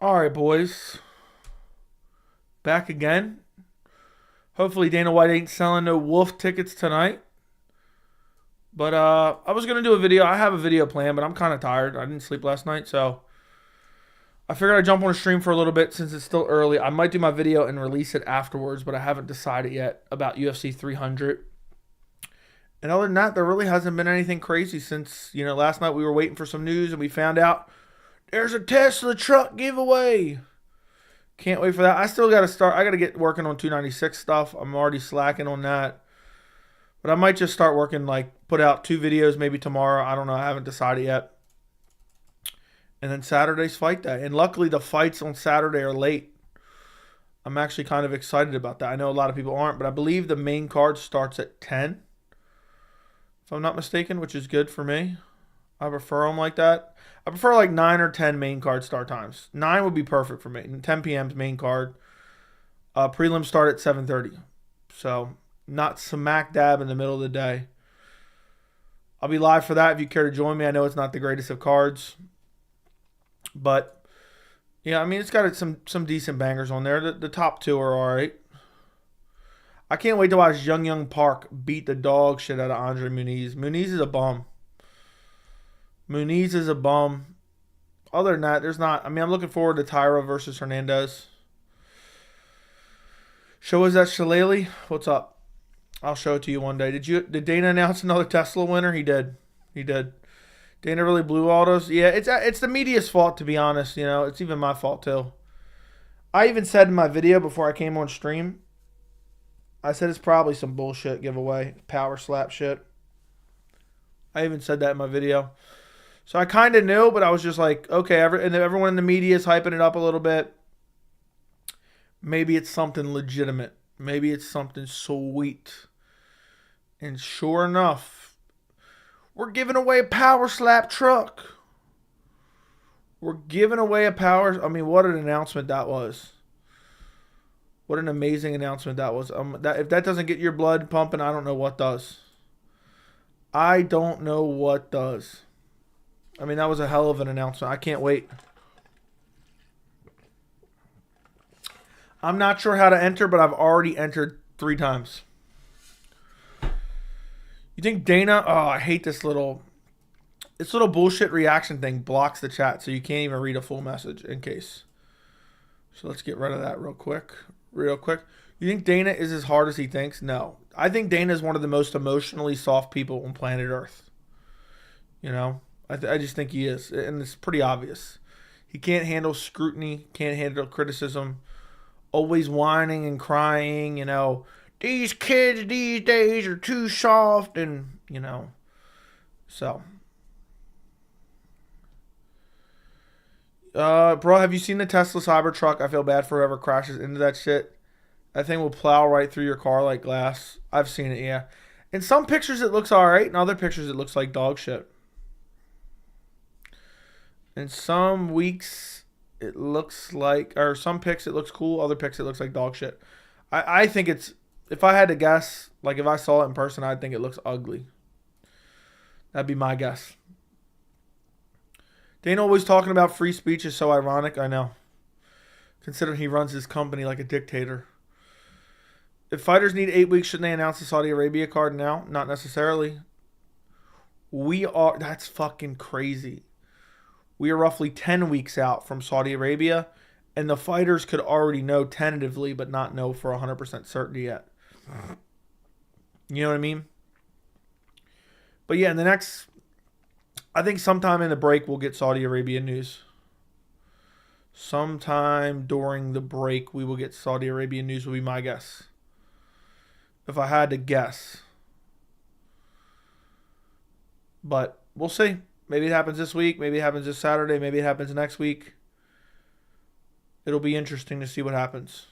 All right, boys. Back again. Hopefully Dana White ain't selling no wolf tickets tonight. But I was going to do a video. I have a video planned, but I'm kind of tired. I didn't sleep last night, so I figured I'd jump on a stream for a little bit since it's still early. I might do my video and release it afterwards, but I haven't decided yet about UFC 300. And other than that, there really hasn't been anything crazy since, last night we were waiting for some news and we found out there's a Tesla truck giveaway. Can't wait for that. I still got to start. I got to get working on 296 stuff. I'm already slacking on that. But I might just start working, put out 2 videos maybe tomorrow. I don't know. I haven't decided yet. And then Saturday's fight day. And luckily the fights on Saturday are late. I'm actually kind of excited about that. I know a lot of people aren't, but I believe the main card starts at 10. If I'm not mistaken, which is good for me. I prefer them like that. I prefer 9 or 10 main card start times. 9 would be perfect for me. And 10 p.m.'s main card. Prelims start at 7:30. So not smack dab in the middle of the day. I'll be live for that if you care to join me. I know it's not the greatest of cards. But, yeah, I mean, it's got some decent bangers on there. The top 2 are all right. I can't wait to watch Young Park beat the dog shit out of Andre Muniz. Muniz is a bum. Other than that, there's not. I mean, I'm looking forward to Tyra versus Hernandez. Show us that Shillelagh. What's up? I'll show it to you one day. Did Dana announce another Tesla winner? He did. Dana really blew all those. Yeah, it's the media's fault, to be honest. It's even my fault too. I even said in my video before I came on stream, I said it's probably some bullshit giveaway, power slap shit. I even said that in my video. So I kind of knew, but I was just like, okay, and everyone in the media is hyping it up a little bit. Maybe it's something legitimate. Maybe it's something sweet. And sure enough, we're giving away a power slap truck. We're giving away a power. I mean, what an announcement that was. What an amazing announcement that was. If that doesn't get your blood pumping, I don't know what does. I don't know what does. I mean, that was a hell of an announcement. I can't wait. I'm not sure how to enter, but I've already entered 3 times. You think Dana... Oh, I hate this little bullshit reaction thing blocks the chat, so you can't even read a full message in case. So let's get rid of that real quick. You think Dana is as hard as he thinks? No. I think Dana is one of the most emotionally soft people on planet Earth. I just think he is. And it's pretty obvious. He can't handle scrutiny, can't handle criticism. Always whining and crying, These kids these days are too soft and, So. Bro, have you seen the Tesla Cybertruck? I feel bad for whoever crashes into that shit. That thing will plow right through your car like glass. I've seen it, yeah. In some pictures it looks alright. In other pictures it looks like dog shit. In some weeks it looks like, or some pics it looks cool. Other pics it looks like dog shit. I think it's, if I had to guess, if I saw it in person, I'd think it looks ugly. That'd be my guess. Dana always talking about free speech is so ironic. I know. Considering he runs his company like a dictator. If fighters need 8 weeks, shouldn't they announce the Saudi Arabia card now? Not necessarily. That's fucking crazy. We are roughly 10 weeks out from Saudi Arabia, and the fighters could already know tentatively, but not know for 100% certainty yet. You know what I mean? But yeah, I think sometime in the break we'll get Saudi Arabia news. Sometime during the break we will get Saudi Arabia news, would be my guess. If I had to guess. But we'll see. Maybe it happens this week. Maybe it happens this Saturday. Maybe it happens next week. It'll be interesting to see what happens.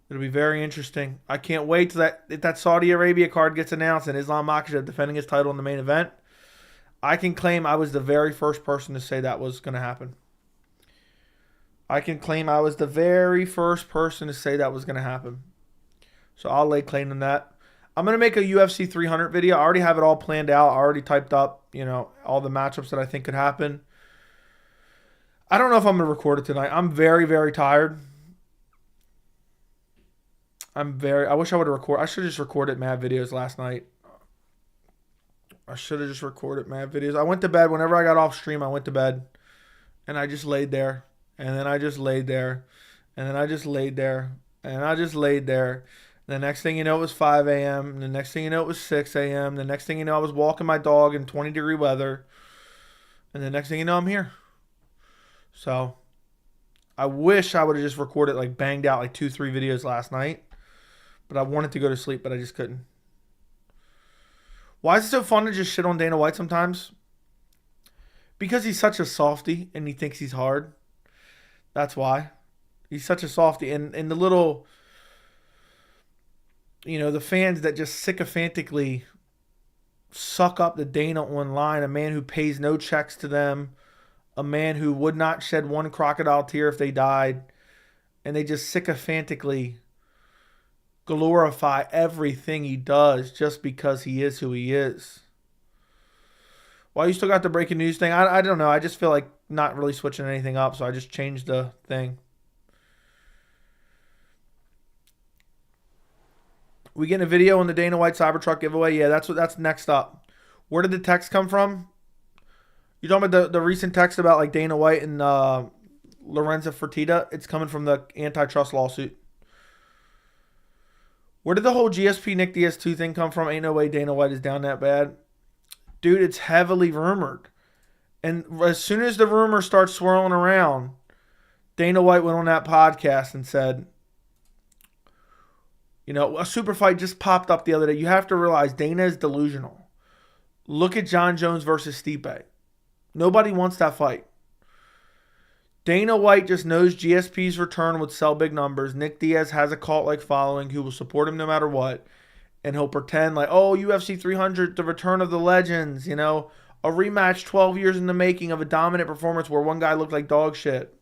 It'll be very interesting. I can't wait till if that Saudi Arabia card gets announced and Islam Makhachev defending his title in the main event. I can claim I was the very first person to say that was going to happen. I can claim I was the very first person to say that was going to happen. So I'll lay claim to that. I'm going to make a UFC 300 video. I already have it all planned out. I already typed up, all the matchups that I think could happen. I don't know if I'm going to record it tonight. I'm very, very tired. I wish I would have recorded. I should have just recorded mad videos last night. I should have just recorded mad videos. I went to bed. Whenever I got off stream, I went to bed. And I just laid there. And then I just laid there. And then I just laid there. And I just laid there. The next thing you know, it was 5 a.m. The next thing you know, it was 6 a.m. The next thing you know, I was walking my dog in 20-degree weather. And the next thing you know, I'm here. So, I wish I would have just recorded, like, banged out, like, 2-3 videos last night. But I wanted to go to sleep, but I just couldn't. Why is it so fun to just shit on Dana White sometimes? Because he's such a softy and he thinks he's hard. That's why. He's such a softy. And the little, the fans that just sycophantically suck up the Dana online, a man who pays no checks to them, a man who would not shed one crocodile tear if they died, and they just sycophantically glorify everything he does just because he is who he is. Well, you still got the breaking news thing. I don't know. I just feel like not really switching anything up, so I just changed the thing. We getting a video on the Dana White Cybertruck giveaway? Yeah, that's next up. Where did the text come from? You talking about the recent text about like Dana White and Lorenzo Fertitta? It's coming from the antitrust lawsuit. Where did the whole GSP Nick Diaz 2 thing come from? Ain't no way Dana White is down that bad. Dude, it's heavily rumored. And as soon as the rumor starts swirling around, Dana White went on that podcast and said, a super fight just popped up the other day. You have to realize Dana is delusional. Look at John Jones versus Stipe. Nobody wants that fight. Dana White just knows GSP's return would sell big numbers. Nick Diaz has a cult-like following who will support him no matter what. And he'll pretend like, oh, UFC 300, the return of the legends, a rematch 12 years in the making of a dominant performance where one guy looked like dog shit.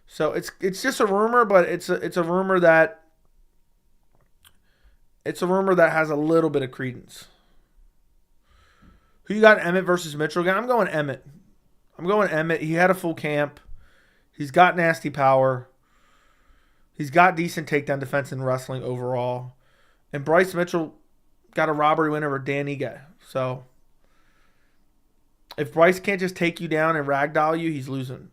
So it's just a rumor, but it's a rumor that has a little bit of credence. Who you got, Emmett versus Mitchell again? I'm going Emmett. He had a full camp. He's got nasty power. He's got decent takedown defense in wrestling overall. And Bryce Mitchell got a robbery win over Dan Ige. So, if Bryce can't just take you down and ragdoll you, he's losing.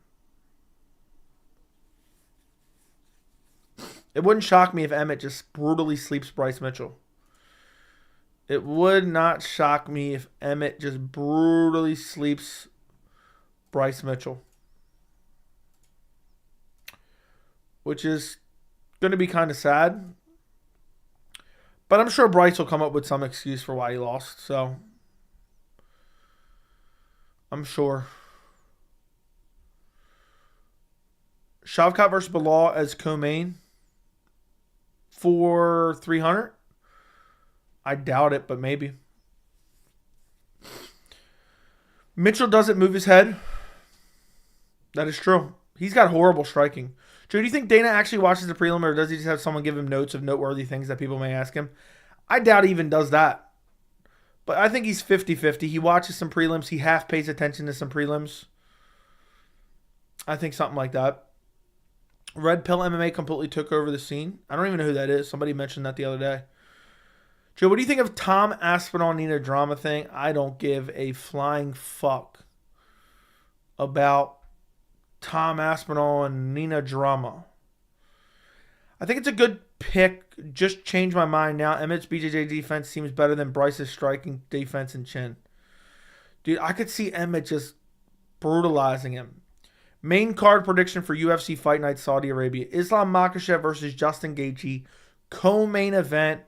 It wouldn't shock me if Emmett just brutally sleeps Bryce Mitchell. It would not shock me if Emmett just brutally sleeps Bryce Mitchell. Which is going to be kind of sad. But I'm sure Bryce will come up with some excuse for why he lost. So, I'm sure. Shavkat versus Bilal as co-main for 300. I doubt it, but maybe. Mitchell doesn't move his head. That is true. He's got horrible striking. Joe, do you think Dana actually watches the prelim, or does he just have someone give him notes of noteworthy things that people may ask him? I doubt he even does that. But I think he's 50-50. He watches some prelims. He half pays attention to some prelims. I think something like that. Red Pill MMA completely took over the scene. I don't even know who that is. Somebody mentioned that the other day. Joe, what do you think of Tom Aspinall Nina drama thing? I don't give a flying fuck about Tom Aspinall and Nina drama. I think it's a good pick. Just changed my mind now. Emmett's BJJ defense seems better than Bryce's striking defense and chin. Dude, I could see Emmett just brutalizing him. Main card prediction for UFC Fight Night Saudi Arabia. Islam Makhachev versus Justin Gaethje. Co-main event.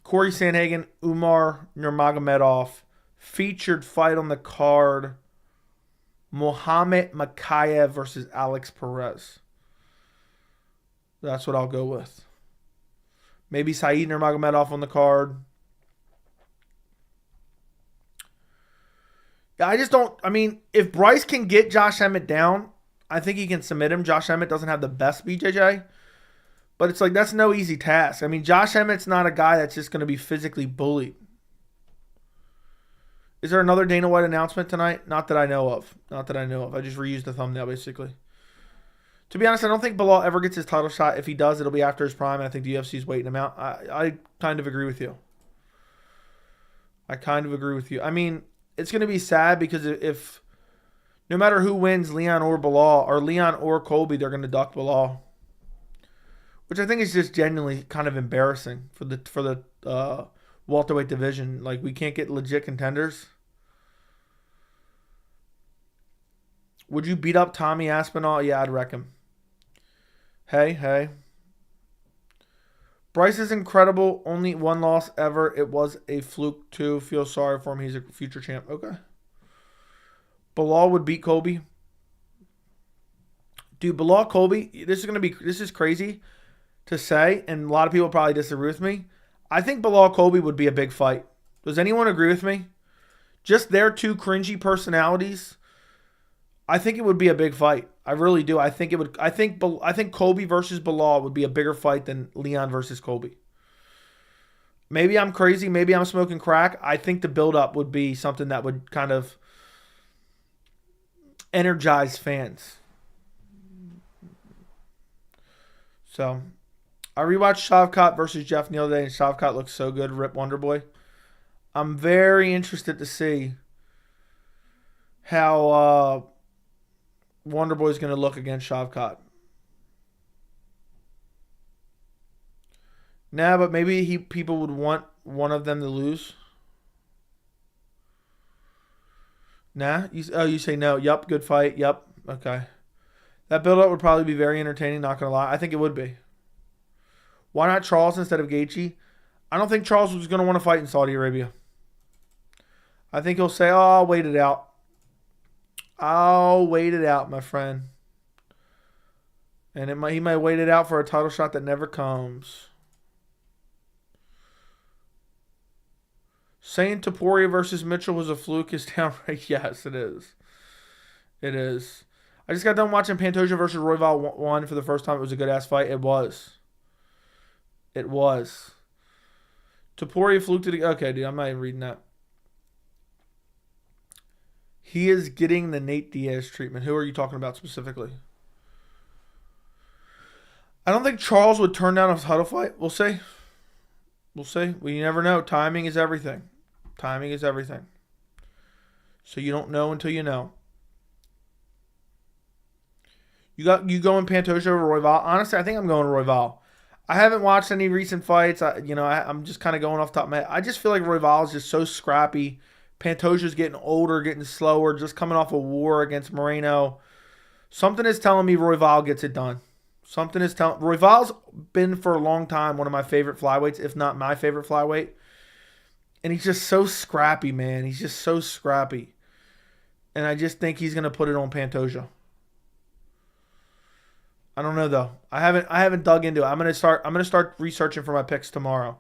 Corey Sandhagen, Umar Nurmagomedov. Featured fight on the card. Islam Makhachev versus Alex Perez. That's what I'll go with. Maybe Saeed Nurmagomedov on the card. I just don't... I mean, if Bryce can get Josh Emmett down, I think he can submit him. Josh Emmett doesn't have the best BJJ. But it's like, that's no easy task. I mean, Josh Emmett's not a guy that's just going to be physically bullied. Is there another Dana White announcement tonight? Not that I know of. Not that I know of. I just reused the thumbnail, basically. To be honest, I don't think Bilal ever gets his title shot. If he does, it'll be after his prime, and I think the UFC is waiting him out. I kind of agree with you. I kind of agree with you. I mean, it's going to be sad because if no matter who wins, Leon or Bilal, or Leon or Colby, they're going to duck Bilal, which I think is just genuinely kind of embarrassing for the welterweight division. Like, we can't get legit contenders. Would you beat up Tommy Aspinall? Yeah, I'd wreck him. Hey. Bryce is incredible. Only one loss ever. It was a fluke too. Feel sorry for him. He's a future champ. Okay. Bilal would beat Colby. Dude, Bilal Colby, this is crazy to say, and a lot of people probably disagree with me. I think Bilal Colby would be a big fight. Does anyone agree with me? Just their two cringy personalities. I think it would be a big fight. I really do. I think Colby versus Bilal would be a bigger fight than Leon versus Colby. Maybe I'm crazy. Maybe I'm smoking crack. I think the build-up would be something that would kind of energize fans. So, I rewatched Shavkat versus Jeff Neal today, and Shavkat looks so good. Rip Wonderboy. I'm very interested to see how Wonderboy is going to look against Shavkat. Nah, but maybe people would want one of them to lose. Nah? You say no. Yup, good fight. Yup. Okay. That build-up would probably be very entertaining, not going to lie. I think it would be. Why not Charles instead of Gaethje? I don't think Charles was going to want to fight in Saudi Arabia. I think he'll say, I'll wait it out. I'll wait it out, my friend. And he might wait it out for a title shot that never comes. Saying Topuria versus Mitchell was a fluke is downright. Yes, it is. It is. I just got done watching Pantoja versus Royval 1 for the first time. It was a good-ass fight. It was. It was. Topuria fluked it. Okay, dude, I'm not even reading that. He is getting the Nate Diaz treatment. Who are you talking about specifically? I don't think Charles would turn down a title fight. We'll see. We'll see. We never know. Timing is everything. Timing is everything. So you don't know until you know. You going Pantoja over Royval? Honestly, I think I'm going Royval. I haven't watched any recent fights. I'm just kind of going off the top of my head. I just feel like Royval is just so scrappy. Pantoja's getting older, getting slower, just coming off a war against Moreno. Something is telling me Royval gets it done. Royval's been for a long time one of my favorite flyweights, if not my favorite flyweight. And he's just so scrappy, man. He's just so scrappy. And I just think he's going to put it on Pantoja. I don't know though. I haven't dug into it. I'm gonna start researching for my picks tomorrow.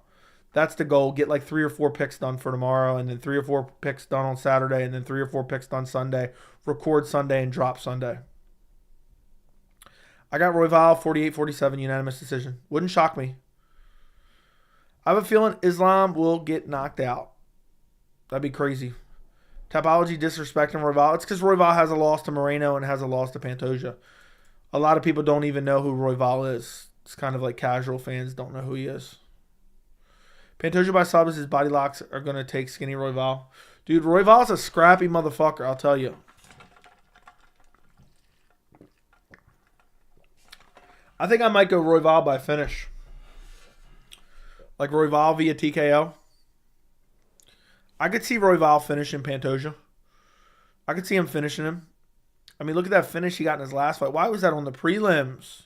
That's the goal. Get like 3 or 4 picks done for tomorrow, and then 3 or 4 picks done on Saturday, and then 3 or 4 picks done Sunday. Record Sunday and drop Sunday. I got Royval 48-47 unanimous decision. Wouldn't shock me. I have a feeling Islam will get knocked out. That'd be crazy. Tapology disrespecting Royval. It's because Royval has a loss to Moreno and has a loss to Pantoja. A lot of people don't even know who Royval is. It's kind of like casual fans don't know who he is. Pantoja by subs, his body locks are going to take skinny Royval. Dude, Royval's a scrappy motherfucker, I'll tell you. I think I might go Royval by finish. Like Royval via TKO. I could see Royval finishing Pantoja. I could see him finishing him. I mean, look at that finish he got in his last fight. Why was that on the prelims?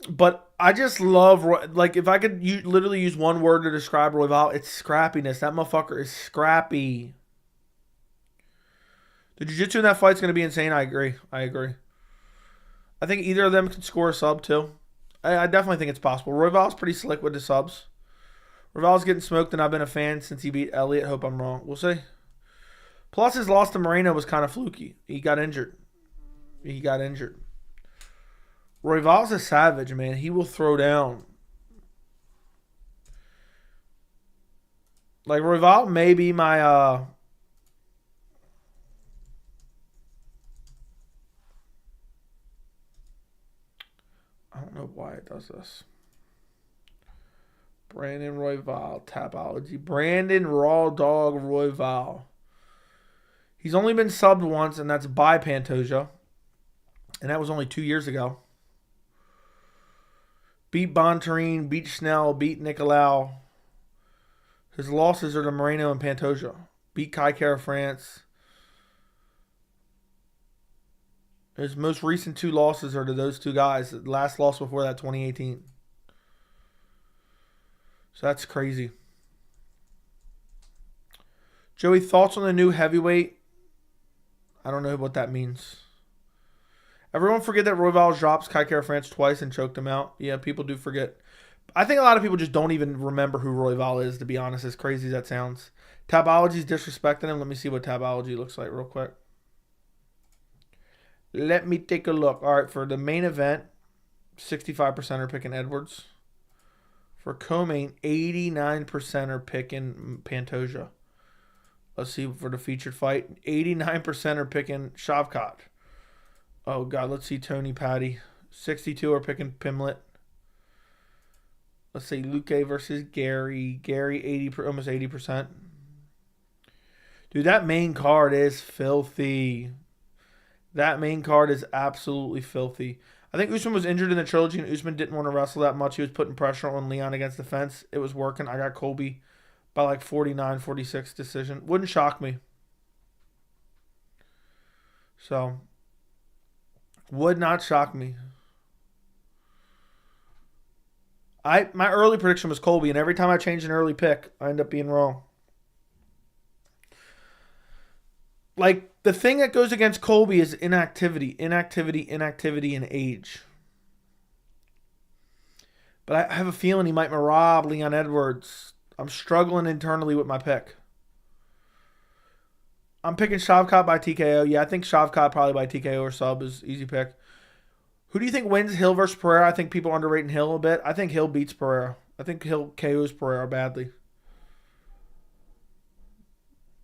But I just love, like, if I could literally use one word to describe Royval, it's scrappiness. That motherfucker is scrappy. The jiu-jitsu in that fight is going to be insane. I agree. I think either of them could score a sub, too. I definitely think it's possible. Royval's pretty slick with the subs. Royval's getting smoked, and I've been a fan since he beat Elliott. Hope I'm wrong. We'll see. Plus, his loss to Moreno was kind of fluky. He got injured. Royval's a savage, man. He will throw down. Like, Royval may be my... I don't know why it does this. Brandon Royval, Tapology. Brandon Raw Dog Royval. He's only been subbed once, and that's by Pantoja. And that was only 2 years ago. Beat Bontarine, beat Schnell, beat Nicolau. His losses are to Moreno and Pantoja. Beat Kai Kara France. His most recent 2 losses are to those 2 guys. The last loss before that, 2018. So that's crazy. Joey, thoughts on the new heavyweight? I don't know what that means. Everyone forget that Royval drops Kai Kara France twice and choked him out. Yeah, people do forget. I think a lot of people just don't even remember who Royval is, to be honest, as crazy as that sounds. Tabology's disrespecting him. Let me see what Tabology looks like real quick. Let me take a look. All right, for the main event, 65% are picking Edwards. For co-main, 89% are picking Pantoja. Let's see for the featured fight. 89% are picking Shavkat. Oh, God, let's see Tony Patty. 62 are picking Pimlet. Let's see Luque versus Garry. Garry, almost 80%. Dude, that main card is filthy. That main card is absolutely filthy. I think Usman was injured in the trilogy, and Usman didn't want to wrestle that much. He was putting pressure on Leon against the fence. It was working. I got Colby by like 49-46 decision. Wouldn't shock me. So, would not shock me. My early prediction was Colby, and every time I change an early pick, I end up being wrong. Like, the thing that goes against Colby is inactivity, and age. But I have a feeling he might rob Leon Edwards. I'm struggling internally with my pick. I'm picking Shavkat by TKO. Yeah, I think Shavkat probably by TKO or sub is easy pick. Who do you think wins, Hill versus Pereira? I think people are underrating Hill a bit. I think Hill beats Pereira. I think Hill KOs Pereira badly.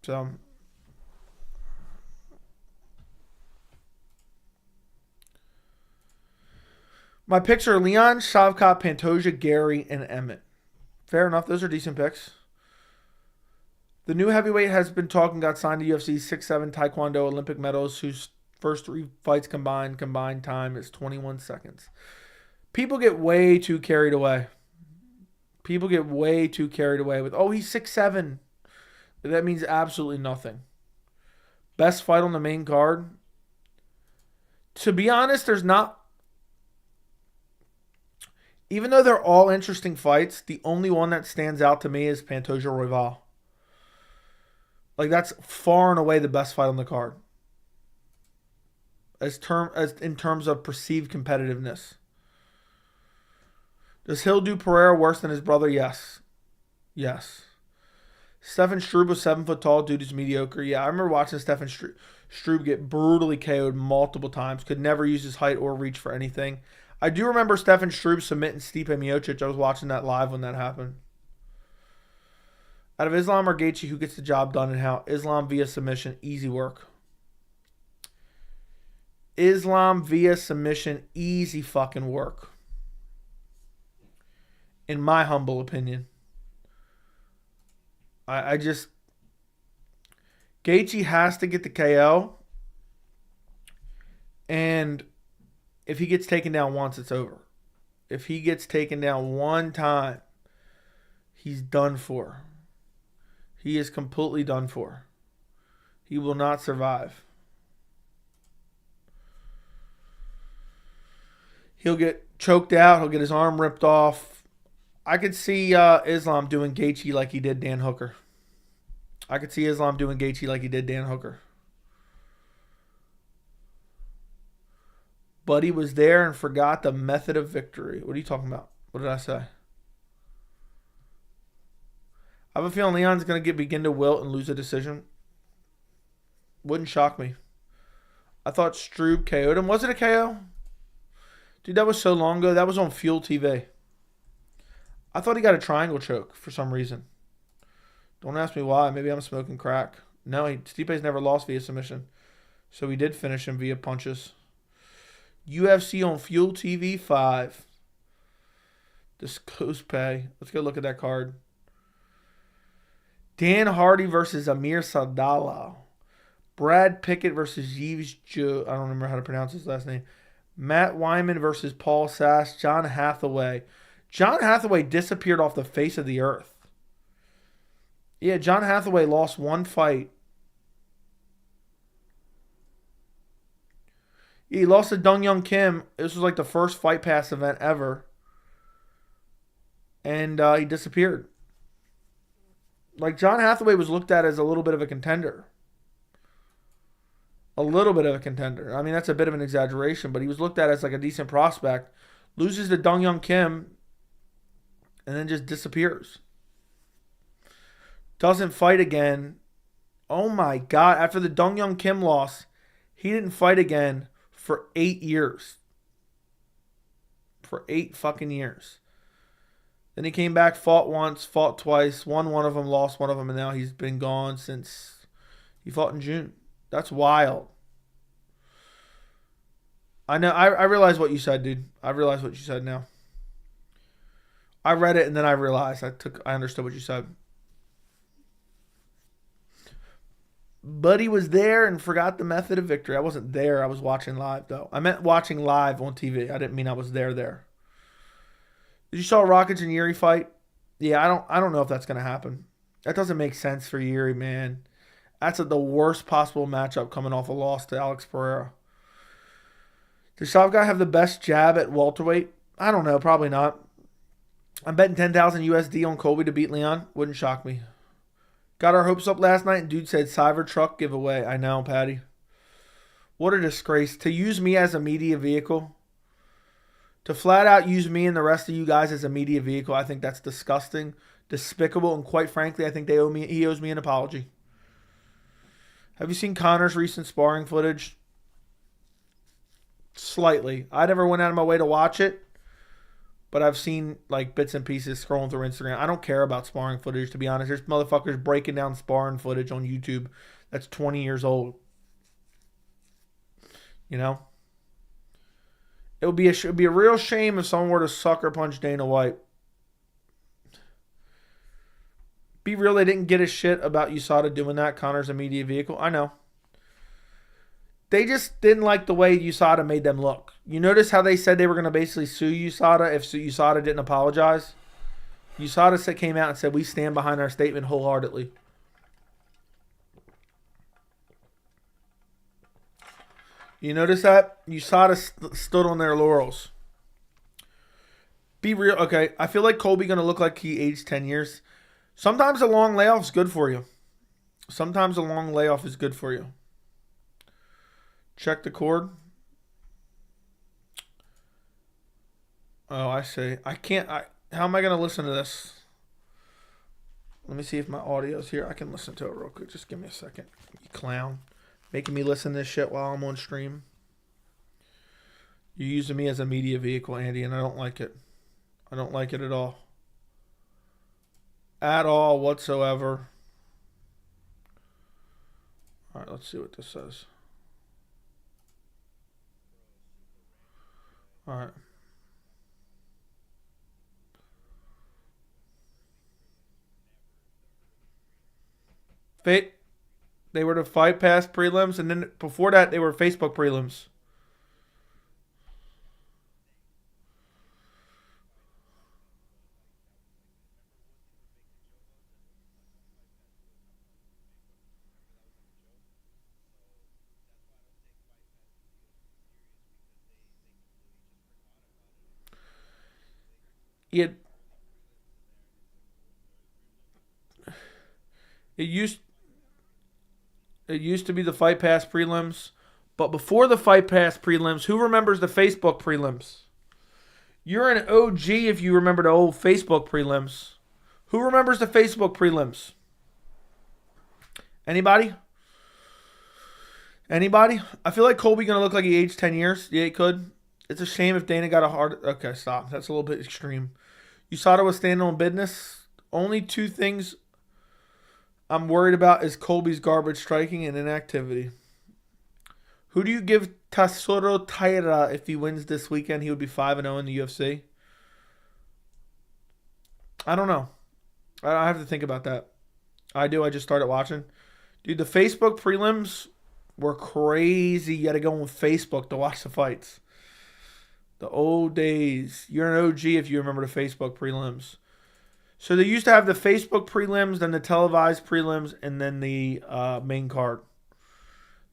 So, my picks are Leon, Shavkat, Pantoja, Garry, and Emmett. Fair enough. Those are decent picks. The new heavyweight has been talking, got signed to UFC 6'7" Taekwondo Olympic medals, whose first 3 fights combined time is 21 seconds. People get way too carried away. People get way too carried away with, oh, he's 6'7". That means absolutely nothing. Best fight on the main card. To be honest, there's not... Even though they're all interesting fights, the only one that stands out to me is Pantoja Royval. Like, that's far and away the best fight on the card. As in terms of perceived competitiveness. Does Hill do Pereira worse than his brother? Yes. Yes. Stefan Struve was 7 foot tall. Dude is mediocre. Yeah, I remember watching Stefan Struve get brutally KO'd multiple times. Could never use his height or reach for anything. I do remember Stefan Struve submitting Stipe Miocic. I was watching that live when that happened. Out of Islam or Gaethje, who gets the job done and how? Islam via submission, easy work. Islam via submission, easy fucking work. In my humble opinion. I just... Gaethje has to get the KO. And if he gets taken down once, it's over. If he gets taken down one time, he's done for. He is completely done for. He will not survive. He'll get choked out. He'll get his arm ripped off. I could see Islam doing Gaethje like he did Dan Hooker. I could see Islam doing Gaethje like he did Dan Hooker. But he was there and forgot the method of victory. What are you talking about? What did I say? I have a feeling Leon's going to begin to wilt and lose a decision. Wouldn't shock me. I thought Struve KO'd him. Was it a KO? Dude, that was so long ago. That was on Fuel TV. I thought he got a triangle choke for some reason. Don't ask me why. Maybe I'm smoking crack. No, Stipe's never lost via submission. So he did finish him via punches. UFC on Fuel TV 5. Disclose pay. Let's go look at that card. Dan Hardy versus Amir Sadallah. Brad Pickett versus Yves Joe. I don't remember how to pronounce his last name. Matt Wyman versus Paul Sass. John Hathaway. John Hathaway disappeared off the face of the earth. Yeah, John Hathaway lost one fight. He lost to Dong Young Kim. This was like the first Fight Pass event ever. And he disappeared. Like, John Hathaway was looked at as a little bit of a contender. A little bit of a contender. I mean, that's a bit of an exaggeration, but he was looked at as like a decent prospect. Loses to Dong Young Kim. And then just disappears. Doesn't fight again. Oh my God. After the Dong Young Kim loss, he didn't fight again for 8 years. For 8 fucking years. Then he came back, fought once, fought twice, won one of them, lost one of them, and now he's been gone since he fought in June. That's wild. I know. I realize what you said, dude. I realize what you said now. I read it and then I realized. I understood what you said. Buddy was there and forgot the method of victory. I wasn't there. I was watching live, though. I meant watching live on TV. I didn't mean I was there. Did you saw Rockets and Yuri fight? Yeah, I don't know if that's going to happen. That doesn't make sense for Yuri, man. That's the worst possible matchup coming off a loss to Alex Pereira. Does Shavkat have the best jab at welterweight? I don't know. Probably not. I'm betting 10,000 USD on Colby to beat Leon. Wouldn't shock me. Got our hopes up last night, and dude said Cybertruck giveaway. I know, Patty. What a disgrace. To use me as a media vehicle. To flat out use me and the rest of you guys as a media vehicle, I think that's disgusting, despicable, and quite frankly, I think he owes me an apology. Have you seen Conor's recent sparring footage? Slightly. I never went out of my way to watch it, but I've seen like bits and pieces scrolling through Instagram. I don't care about sparring footage, to be honest. There's motherfuckers breaking down sparring footage on YouTube that's 20 years old. You know? It would be a real shame if someone were to sucker punch Dana White. Be real, they didn't get a shit about USADA doing that. Conor's a media vehicle. I know. They just didn't like the way USADA made them look. You notice how they said they were going to basically sue USADA if USADA didn't apologize? USADA came out and said, we stand behind our statement wholeheartedly. You notice that? USADA stood on their laurels. Be real. Okay, I feel like Colby going to look like he aged 10 years. Sometimes a long layoff is good for you. Sometimes a long layoff is good for you. Check the cord. Oh, I see. I can't. How am I going to listen to this? Let me see if my audio's here. I can listen to it real quick. Just give me a second. You clown. Making me listen to this shit while I'm on stream. You're using me as a media vehicle, Andy, and I don't like it. I don't like it at all. At all whatsoever. All right, let's see what this says. All right. They were to Fight Pass prelims, and then before that, they were Facebook prelims. It used to be the Fight Pass prelims, but before the Fight Pass prelims, who remembers the Facebook prelims? You're an OG if you remember the old Facebook prelims. Who remembers the Facebook prelims? Anybody? Anybody? I feel like Colby gonna look like he aged 10 years. Yeah, he could. It's a shame if Dana got a hard... Okay, stop. That's a little bit extreme. USADA was standing on business. Only two things I'm worried about is Colby's garbage striking and inactivity. Who do you give Tassoro Taira if he wins this weekend? He would be 5-0 in the UFC. I don't know. I have to think about that. I do. I just started watching. Dude, the Facebook prelims were crazy. You got to go on Facebook to watch the fights. The old days. You're an OG if you remember the Facebook prelims. So they used to have the Facebook prelims, then the televised prelims, and then the main card.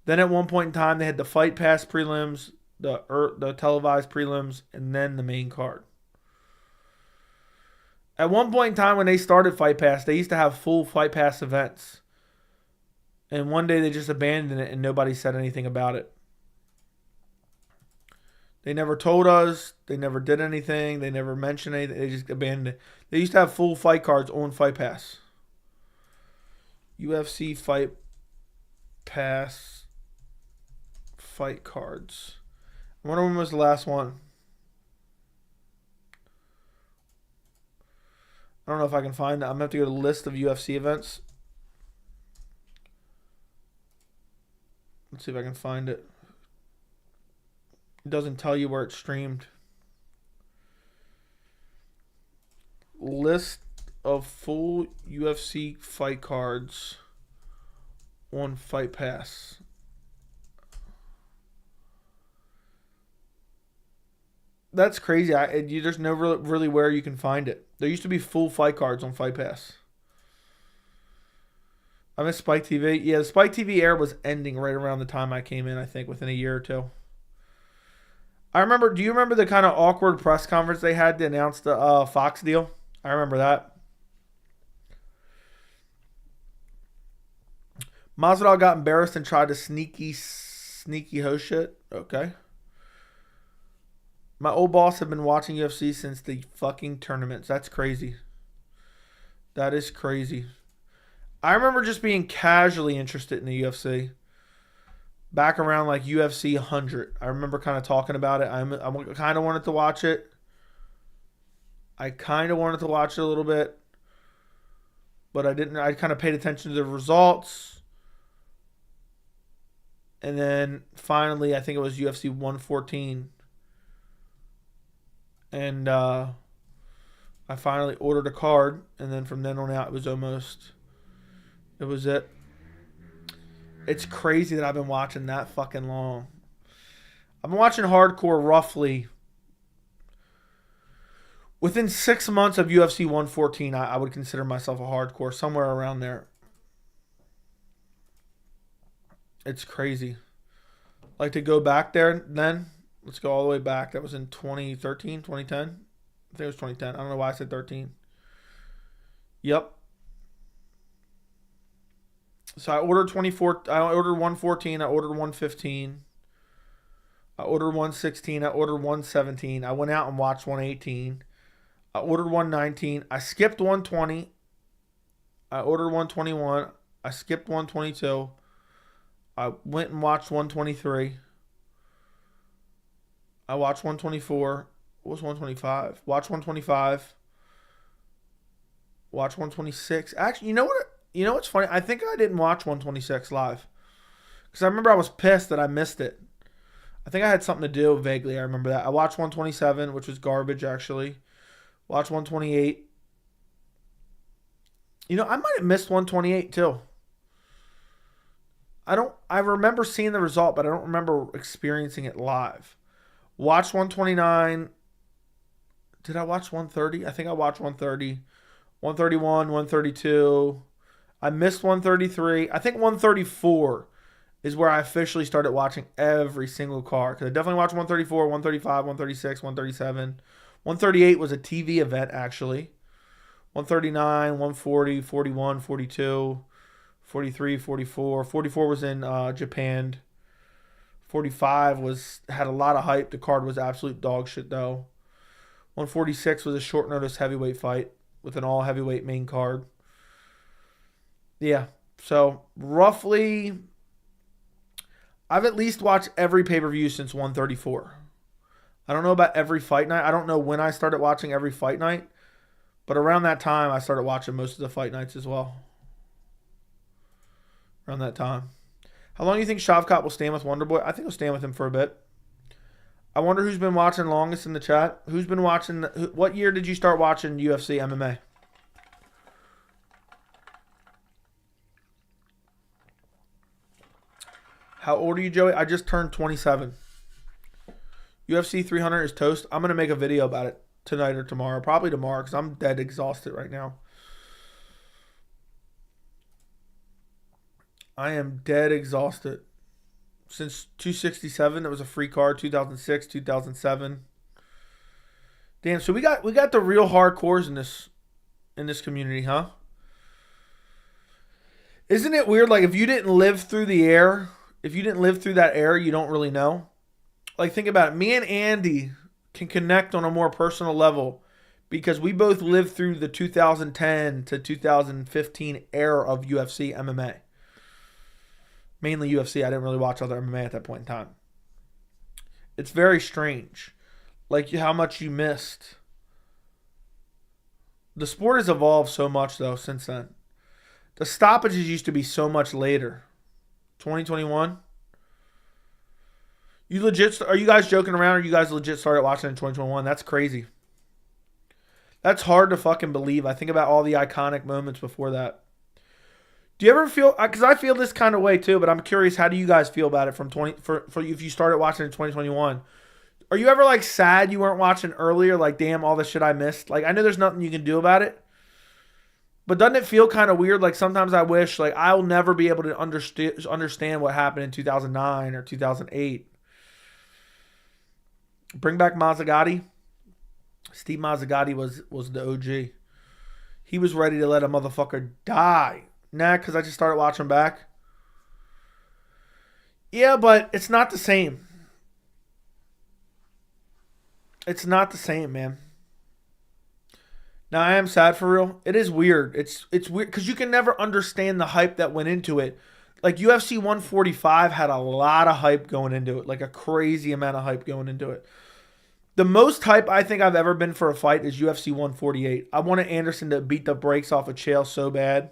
Then at one point in time, they had the Fight Pass prelims, the televised prelims, and then the main card. At one point in time when they started Fight Pass, they used to have full Fight Pass events. And one day they just abandoned it and nobody said anything about it. They never told us. They never did anything. They never mentioned anything. They just abandoned it. They used to have full fight cards on Fight Pass. UFC Fight Pass fight cards. I wonder when was the last one. I don't know if I can find that. I'm going to have to go to the list of UFC events. Let's see if I can find it. It doesn't tell you where it's streamed. List of full UFC fight cards on Fight Pass. That's crazy. There's no really where you can find it. There used to be full fight cards on Fight Pass. I miss Spike TV. Yeah, the Spike TV era was ending right around the time I came in, I think, within a year or two. I remember, do you remember the kind of awkward press conference they had to announce the Fox deal? I remember that. Masvidal got embarrassed and tried to sneaky host shit. Okay. My old boss had been watching UFC since the fucking tournaments. That's crazy. That is crazy. I remember just being casually interested in the UFC. Back around like UFC 100. I remember kind of talking about it. I kind of wanted to watch it. I kind of wanted to watch it a little bit. But I didn't. I kind of paid attention to the results. And then finally, I think it was UFC 114. And I finally ordered a card. And then from then on out, it was it. It's crazy that I've been watching that fucking long. I've been watching hardcore roughly within 6 months of UFC 114. I would consider myself a hardcore, somewhere around there. It's crazy. Like to go back there then. Let's go all the way back. That was in 2013, 2010. I think it was 2010. I don't know why I said 13. Yep. So I ordered 114, I ordered 115. I ordered 116, I ordered 117. I went out and watched 118. I ordered 119. I skipped 120. I ordered 121. I skipped 122. I went and watched 123. I watched 124. What was 125? Watch 125. Watch 126. Actually, you know what? You know what's funny? I think I didn't watch 126 live. Because I remember I was pissed that I missed it. I think I had something to do vaguely. I remember that. I watched 127, which was garbage, actually. Watched 128. You know, I might have missed 128, too. I remember seeing the result, but I don't remember experiencing it live. Watched 129. Did I watch 130? I think I watched 130. 131, 132. I missed 133. I think 134 is where I officially started watching every single card. Because I definitely watched 134, 135, 136, 137. 138 was a TV event, actually. 139, 140, 41, 42, 43, 44. 44 was in Japan. 45 had a lot of hype. The card was absolute dog shit, though. 146 was a short notice heavyweight fight with an all heavyweight main card. Yeah, so roughly, I've at least watched every pay-per-view since 134. I don't know about every fight night. I don't know when I started watching every fight night, but around that time, I started watching most of the fight nights as well. around that time. How long do you think Shavkat will stand with Wonderboy? I think he'll stand with him for a bit. I wonder who's been watching longest in the chat. Who's been watching? What year did you start watching UFC MMA? How old are you, Joey? I just turned 27. UFC 300 is toast. I'm going to make a video about it tonight or tomorrow. Probably tomorrow because I'm dead exhausted right now. I am dead exhausted. Since 267, it was a free card. 2006, 2007. Damn, so we got the real hardcores in this community, huh? Isn't it weird? Like if you didn't live through the era, if you didn't live through that era, you don't really know. Like think about it. Me and Andy can connect on a more personal level because we both lived through the 2010 to 2015 era of UFC MMA. Mainly UFC. I didn't really watch other MMA at that point in time. It's very strange. Like how much you missed. The sport has evolved so much though since then. The stoppages used to be so much later. 2021. You legit, are you guys joking around or you guys legit started watching in 2021? That's crazy. That's hard to fucking believe. I think about all the iconic moments before that. Do you ever feel, because I feel this kind of way too, but I'm curious, how do you guys feel about it from for if you started watching in 2021? Are you ever like sad you weren't watching earlier? Like, damn, all the shit I missed. Like, I know there's nothing you can do about it, but doesn't it feel kind of weird? Like sometimes I wish, like I'll never be able to understand what happened in 2009 or 2008. Bring back Mazzagatti. Steve Mazzagatti was the OG. He was ready to let a motherfucker die. Nah, because I just started watching back. Yeah, but it's not the same. It's not the same, man. Now, I am sad for real. It is weird. It's weird because you can never understand the hype that went into it. Like UFC 145 had a lot of hype going into it. Like a crazy amount of hype going into it. The most hype I think I've ever been for a fight is UFC 148. I wanted Anderson to beat the brakes off of Chael so bad.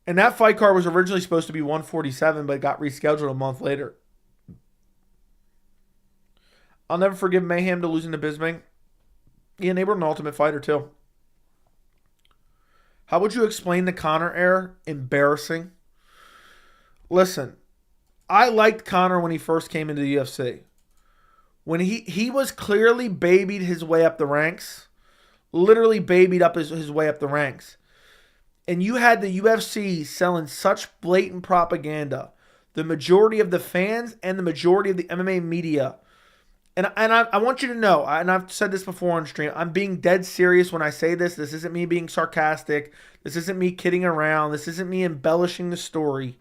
And that fight card was originally supposed to be 147, but it got rescheduled a month later. I'll never forgive Mayhem to losing to Bisping. Yeah, they were an Ultimate Fighter too. How would you explain the Conor era? Embarrassing. Listen, I liked Conor when he first came into the UFC. When he was clearly babied his way up the ranks. Literally babied up his way up the ranks. And you had the UFC selling such blatant propaganda. The majority of the fans and the majority of the MMA media. And I want you to know, and I've said this before on stream, I'm being dead serious when I say this. This isn't me being sarcastic. This isn't me kidding around. This isn't me embellishing the story.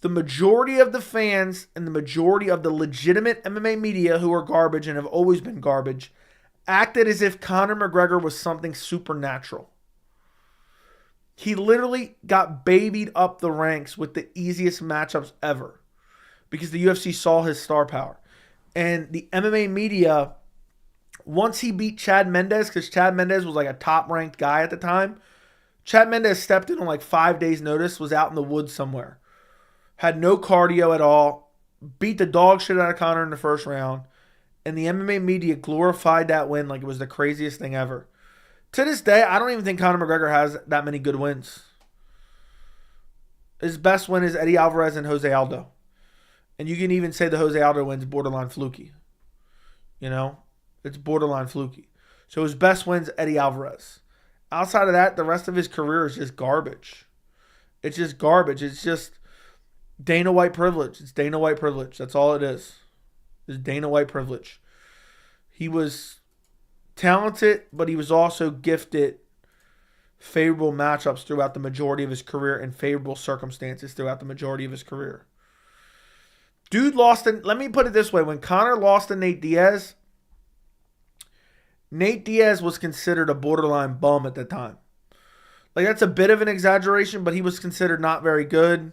The majority of the fans and the majority of the legitimate MMA media who are garbage and have always been garbage acted as if Conor McGregor was something supernatural. He literally got babied up the ranks with the easiest matchups ever because the UFC saw his star power. And the MMA media, once he beat Chad Mendes, because Chad Mendes was like a top-ranked guy at the time, Chad Mendes stepped in on like 5 days' notice, was out in the woods somewhere. Had no cardio at all, beat the dog shit out of Conor in the first round, and the MMA media glorified that win like it was the craziest thing ever. To this day, I don't even think Conor McGregor has that many good wins. His best win is Eddie Alvarez and Jose Aldo. And you can even say the Jose Aldo win's borderline fluky. You know? It's borderline fluky. So his best win's Eddie Alvarez. Outside of that, the rest of his career is just garbage. It's just garbage. It's just Dana White privilege. It's Dana White privilege. That's all it is. It's Dana White privilege. He was talented, but he was also gifted favorable matchups throughout the majority of his career and favorable circumstances throughout the majority of his career. Dude lost in, let me put it this way, when Conor lost to Nate Diaz was considered a borderline bum at the time. Like, that's a bit of an exaggeration, but he was considered not very good.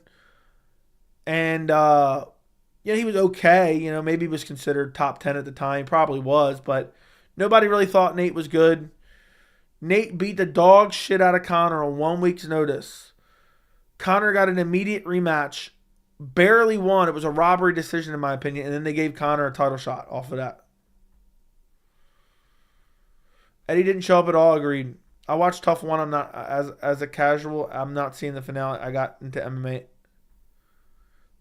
And, he was okay. You know, maybe he was considered top 10 at the time. He probably was, but nobody really thought Nate was good. Nate beat the dog shit out of Conor on 1 week's notice. Conor got an immediate rematch, barely won. It was a robbery decision in my opinion, and then they gave Conor a title shot off of that. Eddie didn't show up at all. Agreed. I watched Tough One. I'm not as a casual. I'm not seeing the finale. I got into MMA.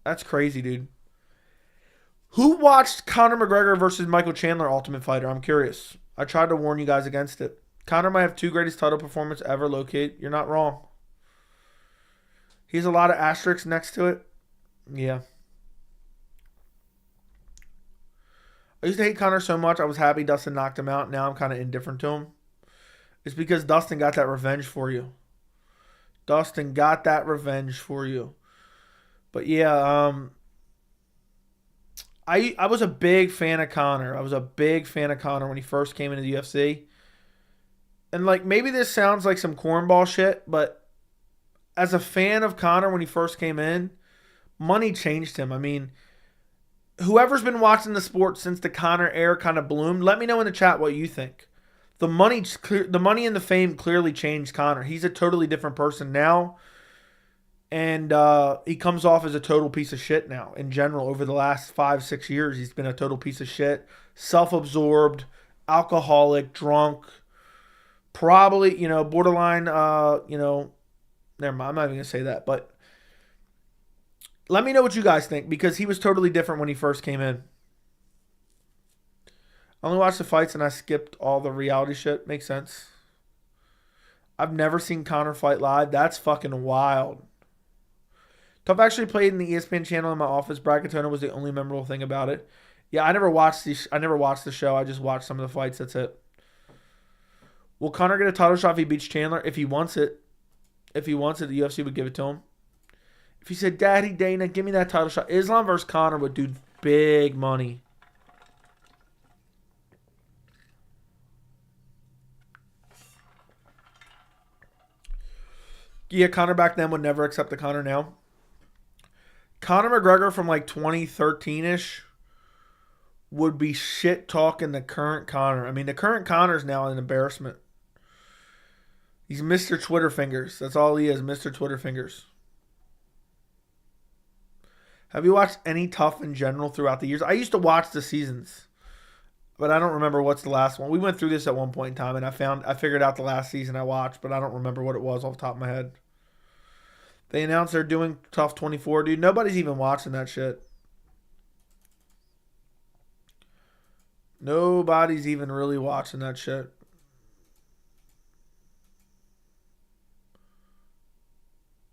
That's crazy, dude. Who watched Conor McGregor versus Michael Chandler Ultimate Fighter? I'm curious. I tried to warn you guys against it. Conor might have 2 greatest title performances ever. Locate. You're not wrong. He has a lot of asterisks next to it. Yeah. I used to hate Conor so much. I was happy Dustin knocked him out. Now I'm kind of indifferent to him. It's because Dustin got that revenge for you. Dustin got that revenge for you. But yeah, I was a big fan of Conor. I was a big fan of Conor when he first came into the UFC. And like maybe this sounds like some cornball shit, but as a fan of Conor when he first came in, money changed him. I mean, whoever's been watching the sport since the Conor era kind of bloomed, let me know in the chat what you think. The money and the fame clearly changed Conor. He's a totally different person now. And he comes off as a total piece of shit now. In general, over the last 5-6 years, he's been a total piece of shit. Self-absorbed, alcoholic, drunk. Probably, borderline, never mind. I'm not even going to say that. But let me know what you guys think. Because he was totally different when he first came in. I only watched the fights and I skipped all the reality shit. Makes sense. I've never seen Conor fight live. That's fucking wild. Tough actually played in the ESPN channel in my office. Bracketona was the only memorable thing about it. Yeah, I never watched the show. I just watched some of the fights. That's it. Will Conor get a title shot if he beats Chandler? If he wants it. If he wants it, the UFC would give it to him. If he said, Daddy Dana, give me that title shot. Islam versus Conor would do big money. Yeah, Conor back then would never accept the Conor now. Conor McGregor from like 2013-ish would be shit talking the current Conor. I mean, the current Conor is now an embarrassment. He's Mr. Twitter Fingers. That's all he is, Mr. Twitter Fingers. Have you watched any Tough in general throughout the years? I used to watch the seasons, but I don't remember what's the last one. We went through this at one point in time, and I figured out the last season I watched, but I don't remember what it was off the top of my head. They announced they're doing Tough 24. Dude, nobody's even watching that shit. Nobody's even really watching that shit.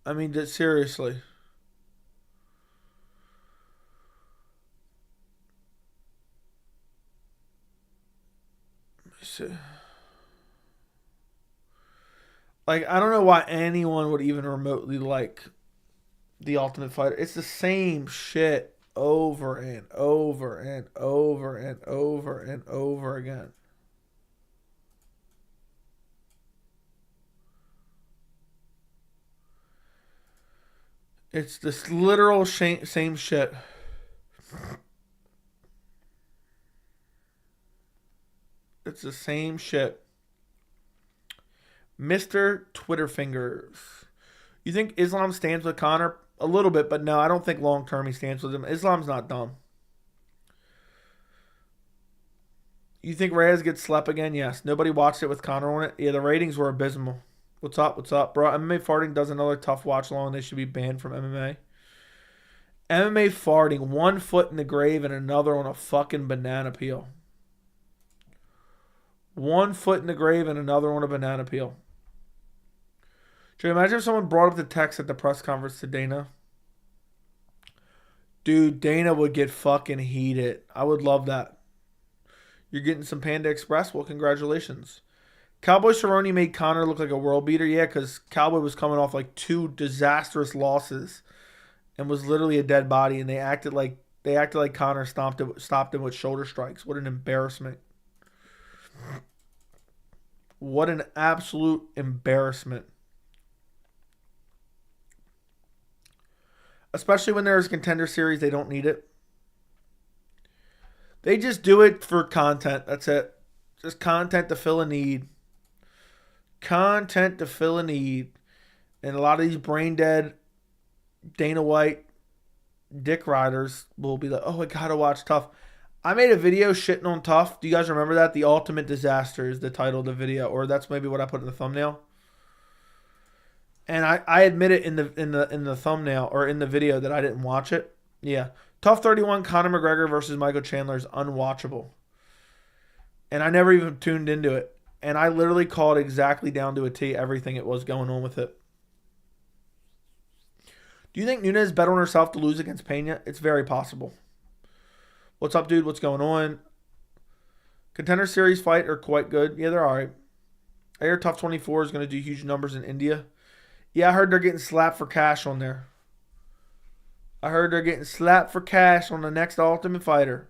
I mean, seriously. Let me see. Like, I don't know why anyone would even remotely like The Ultimate Fighter. It's the same shit over and over and over and over and over again. It's this literal same shit. It's the same shit. Mr. Twitter Fingers. You think Islam stands with Conor? A little bit, but no, I don't think long term he stands with him. Islam's not dumb. You think Reyes gets slept again? Yes. Nobody watched it with Conor on it. Yeah, the ratings were abysmal. What's up? What's up, bro? MMA farting does another tough watch long. They should be banned from MMA. MMA farting, 1 foot in the grave and another on a fucking banana peel. 1 foot in the grave and another on a banana peel. Should you imagine if someone brought up the text at the press conference to Dana? Dude, Dana would get fucking heated. I would love that. You're getting some Panda Express? Well, congratulations. Cowboy Cerrone made Conor look like a world beater. Yeah, because Cowboy was coming off like 2 disastrous losses and was literally a dead body, and they acted like Conor stopped him with shoulder strikes. What an embarrassment. What an absolute embarrassment. Especially when there's a contender series, they don't need it. They just do it for content. That's it. Just content to fill a need. Content to fill a need. And a lot of these brain dead Dana White dick riders will be like, oh, I gotta watch Tough. I made a video shitting on Tough. Do you guys remember that? The Ultimate Disaster is the title of the video, or that's maybe what I put in the thumbnail. And I admit it in the thumbnail or in the video that I didn't watch it. Yeah. Tough 31, Conor McGregor versus Michael Chandler is unwatchable. And I never even tuned into it. And I literally called exactly down to a T everything it was going on with it. Do you think Nunes bet on herself to lose against Pena? It's very possible. What's up, dude? What's going on? Contender Series fight are quite good. Yeah, they're all right. I hear Tough 24 is going to do huge numbers in India. Yeah, I heard they're getting slapped for cash on there. I heard they're getting slapped for cash on the next Ultimate Fighter.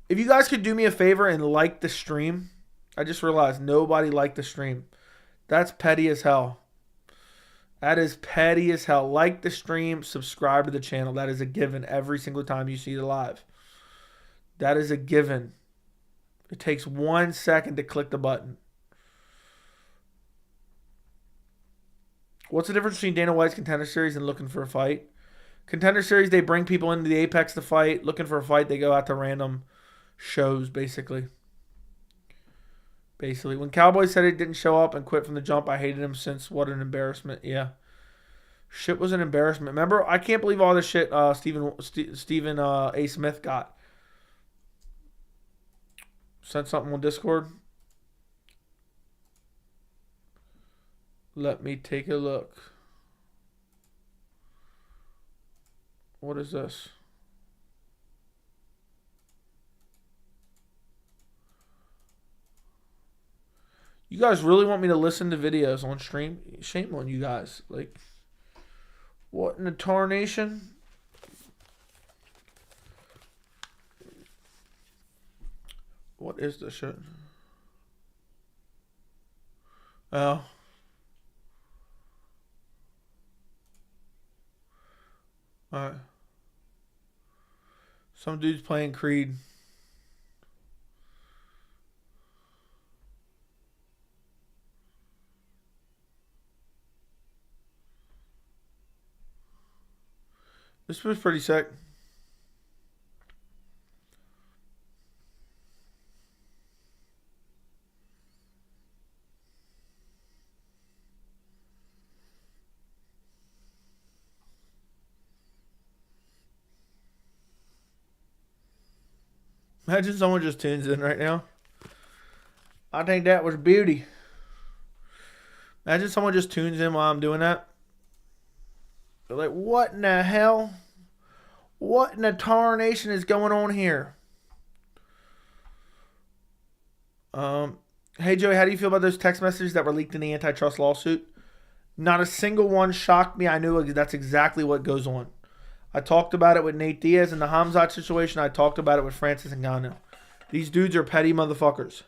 If you guys could do me a favor and like the stream. I just realized nobody liked the stream. That's petty as hell. That is petty as hell. Like the stream, subscribe to the channel. That is a given every single time you see it live. That is a given. It takes 1 second to click the button. What's the difference between Dana White's Contender Series and looking for a fight? Contender Series, they bring people into the Apex to fight. Looking for a fight, they go out to random shows, basically. When Cowboy said he didn't show up and quit from the jump, I hated him since. What an embarrassment. Yeah. Shit was an embarrassment. Remember, I can't believe all this shit Stephen A. Smith got. Sent something on Discord. Let me take a look. What is this? You guys really want me to listen to videos on stream? Shame on you guys. Like, what in the tarnation? What is this shit? Oh. Alright. Some dude's playing Creed. This was pretty sick. Imagine someone just tunes in right now. I think that was beauty. Imagine someone just tunes in while I'm doing that. They're like, what in the hell? What in the tarnation is going on here? Hey, Joey, how do you feel about those text messages that were leaked in the antitrust lawsuit? Not a single one shocked me. I knew that's exactly what goes on. I talked about it with Nate Diaz in the Hamzat situation. I talked about it with Francis Ngannou. These dudes are petty motherfuckers.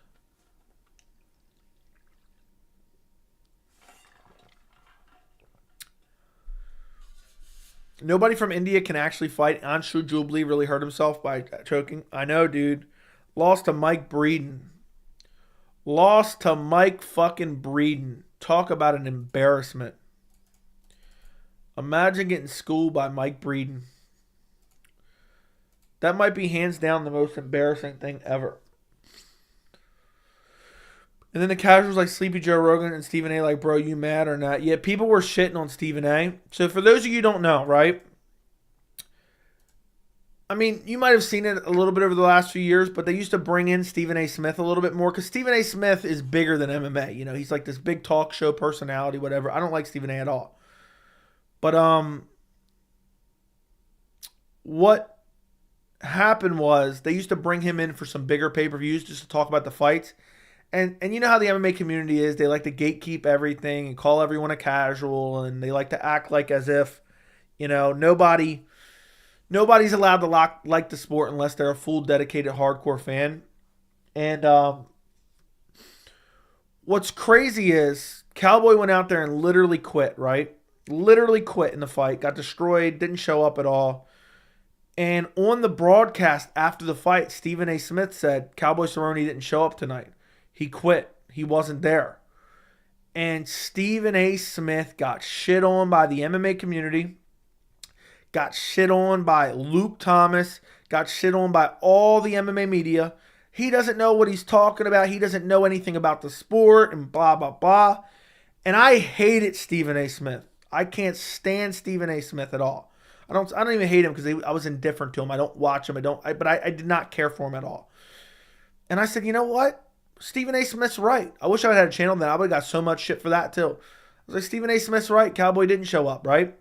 Nobody from India can actually fight. Anshu Jubli really hurt himself by choking. I know, dude. Lost to Mike Breeden. Lost to Mike fucking Breeden. Talk about an embarrassment. Imagine getting schooled by Mike Breeden. That might be hands down the most embarrassing thing ever. And then the casuals like Sleepy Joe Rogan and Stephen A. like, bro, you mad or not? Yeah, people were shitting on Stephen A. So for those of you who don't know, right? I mean, you might have seen it a little bit over the last few years, but they used to bring in Stephen A. Smith a little bit more because Stephen A. Smith is bigger than MMA. You know, he's like this big talk show personality, whatever. I don't like Stephen A. at all. But what happened was they used to bring him in for some bigger pay-per-views just to talk about the fights. And you know how the MMA community is. They like to gatekeep everything and call everyone a casual, and they like to act like as if, you know, nobody's allowed to like the sport unless they're a full dedicated hardcore fan. And what's crazy is Cowboy went out there and literally quit, right? Literally quit in the fight, got destroyed, didn't show up at all. And on the broadcast after the fight, Stephen A. Smith said Cowboy Cerrone didn't show up tonight. He quit. He wasn't there. And Stephen A. Smith got shit on by the MMA community. got shit on by Luke Thomas, got shit on by all the MMA media. He doesn't know what he's talking about. He doesn't know anything about the sport and blah, blah, blah. And I hated Stephen A. Smith. I can't stand Stephen A. Smith at all. I don't even hate him because I was indifferent to him. I don't watch him. But I did not care for him at all. And I said, you know what? Stephen A. Smith's right. I wish I had a channel then. I would have got so much shit for that too. I was like, Stephen A. Smith's right. Cowboy didn't show up, right?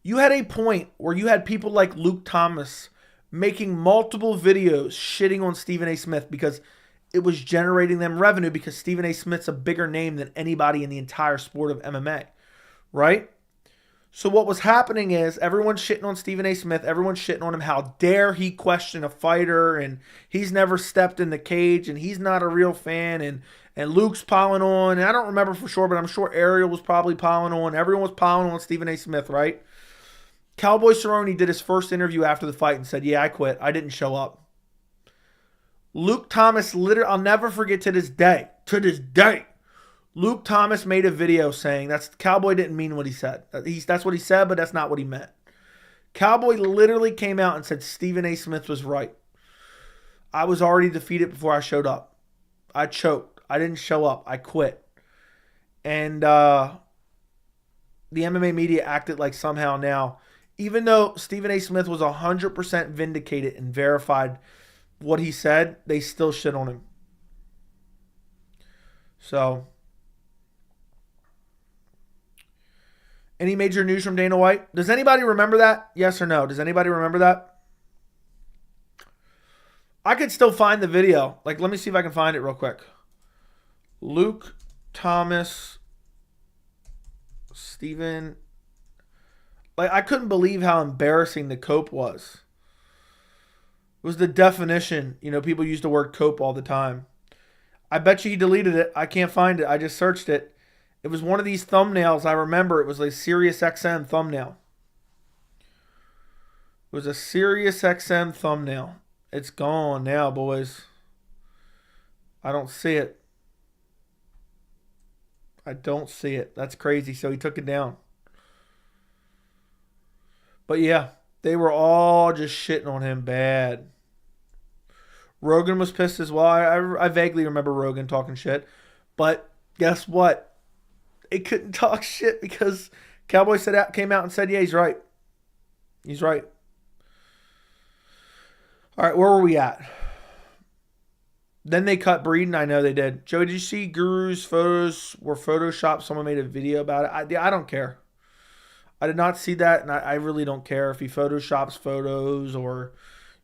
You had a point where you had people like Luke Thomas making multiple videos shitting on Stephen A. Smith because it was generating them revenue because Stephen A. Smith's a bigger name than anybody in the entire sport of MMA, right? So what was happening is everyone's shitting on Stephen A. Smith. Everyone's shitting on him. How dare he question a fighter, and he's never stepped in the cage, and he's not a real fan, and Luke's piling on. And I don't remember for sure, but I'm sure Ariel was probably piling on. Everyone was piling on Stephen A. Smith, right? Cowboy Cerrone did his first interview after the fight and said, yeah, I quit. I didn't show up. Luke Thomas, literally, I'll never forget to this day, Luke Thomas made a video saying Cowboy didn't mean what he said. That's what he said, but that's not what he meant. Cowboy literally came out and said Stephen A. Smith was right. I was already defeated before I showed up. I choked. I didn't show up. I quit. And the MMA media acted like somehow now, even though Stephen A. Smith was 100% vindicated and verified what he said, they still shit on him. So, any major news from Dana White? Does anybody remember that? Yes or no? Does anybody remember that? I could still find the video. Like, let me see if I can find it real quick. Luke Thomas, Stephen. Like, I couldn't believe how embarrassing the cope was. It was the definition. You know, people use the word cope all the time. I bet you he deleted it. I can't find it. I just searched it. It was one of these thumbnails. I remember it was a Sirius XM thumbnail. It was a Sirius XM thumbnail. It's gone now, boys. I don't see it. I don't see it. That's crazy. So he took it down. But yeah, they were all just shitting on him bad. Rogan was pissed as well. I vaguely remember Rogan talking shit. But guess what? They couldn't talk shit because Cowboy came out and said, yeah, he's right. He's right. All right, where were we at? Then they cut Breeden. I know they did. Joey, did you see Guru's photos were photoshopped? Someone made a video about it. I don't care. I did not see that, and I really don't care if he photoshops photos or,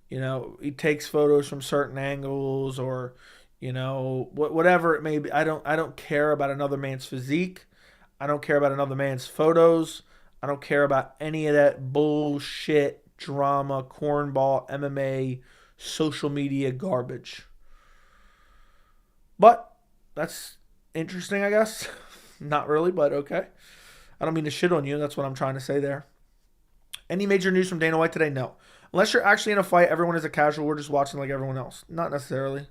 you know, he takes photos from certain angles or, you know, whatever it may be. I don't care about another man's physique. I don't care about another man's photos. I don't care about any of that bullshit, drama, cornball, MMA, social media garbage. But that's interesting, I guess. Not really, but okay. I don't mean to shit on you. That's what I'm trying to say there. Any major news from Dana White today? No. Unless you're actually in a fight, everyone is a casual. We're just watching like everyone else. Not necessarily.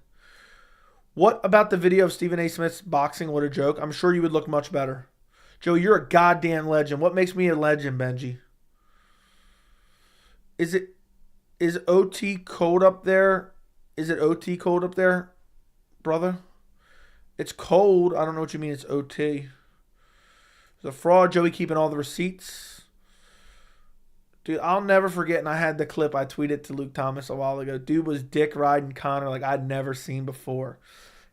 What about the video of Stephen A. Smith's boxing? What a joke. I'm sure you would look much better. Joe, you're a goddamn legend. What makes me a legend, Benji? Is OT cold up there? Is it OT cold up there, brother? It's cold. I don't know what you mean it's OT. It's a fraud. Joey keeping all the receipts. Dude, I'll never forget, and I had the clip I tweeted to Luke Thomas a while ago. Dude was dick riding Conor like I'd never seen before.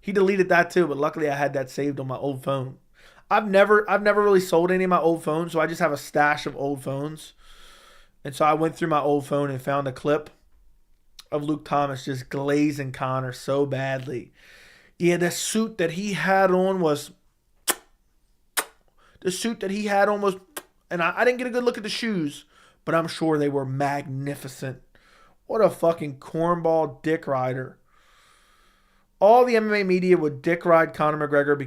He deleted that too, but luckily I had that saved on my old phone. I've never really sold any of my old phones, so I just have a stash of old phones. And so I went through my old phone and found a clip of Luke Thomas just glazing Conor so badly. Yeah, the suit that he had on was... And I didn't get a good look at the shoes, but I'm sure they were magnificent. What a fucking cornball dick rider. All the MMA media would dick ride Conor McGregor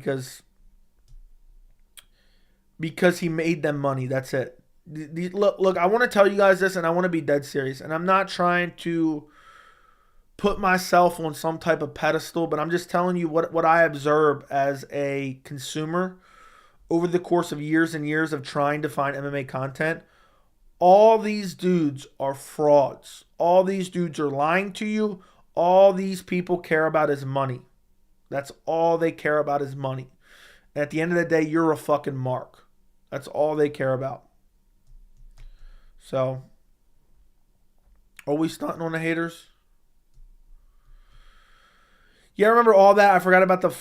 because he made them money. That's it. Look, I want to tell you guys this, and I want to be dead serious. And I'm not trying to put myself on some type of pedestal, but I'm just telling you what I observe as a consumer over the course of years and years of trying to find MMA content. All these dudes are frauds. All these dudes are lying to you. All these people care about is money. That's all they care about is money. And at the end of the day, you're a fucking mark. That's all they care about. So, always stunting on the haters. Yeah, I remember all that. I forgot about the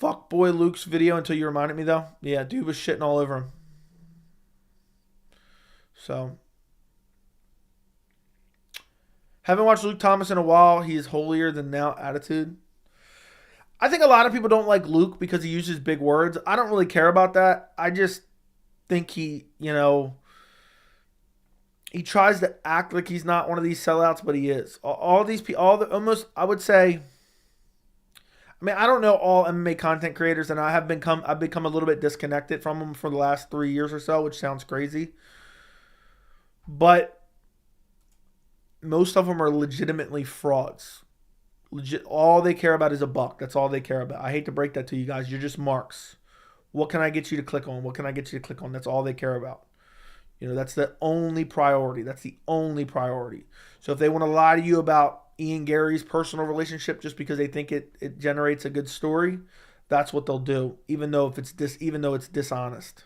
fuckboy Luke's video until you reminded me, though. Yeah, dude was shitting all over him. So, haven't watched Luke Thomas in a while. He is holier than thou attitude. I think a lot of people don't like Luke because he uses big words. I don't really care about that. I just think he, he tries to act like he's not one of these sellouts, but he is. All these people, almost, I would say, I mean, I don't know all MMA content creators, and I've become a little bit disconnected from them for the last 3 years or so, which sounds crazy. But most of them are legitimately frauds. All they care about is a buck. That's all they care about. I hate to break that to you guys. You're just marks. What can I get you to click on? What can I get you to click on? That's all they care about. That's the only priority. That's the only priority. So if they want to lie to you about Ian Garry's personal relationship just because they think it generates a good story, that's what they'll do, even though it's dishonest.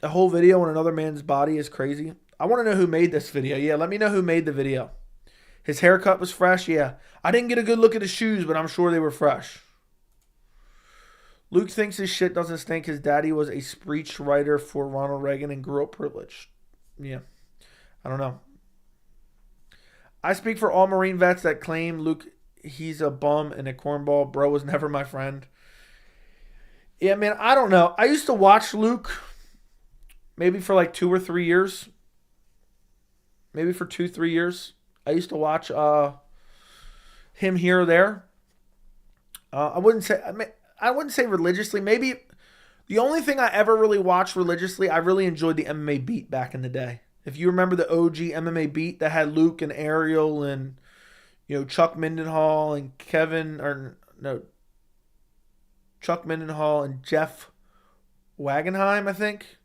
A whole video on another man's body is crazy. I want to know who made this video. Yeah, let me know who made the video. His haircut was fresh. Yeah, I didn't get a good look at his shoes, but I'm sure they were fresh. Luke thinks his shit doesn't stink. His daddy was a speech writer for Ronald Reagan and grew up privileged. Yeah, I don't know. I speak for all Marine vets that claim Luke, he's a bum and a cornball. Bro was never my friend. Yeah, man, I don't know. I used to watch Luke maybe for like 2 or 3 years. Maybe for 2-3 years. I used to watch him here or there. I wouldn't say religiously. Maybe the only thing I ever really watched religiously, I really enjoyed the MMA Beat back in the day. If you remember the OG MMA Beat that had Luke and Ariel and Chuck Mindenhall and Chuck Mindenhall and Jeff Wagenheim, I think.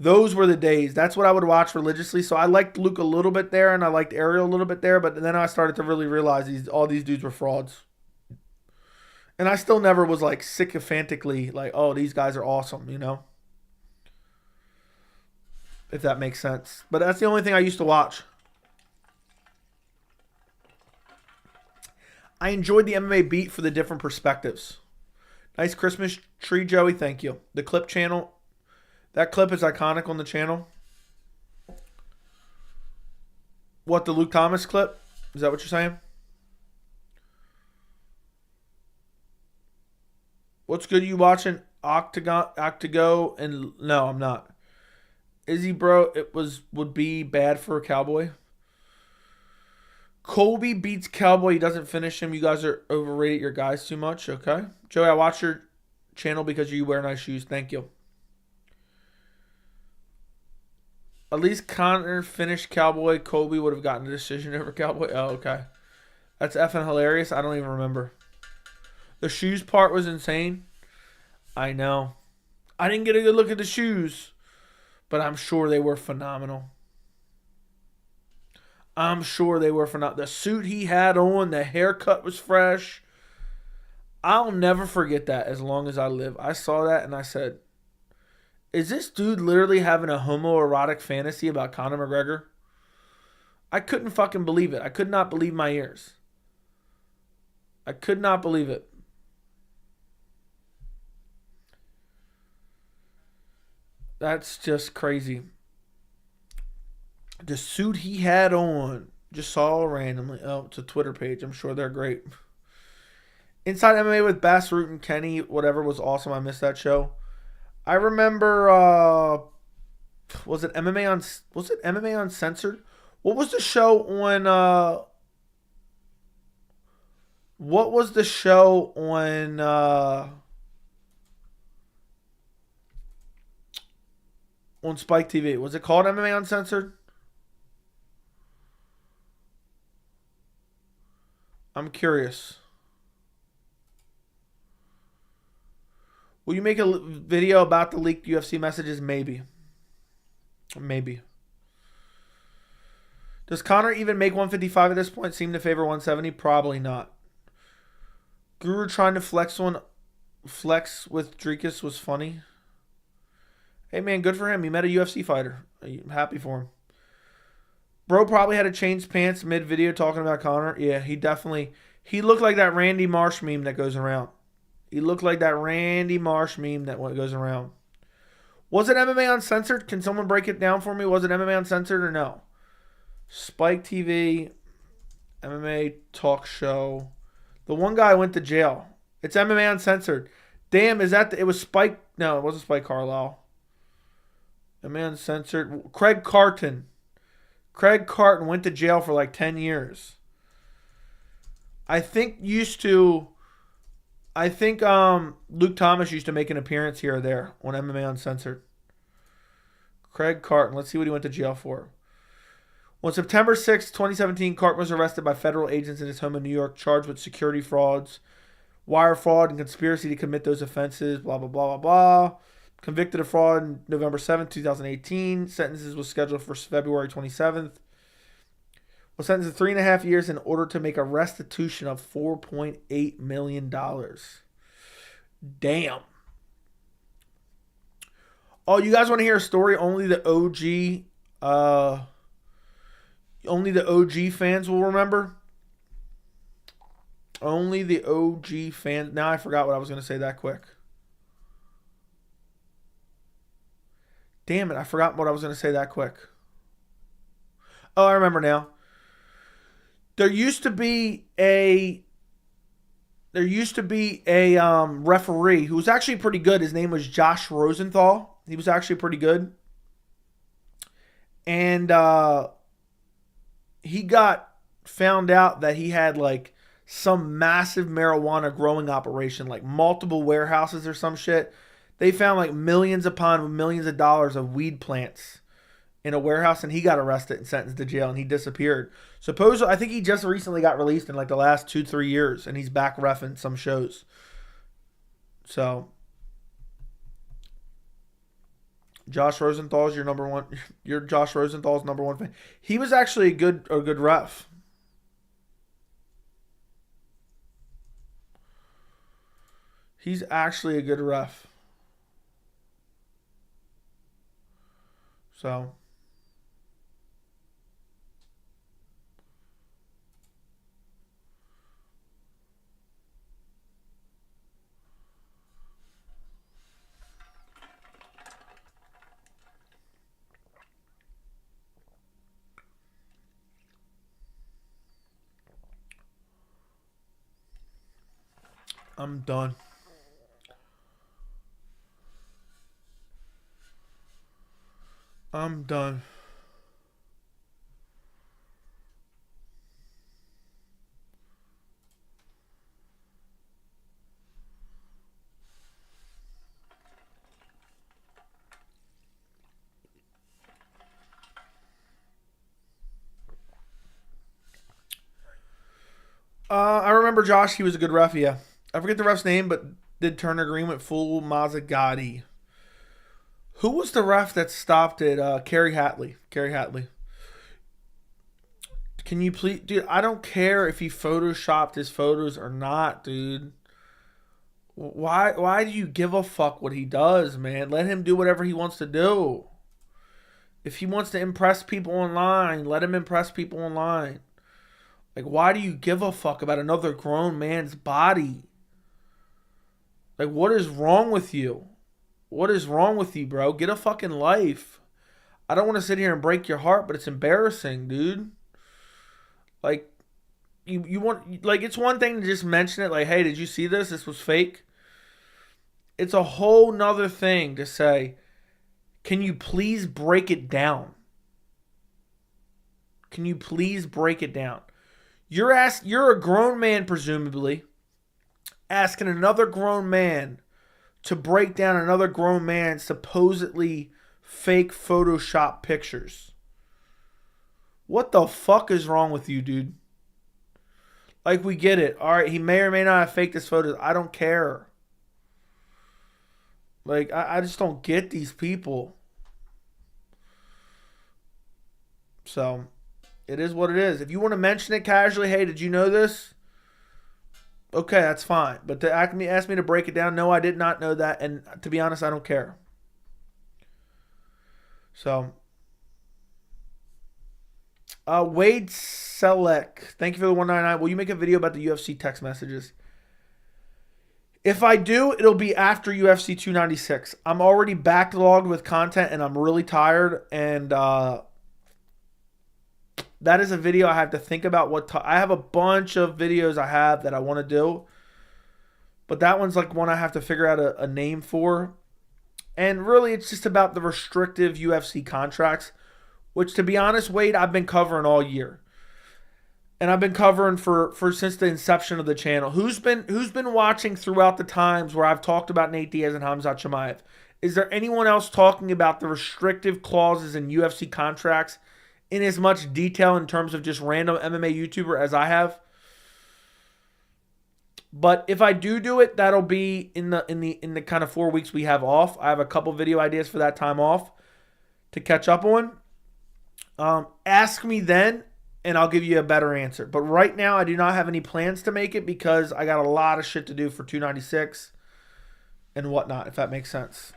Those were the days. That's what I would watch religiously. So I liked Luke a little bit there, and I liked Ariel a little bit there. But then I started to really realize all these dudes were frauds. And I still never was like sycophantically like, oh, these guys are awesome, if that makes sense. But that's the only thing I used to watch. I enjoyed the MMA Beat for the different perspectives. Nice Christmas tree, Joey. Thank you. The clip channel. That clip is iconic on the channel. What, the Luke Thomas clip? Is that what you're saying? What's good? You watching Octago? And no, I'm not. Izzy, bro, would be bad for a Cowboy. Colby beats Cowboy. He doesn't finish him. You guys are overrated your guys too much. Okay. Joey, I watch your channel because you wear nice shoes. Thank you. At least Conor finished Cowboy. Colby would have gotten a decision over Cowboy. Oh, okay. That's effing hilarious. I don't even remember. The shoes part was insane. I know. I didn't get a good look at the shoes, but I'm sure they were phenomenal. I'm sure they were phenomenal. The suit he had on, the haircut was fresh. I'll never forget that as long as I live. I saw that and I said, is this dude literally having a homoerotic fantasy about Conor McGregor? I couldn't fucking believe it. I could not believe my ears. I could not believe it. That's just crazy. The suit he had on, just saw randomly. Oh, it's a Twitter page. I'm sure they're great. Inside MMA with Bass Root and Kenny, whatever, was awesome. I missed that show. I remember, was it MMA Uncensored? What was the show on, on Spike TV? Was it called MMA Uncensored? I'm curious. Will you make a video about the leaked UFC messages? Maybe. Maybe. Does Conor even make 155 at this point? Seem to favor 170? Probably not. Guru trying to flex with Dricus was funny. Hey, man, good for him. He met a UFC fighter. I'm happy for him. Bro probably had to change pants mid-video talking about Conor. Yeah, he definitely... He looked like that Randy Marsh meme that goes around. He looked like that Randy Marsh meme that goes around. Was it MMA Uncensored? Can someone break it down for me? Was it MMA Uncensored or no? Spike TV, MMA talk show. The one guy went to jail. It's MMA Uncensored. Damn, is that... it was Spike... No, it wasn't Spike Carlisle. MMA Uncensored. Craig Carton. Craig Carton went to jail for like 10 years. I think Luke Thomas used to make an appearance here or there on MMA Uncensored. Craig Carton. Let's see what he went to jail for. On September 6, 2017, Carton was arrested by federal agents in his home in New York, charged with security frauds, wire fraud, and conspiracy to commit those offenses, blah, blah, blah, blah, blah. Convicted of fraud on November 7, 2018. Sentences was scheduled for February 27th. Was sentenced to 3.5 years in order to make a restitution of $4.8 million. Damn. Oh, you guys want to hear a story? Only the OG fans will remember. Only the OG fans. Now I forgot what I was going to say that quick. Damn it, I forgot what I was going to say that quick. Oh, I remember now. There used to be a referee who was actually pretty good. His name was Josh Rosenthal. He was actually pretty good. And he got found out that he had like some massive marijuana growing operation, like multiple warehouses or some shit. They found like millions upon millions of dollars of weed plants in a warehouse, and he got arrested and sentenced to jail, and he disappeared. I think he just recently got released in like the last 2-3 years, and he's back reffing some shows. So, Josh Rosenthal's your number one. You're Josh Rosenthal's number one fan. He was actually a good ref. He's actually a good ref. So, I'm done. I'm done. I remember Josh. He was a good ref, yeah. I forget the ref's name, but did Turner Green with full Mazzagatti. Who was the ref that stopped it? Kerry Hatley. Kerry Hatley. Can you please... Dude, I don't care if he photoshopped his photos or not, dude. Why do you give a fuck what he does, man? Let him do whatever he wants to do. If he wants to impress people online, let him impress people online. Like, why do you give a fuck about another grown man's body? Like, what is wrong with you? What is wrong with you, bro? Get a fucking life. I don't want to sit here and break your heart, but it's embarrassing, dude. Like, you want... Like, it's one thing to just mention it. Like, hey, did you see this? This was fake. It's a whole nother thing to say, can you please break it down? Can you please break it down? You're a grown man, presumably, asking another grown man to break down another grown man's supposedly fake Photoshop pictures. What the fuck is wrong with you, dude? Like, we get it. All right, he may or may not have faked his photos. I don't care. Like, I just don't get these people. So, it is what it is. If you want to mention it casually, hey, did you know this? Okay, that's fine. But to ask me to break it down, no, I did not know that. And to be honest, I don't care. So, Wade Selleck, thank you for the 199. Will you make a video about the UFC text messages? If I do, it'll be after UFC 296. I'm already backlogged with content, and I'm really tired. And that is a video I have to think about. I have a bunch of videos I have that I want to do, but that one's like one I have to figure out a name for. And really, it's just about the restrictive UFC contracts, which, to be honest, Wade, I've been covering all year. And I've been covering for since the inception of the channel. Who's been watching throughout the times where I've talked about Nate Diaz and Khamzat Chimaev? Is there anyone else talking about the restrictive clauses in UFC contracts in as much detail in terms of just random MMA YouTuber as I have? But if I do it, that'll be in the kind of 4 weeks we have off. I have a couple video ideas for that time off to catch up on. Ask me then, and I'll give you a better answer. But right now, I do not have any plans to make it because I got a lot of shit to do for 296 and whatnot, if that makes sense.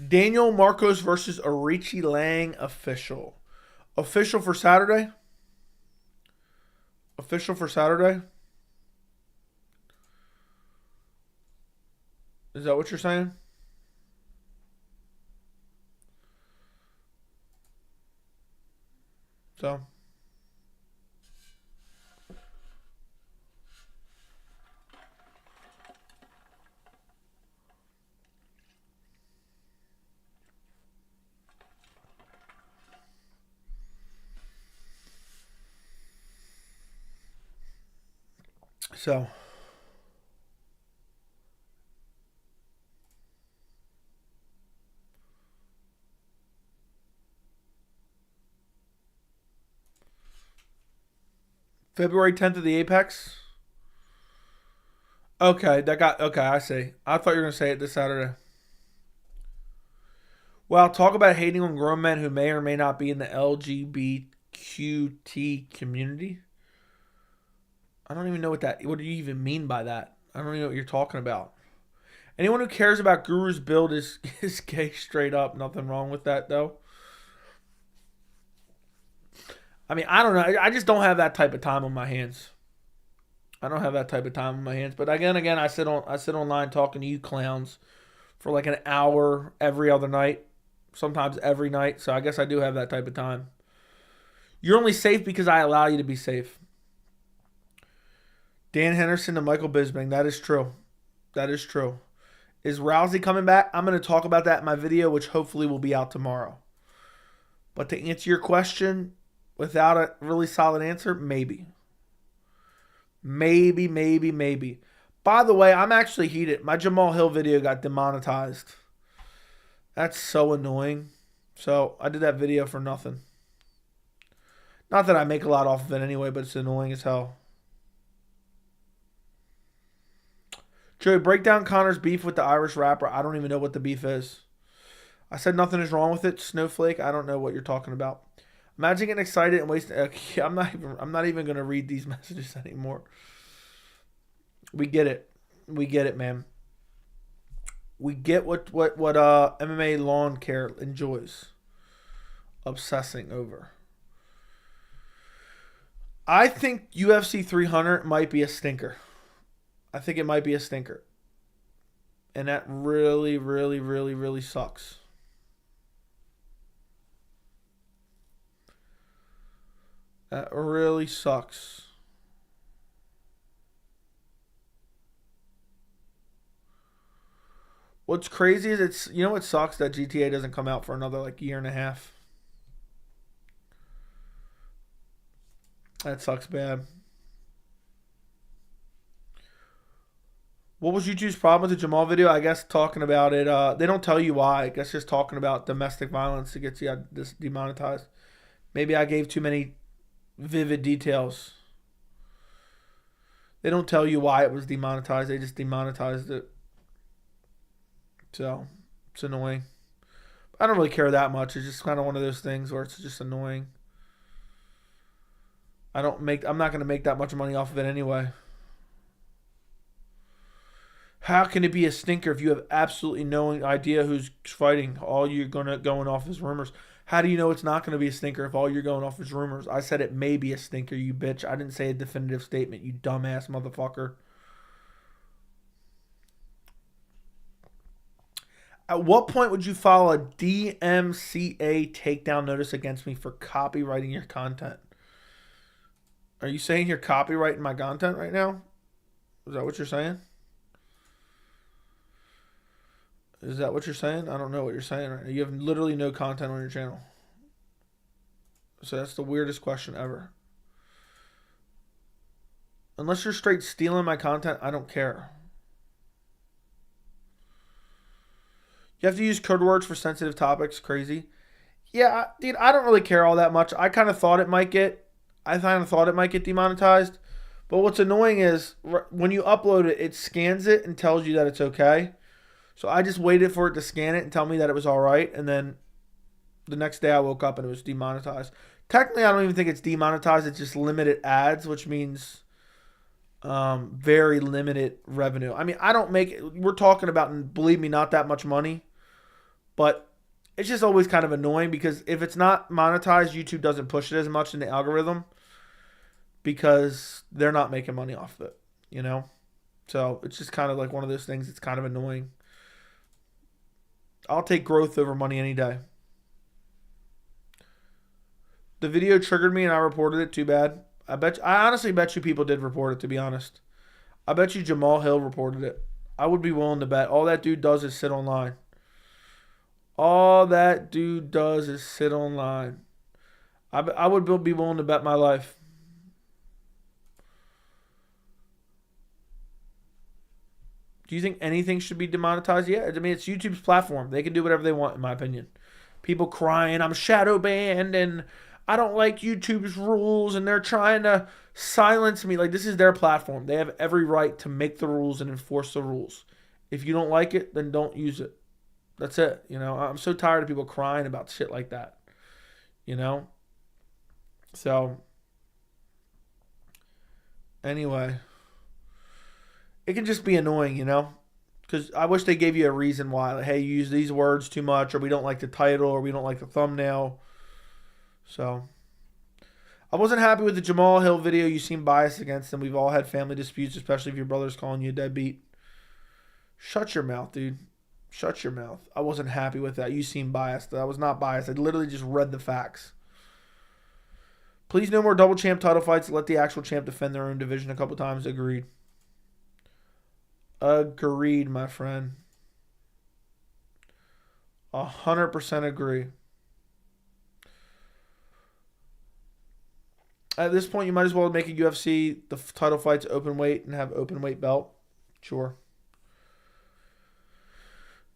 Daniel Marcos versus Arichi Lang official. Official for Saturday? Official for Saturday? Is that what you're saying? So. February 10th at the Apex. Okay, I see. I thought you were going to say it this Saturday. Well, talk about hating on grown men who may or may not be in the LGBTQT community. I don't even know what do you even mean by that? I don't even know what you're talking about. Anyone who cares about Guru's build is gay straight up. Nothing wrong with that, though. I mean, I don't know. I just don't have that type of time on my hands. I don't have that type of time on my hands. But again, I sit online talking to you clowns for like an hour every other night, sometimes every night. So I guess I do have that type of time. You're only safe because I allow you to be safe. Dan Henderson to Michael Bisping. That is true. That is true. Is Rousey coming back? I'm going to talk about that in my video, which hopefully will be out tomorrow. But to answer your question, without a really solid answer, maybe. Maybe. By the way, I'm actually heated. My Jamal Hill video got demonetized. That's so annoying. So I did that video for nothing. Not that I make a lot off of it anyway, but it's annoying as hell. Joey, break down Conor's beef with the Irish rapper. I don't even know what the beef is. I said nothing is wrong with it. Snowflake, I don't know what you're talking about. Imagine getting excited and wasting. Okay, I'm not even going to read these messages anymore. We get it. We get it, man. We get what MMA lawn care enjoys obsessing over. I think UFC 300 might be a stinker. I think it might be a stinker. And that really, really, really, really sucks. That really sucks. What's crazy is what sucks that GTA doesn't come out for another like year and a half. That sucks bad. What was YouTube's problem with the Jamal video? I guess talking about it. They don't tell you why. I guess just talking about domestic violence to get you demonetized. Maybe I gave too many vivid details. They don't tell you why it was demonetized. They just demonetized it. So, it's annoying. I don't really care that much. It's just kind of one of those things where it's just annoying. I'm not going to make that much money off of it anyway. How can it be a stinker if you have absolutely no idea who's fighting? All you're going off is rumors. How do you know it's not going to be a stinker if all you're going off is rumors? I said it may be a stinker, you bitch. I didn't say a definitive statement, you dumbass motherfucker. At what point would you file a DMCA takedown notice against me for copywriting your content? Are you saying you're copywriting my content right now? Is that what you're saying? Is that what you're saying? I don't know what you're saying right now. You have literally no content on your channel. So that's the weirdest question ever. Unless you're straight stealing my content, I don't care. You have to use code words for sensitive topics. Crazy. Yeah, dude, I don't really care all that much. I kind of thought it might get demonetized. But what's annoying is when you upload it, it scans it and tells you that it's okay. So I just waited for it to scan it and tell me that it was all right. And then the next day I woke up and it was demonetized. Technically, I don't even think it's demonetized. It's just limited ads, which means very limited revenue. I mean, I don't make it. We're talking about, believe me, not that much money. But it's just always kind of annoying because if it's not monetized, YouTube doesn't push it as much in the algorithm because they're not making money off of it, you know? So it's just kind of like one of those things. It's kind of annoying. I'll take growth over money any day. The video triggered me and I reported it. Too bad. I honestly bet you people did report it, to be honest. I bet you Jamal Hill reported it. I would be willing to bet. All that dude does is sit online. All that dude does is sit online. I would be willing to bet my life. Do you think anything should be demonetized? Yeah, I mean, it's YouTube's platform. They can do whatever they want, in my opinion. People crying, I'm shadow banned, and I don't like YouTube's rules, and they're trying to silence me. Like, this is their platform. They have every right to make the rules and enforce the rules. If you don't like it, then don't use it. That's it. You know, I'm so tired of people crying about shit like that. You know? So, anyway. It can just be annoying, you know? Because I wish they gave you a reason why. Like, hey, you use these words too much, or we don't like the title, or we don't like the thumbnail. So, I wasn't happy with the Jamal Hill video. You seem biased against him. We've all had family disputes, especially if your brother's calling you a deadbeat. Shut your mouth, dude. Shut your mouth. I wasn't happy with that. You seem biased. I was not biased. I literally just read the facts. Please no more double champ title fights. Let the actual champ defend their own division a couple times. Agreed. Agreed, my friend. 100% agree. At this point, you might as well make a UFC, the title fights open weight, and have open weight belt. Sure.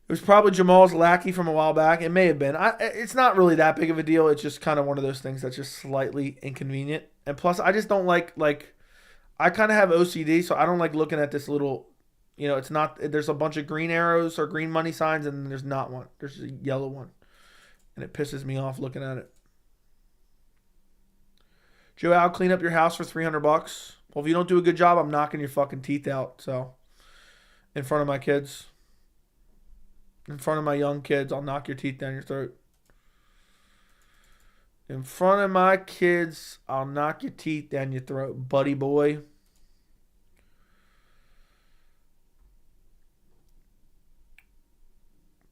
It was probably Jamal's lackey from a while back. It may have been. It's not really that big of a deal. It's just kind of one of those things that's just slightly inconvenient. And plus, I just don't like I kind of have OCD, so I don't like looking at this little, you know, it's not, there's a bunch of green arrows or green money signs, and there's not one. There's a yellow one. And it pisses me off looking at it. Joe, I'll clean up your house for $300. Well, if you don't do a good job, I'm knocking your fucking teeth out. So, in front of my kids. In front of my young kids, I'll knock your teeth down your throat. In front of my kids, I'll knock your teeth down your throat, buddy boy.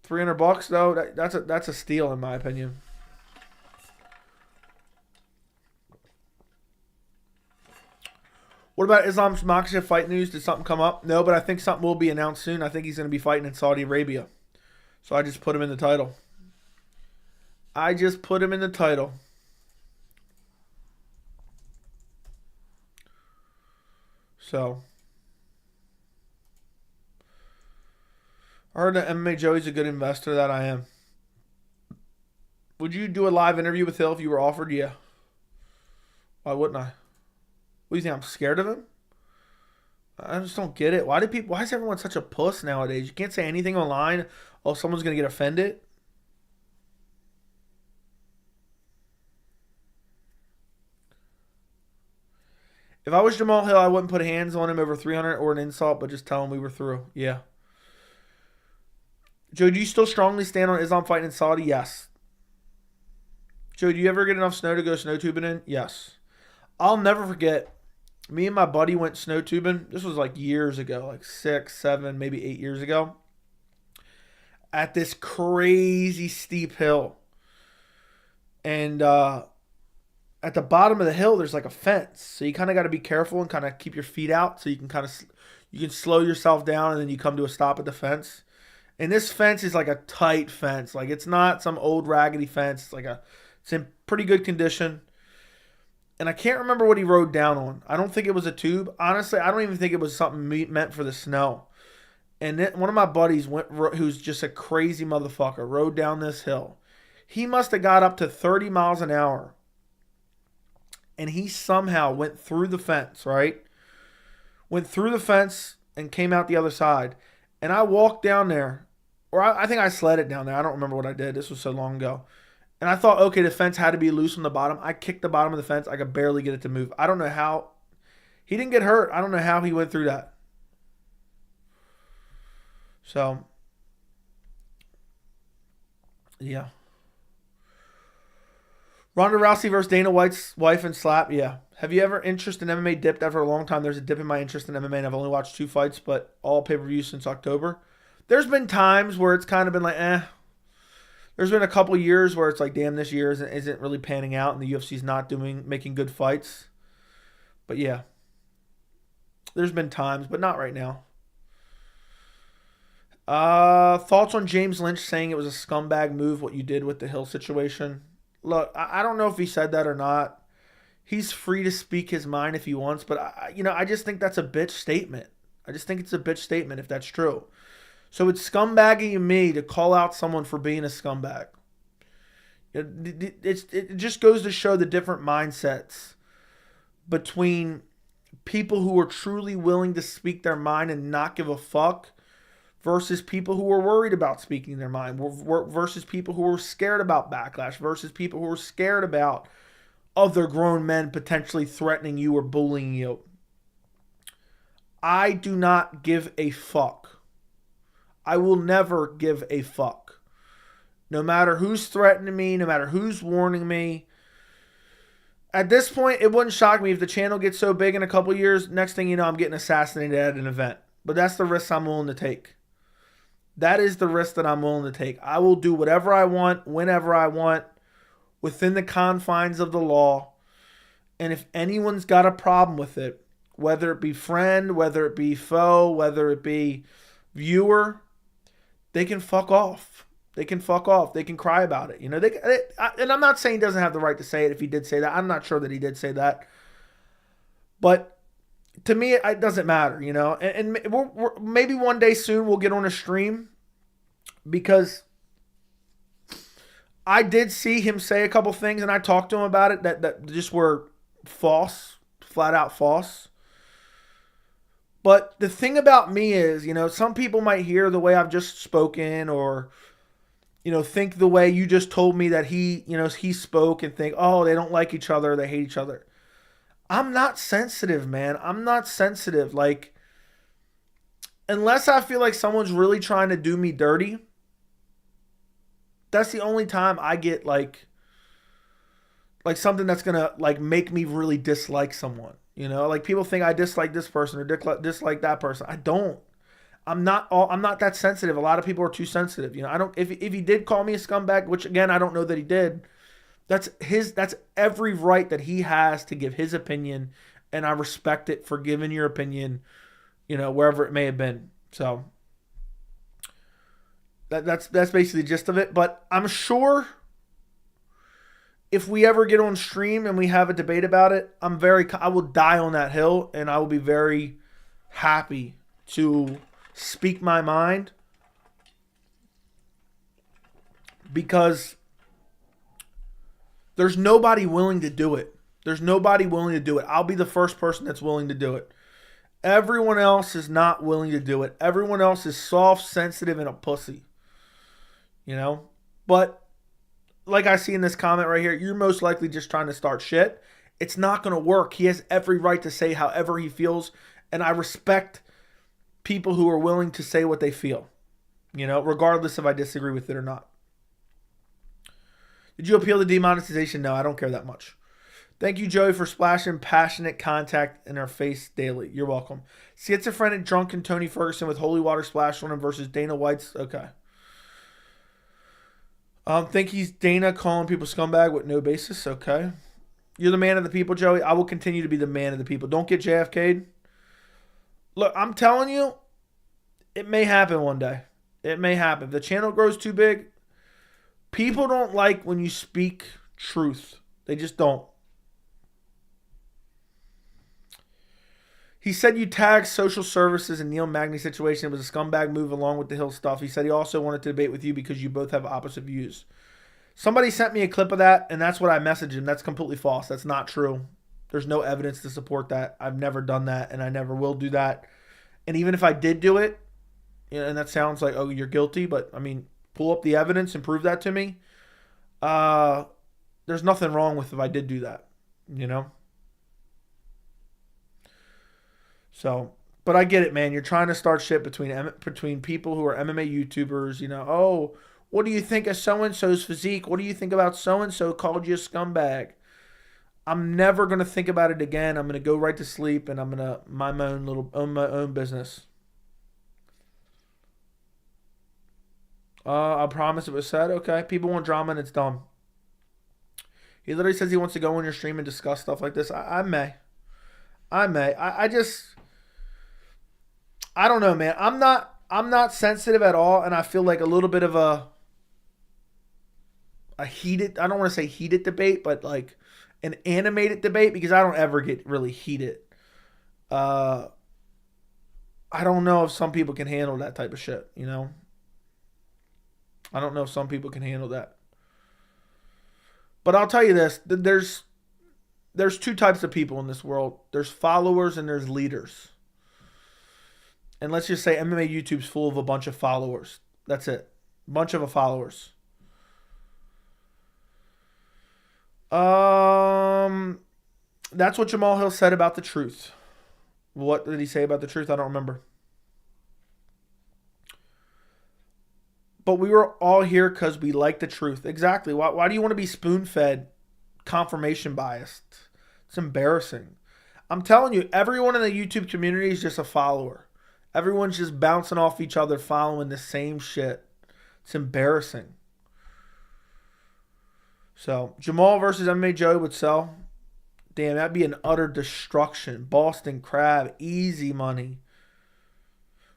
$300 though, that's a steal in my opinion. What about Islam Makhachev fight news? Did something come up? No, but I think something will be announced soon. I think he's going to be fighting in Saudi Arabia. So I just put him in the title. I just put him in the title. So. I heard that MMA Joey's a good investor. That I am. Would you do a live interview with Hill if you were offered? Yeah. Why wouldn't I? What do you think? I'm scared of him? I just don't get it. Why is everyone such a puss nowadays? You can't say anything online. Oh, someone's going to get offended. If I was Jamal Hill, I wouldn't put hands on him over 300 or an insult, but just tell him we were through. Yeah. Joe, do you still strongly stand on Islam fighting in Saudi? Yes. Joe, do you ever get enough snow to go snow tubing in? Yes. I'll never forget. Me and my buddy went snow tubing. This was like years ago, like 6, 7, maybe 8 years ago. At this crazy steep hill. And at the bottom of the hill, there's like a fence. So you kind of got to be careful and kind of keep your feet out so you can you can slow yourself down and then you come to a stop at the fence. And this fence is like a tight fence. Like it's not some old raggedy fence. It's in pretty good condition. And I can't remember what he rode down on. I don't think it was a tube. Honestly, I don't even think it was something meant for the snow. And then one of my buddies who's just a crazy motherfucker, rode down this hill. He must have got up to 30 miles an hour. And he somehow went through the fence, right? Went through the fence and came out the other side. And I walked down there, or I think I sledded down there. I don't remember what I did. This was so long ago. And I thought, okay, the fence had to be loose on the bottom. I kicked the bottom of the fence. I could barely get it to move. I don't know how. He didn't get hurt. I don't know how he went through that. So, yeah. Ronda Rousey versus Dana White's wife and slap. Yeah. Have you ever interest in MMA dipped after a long time? There's a dip in my interest in MMA, and I've only watched 2 fights, but all pay-per-views since October. There's been times where it's kind of been like, eh. There's been a couple years where it's like, damn, this year isn't really panning out, and the UFC's not making good fights. But yeah. There's been times, but not right now. Thoughts on James Lynch saying it was a scumbag move, what you did with the Hill situation? Look, I don't know if he said that or not. He's free to speak his mind if he wants, but I just think that's a bitch statement. I just think it's a bitch statement if that's true. So it's scumbagging me to call out someone for being a scumbag. It just goes to show the different mindsets between people who are truly willing to speak their mind and not give a fuck versus people who are worried about speaking their mind, versus people who are scared about backlash, versus people who are scared about other grown men potentially threatening you or bullying you. I do not give a fuck. I will never give a fuck. No matter who's threatening me, no matter who's warning me. At this point, it wouldn't shock me if the channel gets so big in a couple years, next thing you know, I'm getting assassinated at an event. But that's the risk I'm willing to take. That is the risk that I'm willing to take. I will do whatever I want, whenever I want, within the confines of the law. And if anyone's got a problem with it, whether it be friend, whether it be foe, whether it be viewer, they can fuck off. They can fuck off. They can cry about it. And I'm not saying he doesn't have the right to say it if he did say that. I'm not sure that he did say that. But to me, it doesn't matter, And maybe one day soon we'll get on a stream, because I did see him say a couple things, and I talked to him about it that just were false, flat out false. But the thing about me is, some people might hear the way I've just spoken, or think the way you just told me that he spoke, and think, oh, they don't like each other, they hate each other. I'm not sensitive, man. I'm not sensitive. Like, unless I feel like someone's really trying to do me dirty, that's the only time I get like something that's gonna like make me really dislike someone. Like people think I dislike this person or dislike that person. I don't. I'm not that sensitive. A lot of people are too sensitive. I don't. If he did call me a scumbag, which again I don't know that he did. That's every right that he has to give his opinion, and I respect it for giving your opinion, wherever it may have been. So that's basically the gist of it. But I'm sure if we ever get on stream and we have a debate about it, I will die on that hill, and I will be very happy to speak my mind, because there's nobody willing to do it. There's nobody willing to do it. I'll be the first person that's willing to do it. Everyone else is not willing to do it. Everyone else is soft, sensitive, and a pussy. You know? But like I see in this comment right here, you're most likely just trying to start shit. It's not going to work. He has every right to say however he feels. And I respect people who are willing to say what they feel. You know, regardless if I disagree with it or not. Did you appeal to demonetization? No, I don't care that much. Thank you, Joey, for splashing passionate contact in our face daily. You're welcome. Schizophrenic, drunken Tony Ferguson with holy water splashed on him versus Dana White's. Okay. Think he's Dana calling people scumbag with no basis. Okay. You're the man of the people, Joey. I will continue to be the man of the people. Don't get JFK'd. Look, I'm telling you, it may happen one day. It may happen. If the channel grows too big, people don't like when you speak truth. They just don't. He said you tagged social services in Neil Magny's situation. It was a scumbag move along with the Hill stuff. He said he also wanted to debate with you because you both have opposite views. Somebody sent me a clip of that, and that's what I messaged him. That's completely false. That's not true. There's no evidence to support that. I've never done that, and I never will do that. And even if I did do it, you know, and that sounds like, oh, you're guilty, but, I mean, pull up the evidence and prove that to me. There's nothing wrong with if I did do that, you know? So, but I get it, man. You're trying to start shit between people who are MMA YouTubers, you know. Oh, what do you think of so-and-so's physique? What do you think about so-and-so called you a scumbag? I'm never going to think about it again. I'm going to go right to sleep, and I'm going to mind my own business. I promise it was said. Okay, people want drama, and it's dumb. He literally says he wants to go on your stream and discuss stuff like this. I may. I don't know, man. I'm not sensitive at all, and I feel like a little bit of a heated, I don't want to say heated debate, but like an animated debate, because I don't ever get really heated. I don't know if some people can handle that type of shit, you know? I don't know if some people can handle that. But I'll tell you this, there's two types of people in this world. There's followers and there's leaders. And let's just say MMA YouTube's full of a bunch of followers. That's it. Bunch of followers. That's what Jamal Hill said about the truth. What did he say about the truth? I don't remember. But we were all here because we like the truth. Exactly. Why do you want to be spoon-fed confirmation biased? It's embarrassing. I'm telling you, everyone in the YouTube community is just a follower. Everyone's just bouncing off each other, following the same shit. It's embarrassing. So, Jamal versus MMA Joey would sell. Damn, that'd be an utter destruction. Boston Crab, easy money.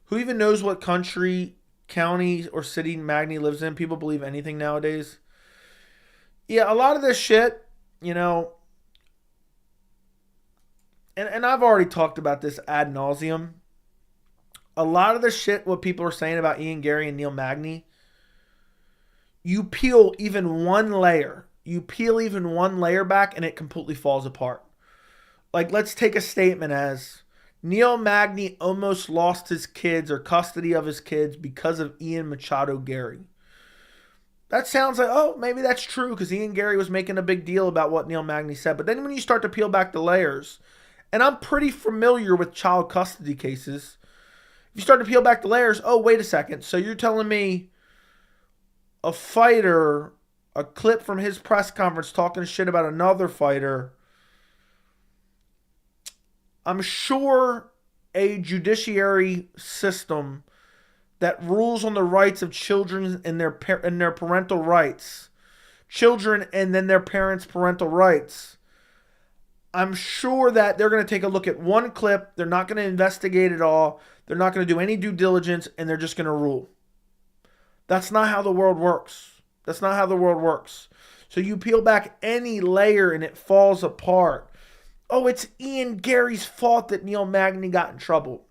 Who even knows what country, county, or city Magny lives in? People believe anything nowadays. Yeah, a lot of this shit, you know, and I've already talked about this ad nauseum. A lot of the shit, what people are saying about Ian Garry and Neil Magny, you peel even one layer. You peel even one layer back and it completely falls apart. Like, let's take a statement as Neil Magny almost lost his kids or custody of his kids because of Ian Machado Garry. That sounds like, oh, maybe that's true because Ian Garry was making a big deal about what Neil Magny said. But then when you start to peel back the layers, and I'm pretty familiar with child custody cases, if you start to peel back the layers, oh, wait a second. So you're telling me a fighter, a clip from his press conference talking shit about another fighter, I'm sure a judiciary system that rules on the rights of children and their parental rights, children and then their parents' parental rights, I'm sure that they're going to take a look at one clip. They're not going to investigate it all. They're not going to do any due diligence, and they're just going to rule. That's not how the world works. That's not how the world works. So you peel back any layer and it falls apart. Oh, it's Ian Garry's fault that Neil Magny got in trouble.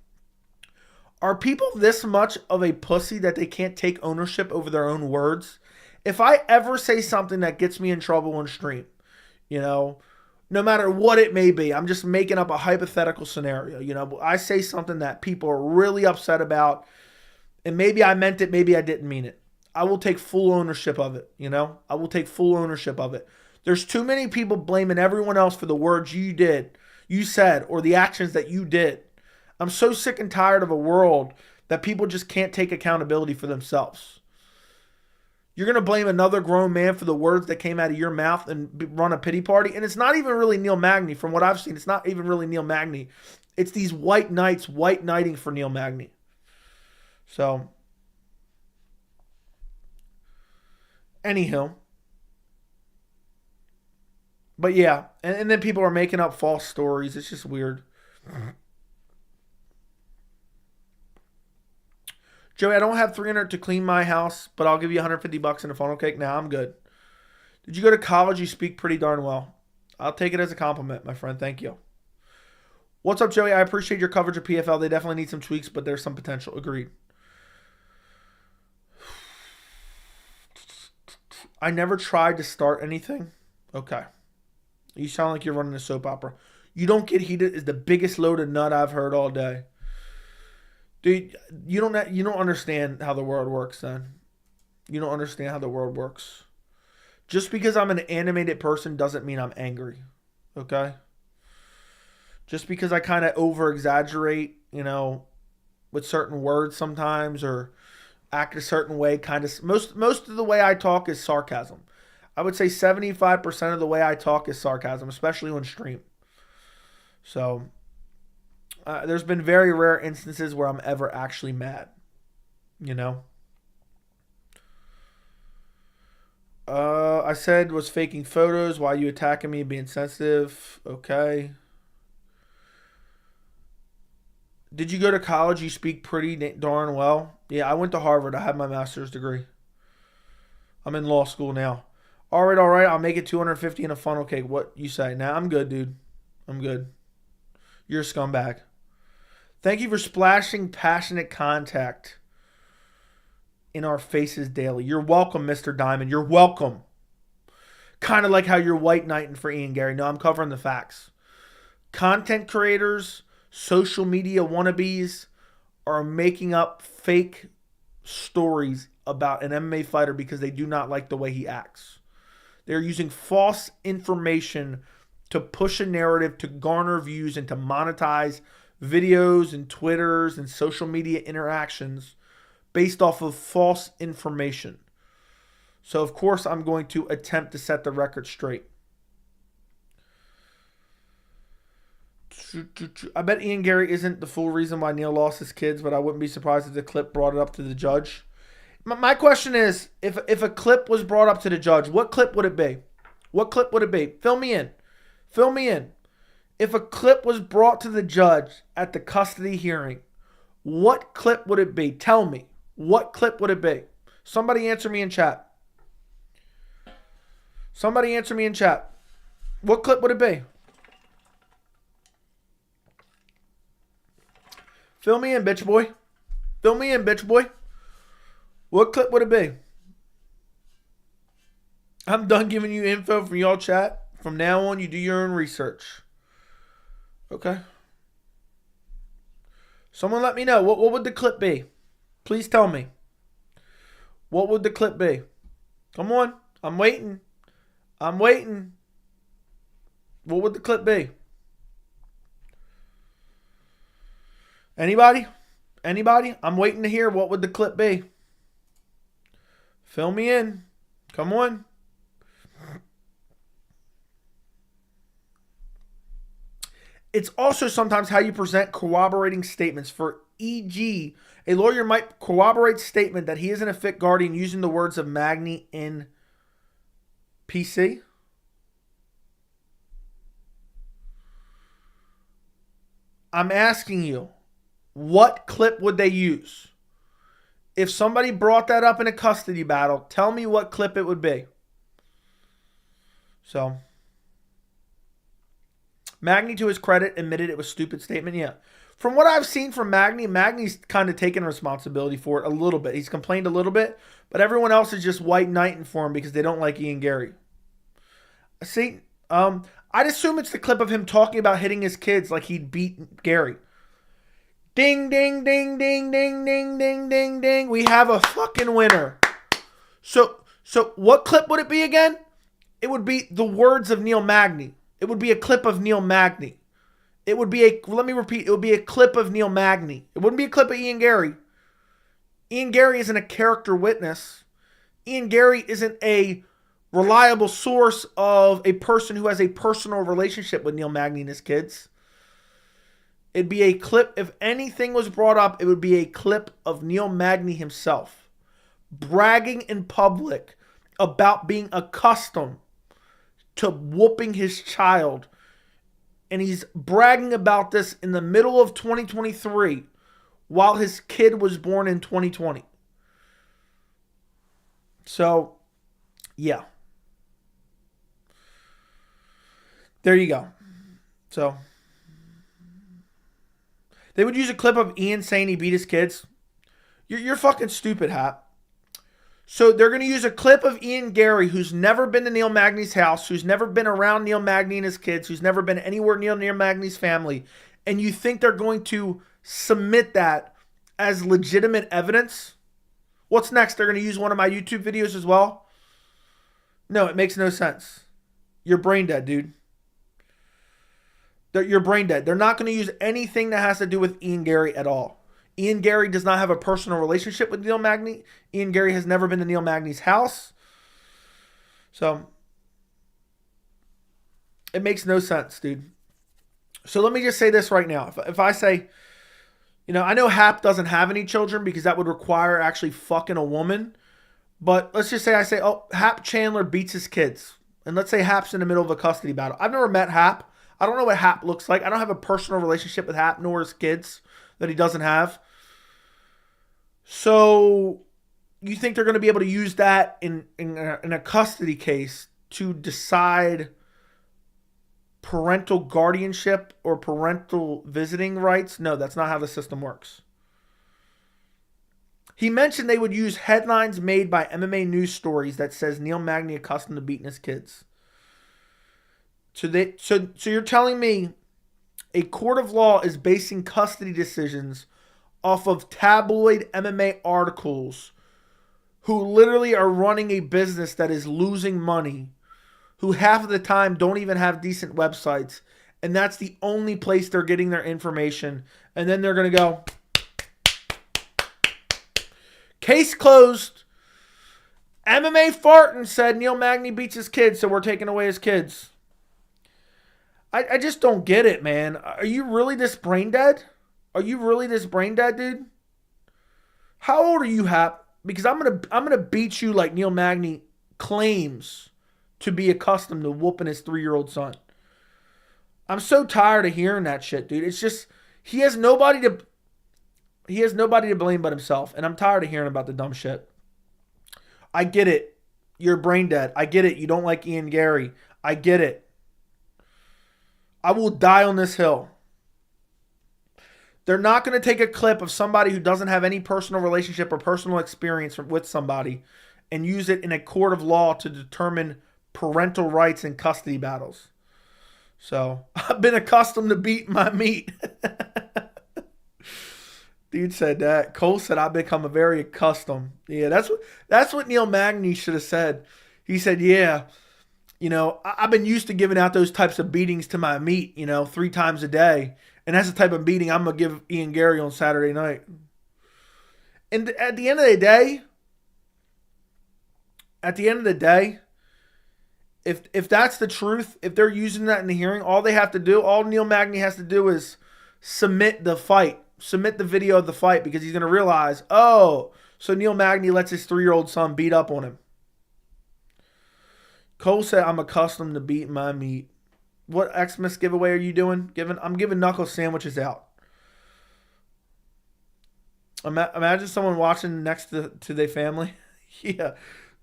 Are people this much of a pussy that they can't take ownership over their own words? If I ever say something that gets me in trouble on stream, you know, No matter what it may be. I'm just making up a hypothetical scenario. You know, I say something that people are really upset about, and maybe I meant it, maybe I didn't mean it. I will take full ownership of it, you know? I will take full ownership of it. There's too many people blaming everyone else for the words you said, or the actions that you did. I'm so sick and tired of a world that people just can't take accountability for themselves. You're going to blame another grown man for the words that came out of your mouth and run a pity party? And it's not even really Neil Magny. From what I've seen, it's not even really Neil Magny. It's these white knights white knighting for Neil Magny. So, anywho. But yeah, and then people are making up false stories. It's just weird. Joey, I don't have $300 to clean my house, but I'll give you $150 in a funnel cake. Nah, I'm good. Did you go to college? You speak pretty darn well. I'll take it as a compliment, my friend. Thank you. What's up, Joey? I appreciate your coverage of PFL. They definitely need some tweaks, but there's some potential. Agreed. I never tried to start anything. Okay. You sound like you're running a soap opera. You don't get heated is the biggest load of nut I've heard all day. Dude, you don't understand how the world works then. You don't understand how the world works. Just because I'm an animated person doesn't mean I'm angry. Okay? Just because I kind of over-exaggerate, you know, with certain words sometimes or act a certain way, kind of most of the way I talk is sarcasm. I would say 75% of the way I talk is sarcasm, especially on stream. So, there's been very rare instances where I'm ever actually mad. You know? I said was faking photos. Why are you attacking me, being sensitive? Okay. Did you go to college? You speak pretty darn well. Yeah, I went to Harvard. I have my master's degree. I'm in law school now. All right. I'll make it $250 in a funnel cake. What you say? Nah, I'm good, dude. I'm good. You're a scumbag. Thank you for splashing passionate contact in our faces daily. You're welcome, Mr. Diamond. You're welcome. Kind of like how you're white knighting for Ian Garry. No, I'm covering the facts. Content creators, social media wannabes are making up fake stories about an MMA fighter because they do not like the way he acts. They're using false information to push a narrative, to garner views, and to monetize videos and Twitters and social media interactions based off of false information. So, of course, I'm going to attempt to set the record straight. I bet Ian Garry isn't the full reason why Neil lost his kids, but I wouldn't be surprised if the clip brought it up to the judge. My question is, if a clip was brought up to the judge, what clip would it be? What clip would it be? Fill me in. Fill me in. If a clip was brought to the judge at the custody hearing, what clip would it be? Tell me. What clip would it be? Somebody answer me in chat. Somebody answer me in chat. What clip would it be? Fill me in, bitch boy. Fill me in, bitch boy. What clip would it be? I'm done giving you info from y'all chat. From now on, you do your own research. Okay. Someone let me know. What would the clip be? Please tell me. What would the clip be? Come on. I'm waiting. I'm waiting. What would the clip be? Anybody? Anybody? I'm waiting to hear what would the clip be. Fill me in. Come on. It's also sometimes how you present corroborating statements. For e.g., a lawyer might corroborate statement that he isn't a fit guardian using the words of Magny in PC. I'm asking you, what clip would they use? If somebody brought that up in a custody battle, tell me what clip it would be. So, Magny, to his credit, admitted it was a stupid statement. Yeah. From what I've seen from Magny, Magny's kind of taken responsibility for it a little bit. He's complained a little bit, but everyone else is just white knighting for him because they don't like Ian Garry. See, I I'd assume it's the clip of him talking about hitting his kids like he'd beat Garry. Ding, ding, ding, ding, ding, ding, ding, ding, ding. We have a fucking winner. So what clip would it be again? It would be the words of Neil Magny. It would be a clip of Neil Magny. It would be let me repeat, it would be a clip of Neil Magny. It wouldn't be a clip of Ian Garry. Ian Garry isn't a character witness. Ian Garry isn't a reliable source of a person who has a personal relationship with Neil Magny and his kids. It'd be a clip, if anything was brought up, it would be a clip of Neil Magny himself bragging in public about being accustomed to whooping his child. And he's bragging about this in the middle of 2023 while his kid was born in 2020. So, yeah. There you go. So, they would use a clip of Ian saying he beat his kids. You're fucking stupid, Hap. So they're going to use a clip of Ian Garry, who's never been to Neil Magny's house, who's never been around Neil Magny and his kids, who's never been anywhere near Neil Magny's family, and you think they're going to submit that as legitimate evidence? What's next? They're going to use one of my YouTube videos as well? No, it makes no sense. You're brain dead, dude. You're brain dead. They're not going to use anything that has to do with Ian Garry at all. Ian Garry does not have a personal relationship with Neil Magny. Ian Garry has never been to Neil Magny's house. So, it makes no sense, dude. So, let me just say this right now. If I say, I know Hap doesn't have any children because that would require actually fucking a woman. But let's just say I say, Hap Chandler beats his kids. And let's say Hap's in the middle of a custody battle. I've never met Hap. I don't know what Hap looks like. I don't have a personal relationship with Hap nor his kids that he doesn't have. So you think they're going to be able to use that in a custody case to decide parental guardianship or parental visiting rights? No, that's not how the system works. He mentioned they would use headlines made by MMA news stories that says Neil Magny accustomed to beating his kids. So you're telling me a court of law is basing custody decisions off of tabloid MMA articles who literally are running a business that is losing money, who half of the time don't even have decent websites, and that's the only place they're getting their information, and then they're going to go, case closed. MMA farting said Neil Magny beats his kids, so we're taking away his kids. I just don't get it, man. Are you really this brain dead? Are you really this brain dead, dude? How old are you, Hap? Because I'm gonna beat you like Neil Magny claims to be accustomed to whooping his 3-year-old son. I'm so tired of hearing that shit, dude. It's just he has nobody to blame but himself, and I'm tired of hearing about the dumb shit. I get it. You're brain dead. I get it. You don't like Ian Garry. I get it. I will die on this hill. They're not going to take a clip of somebody who doesn't have any personal relationship or personal experience with somebody and use it in a court of law to determine parental rights in custody battles. So, I've been accustomed to beating my meat. Dude said that. Cole said, I've become a very accustomed. Yeah, that's what Neil Magny should have said. He said, yeah, I've been used to giving out those types of beatings to my meat, 3 times a day. And that's the type of beating I'm going to give Ian Garry on Saturday night. And at the end of the day, if that's the truth, if they're using that in the hearing, all Neil Magny has to do is submit the video of the fight, because he's going to realize, so Neil Magny lets his 3-year-old son beat up on him. Cole said, I'm accustomed to beating my meat. What Xmas giveaway are you doing? I'm giving knuckle sandwiches out. Imagine someone watching next to their family. Yeah.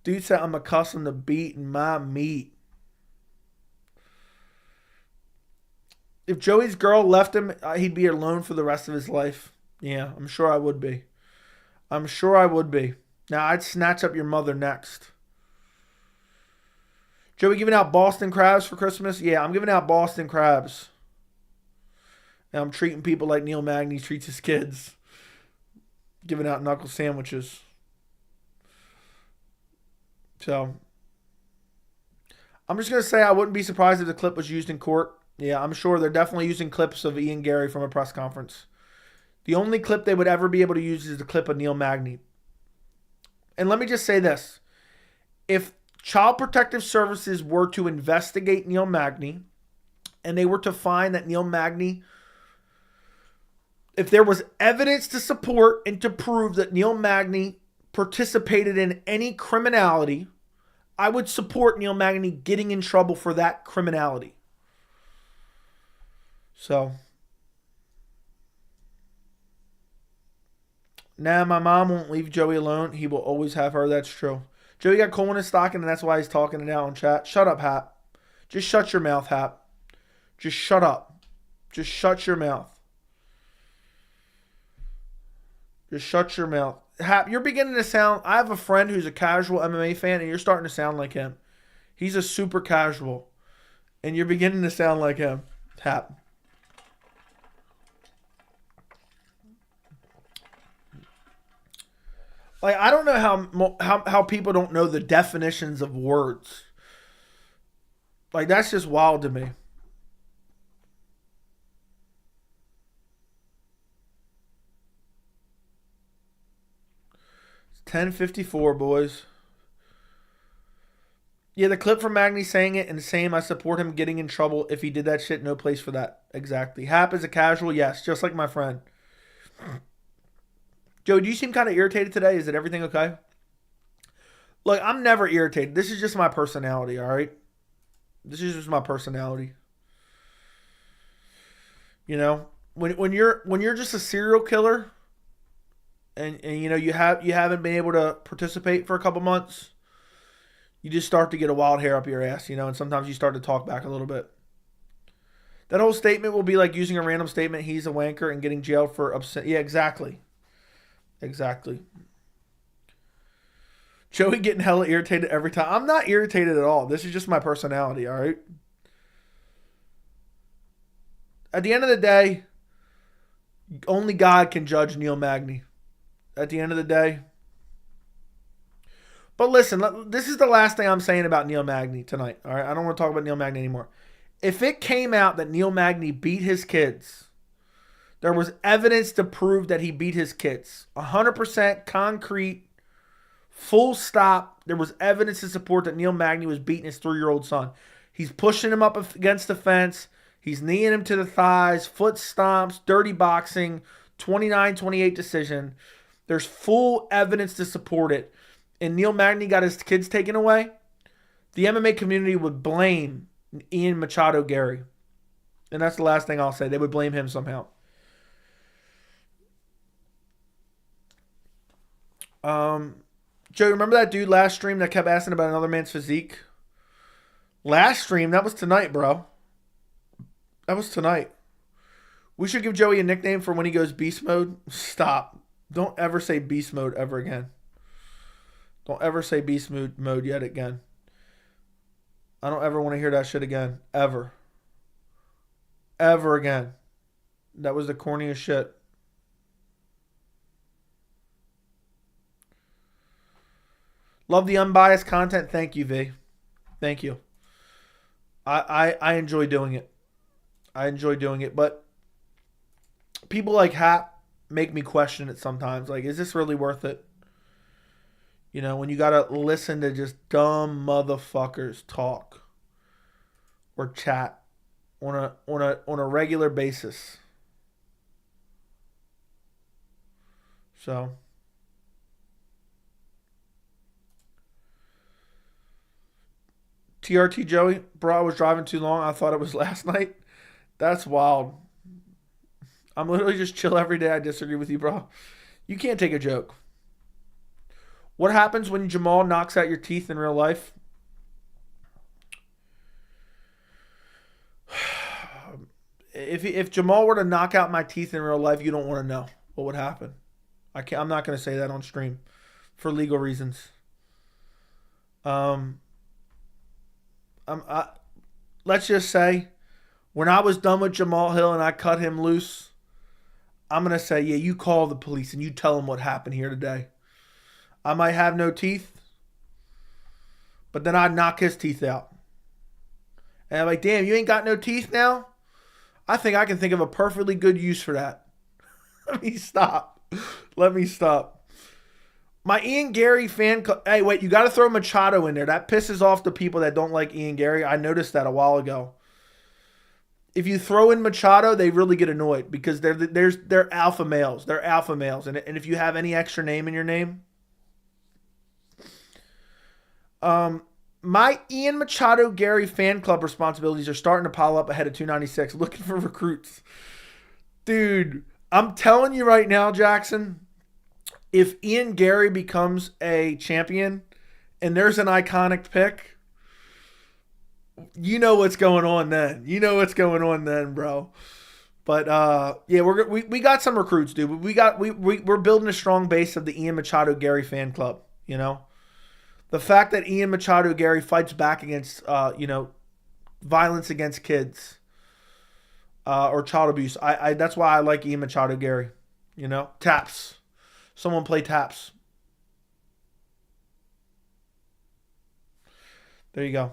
Dude said, I'm accustomed to beating my meat. If Joey's girl left him, he'd be alone for the rest of his life. Yeah, I'm sure I would be. Now, I'd snatch up your mother next. Joey giving out Boston crabs for Christmas? Yeah, I'm giving out Boston crabs. And I'm treating people like Neil Magny treats his kids. Giving out knuckle sandwiches. So, I'm just going to say I wouldn't be surprised if the clip was used in court. Yeah, I'm sure they're definitely using clips of Ian Garry from a press conference. The only clip they would ever be able to use is the clip of Neil Magny. And let me just say this. If Child Protective Services were to investigate Neil Magny and they were to find that Neil Magny, if there was evidence to support and to prove that Neil Magny participated in any criminality, I would support Neil Magny getting in trouble for that criminality. So, nah, my mom won't leave Joey alone. He will always have her. That's true. Joey got coal in his stocking, and that's why he's talking it out in chat. Shut up, Hap. Just shut your mouth, Hap. Just shut up. Just shut your mouth. Just shut your mouth. Hap, you're beginning to sound... I have a friend who's a casual MMA fan, and you're starting to sound like him. He's a super casual, and you're beginning to sound like him. Hap. Like, I don't know how people don't know the definitions of words. Like, that's just wild to me. It's 10:54, boys. Yeah, the clip from Magny saying it and saying I support him getting in trouble if he did that shit. No place for that. Exactly. Hap is a casual. Yes, just like my friend. Joe, do you seem kind of irritated today? Is it everything okay? Look, I'm never irritated. This is just my personality, all right? This is just my personality. You know, when you're just a serial killer and you know you haven't been able to participate for a couple months, you just start to get a wild hair up your ass, you know, and sometimes you start to talk back a little bit. That whole statement will be like using a random statement, he's a wanker, and getting jailed for upset. Yeah, exactly. Exactly. Joey getting hella irritated every time. I'm not irritated at all. This is just my personality, all right? At the end of the day, only God can judge Neil Magny. At the end of the day. But listen, this is the last thing I'm saying about Neil Magny tonight, all right? I don't want to talk about Neil Magny anymore. If it came out that Neil Magny beat his kids, there was evidence to prove that he beat his kids. 100% concrete, full stop. There was evidence to support that Neil Magny was beating his 3-year-old son. He's pushing him up against the fence. He's kneeing him to the thighs, foot stomps, dirty boxing, 29-28 decision. There's full evidence to support it. And Neil Magny got his kids taken away. The MMA community would blame Ian Machado Garry. And that's the last thing I'll say. They would blame him somehow. Joe, remember that dude last stream that kept asking about another man's physique? Last stream? That was tonight, bro. That was tonight. We should give Joey a nickname for when he goes beast mode. Stop. Don't ever say beast mode ever again. Don't ever say beast mode yet again. I don't ever want to hear that shit again. Ever. Ever again. That was the corniest shit. Love the unbiased content. Thank you, V. Thank you. I enjoy doing it. I enjoy doing it. But people like Hap make me question it sometimes. Like, is this really worth it? You know, when you got to listen to just dumb motherfuckers talk or chat on a regular basis. So... TRT Joey, bro, I was driving too long. I thought it was last night. That's wild. I'm literally just chill every day. I disagree with you, bro. You can't take a joke. What happens when Jamal knocks out your teeth in real life? If Jamal were to knock out my teeth in real life, you don't want to know what would happen. I'm not going to say that on stream for legal reasons. let's just say, when I was done with Jamal Hill and I cut him loose, I'm going to say, yeah, you call the police and you tell them what happened here today. I might have no teeth, but then I'd knock his teeth out. And I'm like, damn, you ain't got no teeth now? I think I can think of a perfectly good use for that. Let me stop. My Ian Garry fan club. Hey, wait, you got to throw Machado in there. That pisses off the people that don't like Ian Garry. I noticed that a while ago. If you throw in Machado, they really get annoyed because they're alpha males. They're alpha males. And if you have any extra name in your name. My Ian Machado Garry fan club responsibilities are starting to pile up ahead of 296. Looking for recruits. Dude, I'm telling you right now, Jackson. If Ian Garry becomes a champion and there's an iconic pick, you know what's going on then. Bro. But yeah, we got some recruits, dude. We're building a strong base of the Ian Machado Garry fan club. You know, the fact that Ian Machado Garry fights back against violence against kids or child abuse. That's why I like Ian Machado Garry. You know, taps. Someone play taps. There you go.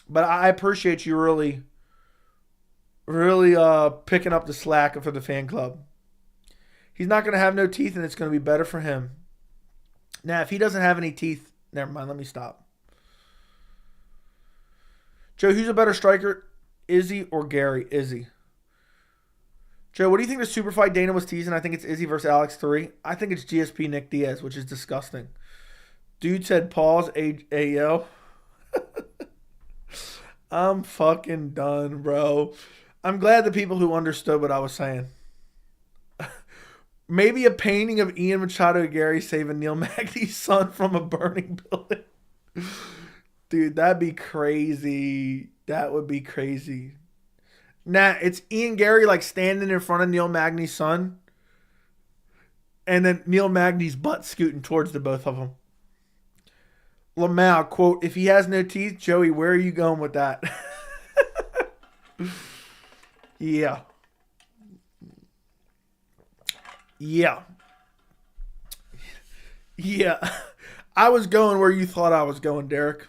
But I appreciate you really picking up the slack for the fan club. He's not going to have no teeth, and it's going to be better for him. Now, if he doesn't have any teeth, never mind. Let me stop. Joe, who's a better striker, Izzy or Garry? Izzy. Joe, what do you think the super fight Dana was teasing? I think it's Izzy versus Alex 3. I think it's GSP Nick Diaz, which is disgusting. Dude said pause, Ayo. I'm fucking done, bro. I'm glad the people who understood what I was saying. Maybe a painting of Ian Machado Garry saving Neil Magny's son from a burning building. Dude, that'd be crazy. That would be crazy. Nah, it's Ian Garry like standing in front of Neil Magny's son. And then Neil Magny's butt scooting towards the both of them. Lamau, quote, if he has no teeth, Joey, where are you going with that? Yeah. Yeah. Yeah. I was going where you thought I was going, Derek.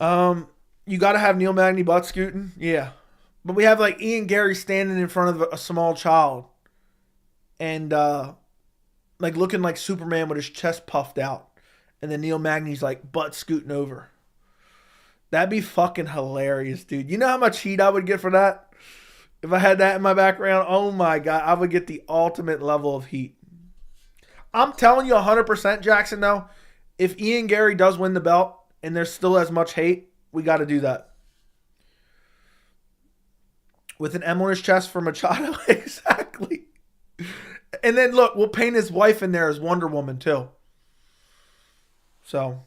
You got to have Neil Magny butt scooting? Yeah. But we have like Ian Garry standing in front of a small child and like looking like Superman with his chest puffed out. And then Neil Magny's like butt scooting over. That'd be fucking hilarious, dude. You know how much heat I would get for that? If I had that in my background, oh my God, I would get the ultimate level of heat. I'm telling you 100%, Jackson, though, if Ian Garry does win the belt and there's still as much hate, we got to do that. With an M on his chest for Machado. Exactly. And then, look, we'll paint his wife in there as Wonder Woman, too. So,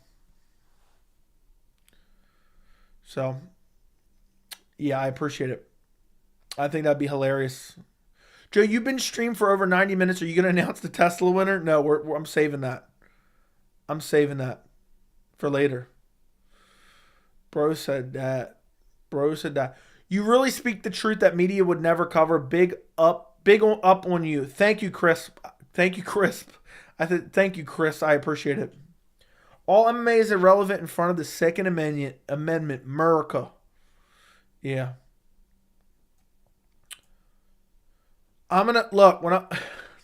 yeah, I appreciate it. I think that'd be hilarious. Joe, you've been streamed for over 90 minutes. Are you going to announce the Tesla winner? No, I'm saving that. I'm saving that for later. Bro said that. You really speak the truth that media would never cover. Big up on you. Thank you, Crisp. Thank you, Chris. I appreciate it. All MMA is irrelevant in front of the Second Amendment. America. Yeah. I'm gonna look when I.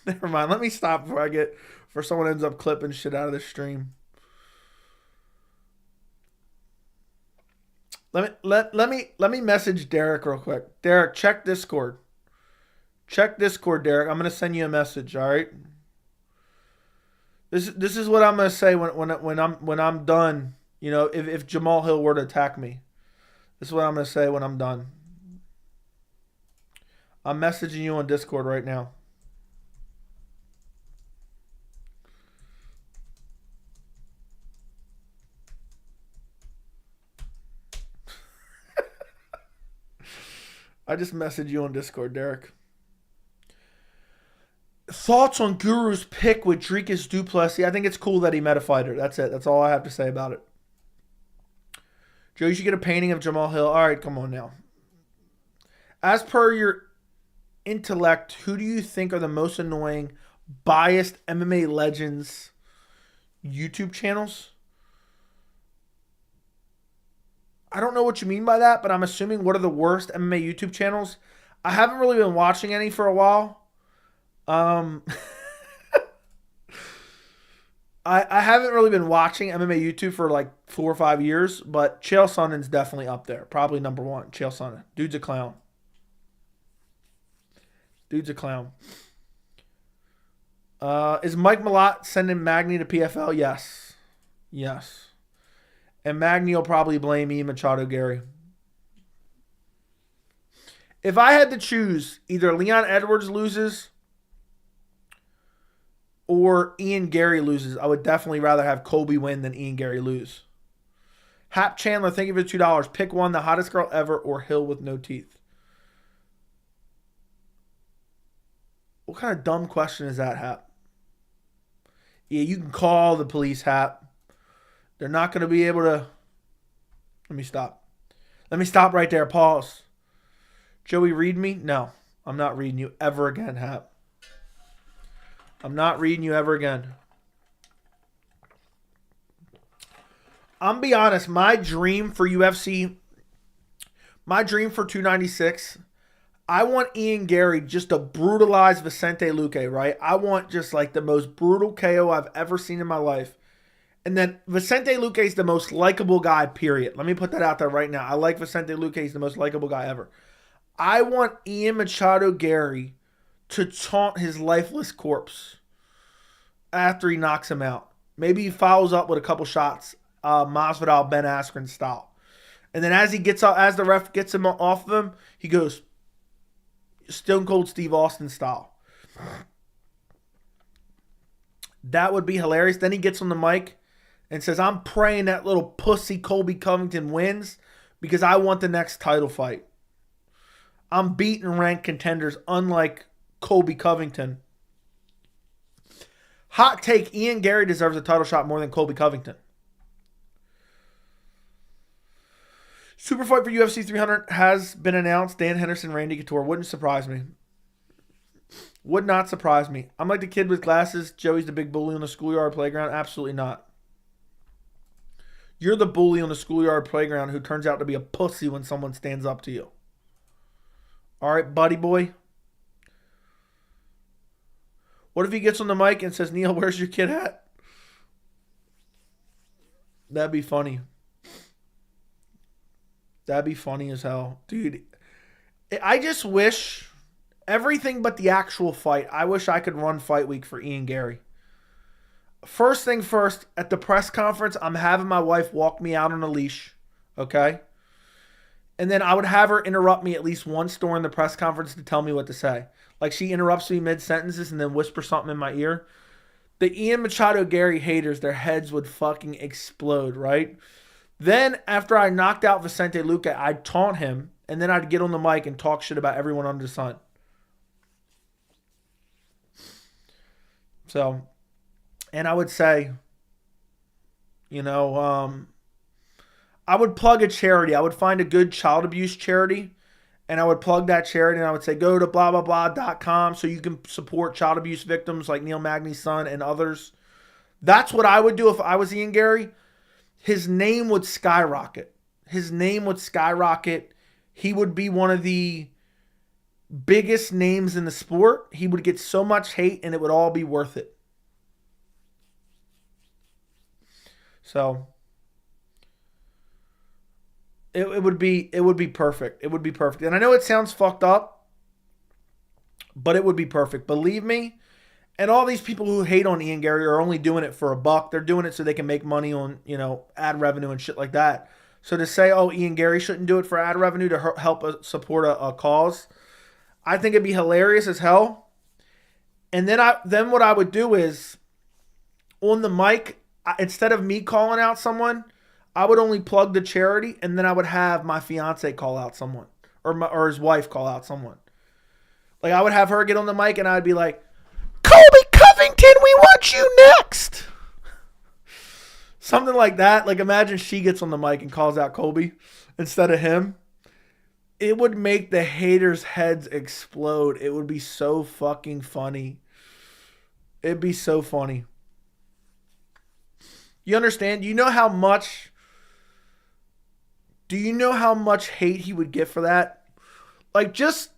Never mind. Let me stop before someone ends up clipping shit out of the stream. Let me message Derek real quick. Derek, check Discord. Derek. I'm gonna send you a message. All right. This is what I'm gonna say when I'm done. You know, if Jamal Hill were to attack me, this is what I'm gonna say when I'm done. I'm messaging you on Discord right now. I just messaged you on Discord, Derek. Thoughts on Guru's pick with Dricus Duplessis? I think it's cool that he met a fighter. That's it. That's all I have to say about it. Joe, you should get a painting of Jamal Hill. All right, come on now. As per your intellect, who do you think are the most annoying, biased MMA legends YouTube channels? I don't know what you mean by that, but I'm assuming what are the worst MMA YouTube channels? I haven't really been watching any for a while. I haven't really been watching MMA YouTube for like 4 or 5 years, but Chael Sonnen's definitely up there. Probably number one. Chael Sonnen. Dude's a clown. Dude's a clown. Is Mike Malott sending Magny to PFL? Yes. Yes. And Magny will probably blame Ian Machado Garry. If I had to choose, either Leon Edwards loses or Ian Garry loses, I would definitely rather have Colby win than Ian Garry lose. Hap Chandler, thank you for the $2. Pick one, the hottest girl ever or Hill with no teeth. What kind of dumb question is that, Hap? Yeah, you can call the police, Hap. They're not going to be able to... Let me stop. Let me stop right there. Pause. Joey, read me? No, I'm not reading you ever again, Hap. I'm not reading you ever again. I'm be honest, my dream for UFC, my dream for 296, I want Ian Garry just to brutalize Vicente Luque, right? I want just like the most brutal KO I've ever seen in my life. And then Vicente Luque is the most likable guy, period. Let me put that out there right now. I like Vicente Luque. He's the most likable guy ever. I want Ian Machado Garry to taunt his lifeless corpse after he knocks him out. Maybe he follows up with a couple shots, Masvidal, Ben Askren style. And then as he gets up, as the ref gets him off of him, he goes Stone Cold Steve Austin style. That would be hilarious. Then he gets on the mic and says, I'm praying that little pussy Colby Covington wins because I want the next title fight. I'm beating ranked contenders unlike Colby Covington. Hot take, Ian Garry deserves a title shot more than Colby Covington. Super fight for UFC 300 has been announced. Dan Henderson, Randy Couture. Wouldn't surprise me. Would not surprise me. I'm like the kid with glasses. Joey's the big bully on the schoolyard playground. Absolutely not. You're the bully on the schoolyard playground who turns out to be a pussy when someone stands up to you. All right, buddy boy. What if he gets on the mic and says, Neil, where's your kid at? That'd be funny. That'd be funny as hell. Dude, I just wish everything but the actual fight. I wish I could run fight week for Ian Garry. First thing first, at the press conference, I'm having my wife walk me out on a leash. Okay? And then I would have her interrupt me at least once during the press conference to tell me what to say. Like she interrupts me mid-sentences and then whispers something in my ear. The Ian Machado Garry haters, their heads would fucking explode, right? Then after I knocked out Vicente Luque, I'd taunt him and then I'd get on the mic and talk shit about everyone under the sun. So, and I would say, you know, I would plug a charity. I would find a good child abuse charity and I would plug that charity and I would say, go to blah, blah, blah.com so you can support child abuse victims like Neil Magny's son and others. That's what I would do if I was Ian Garry. His name would skyrocket. His name would skyrocket. He would be one of the biggest names in the sport. He would get so much hate and it would all be worth it. So it would be perfect. It would be perfect. And I know it sounds fucked up, but it would be perfect. Believe me. And all these people who hate on Ian Garry are only doing it for $1. They're doing it so they can make money on, you know, ad revenue and shit like that. So to say, oh, Ian Garry shouldn't do it for ad revenue to help support a cause, I think it'd be hilarious as hell. And then what I would do is, on the mic, instead of me calling out someone, I would only plug the charity, and then I would have my fiance call out someone, or his wife call out someone. Like I would have her get on the mic, and I'd be like, Colby Covington, we want you next. Something like that. Like, imagine she gets on the mic and calls out Colby instead of him. It would make the haters' heads explode. It would be so fucking funny. It'd be so funny. You understand? Do you know how much hate he would get for that? Like, just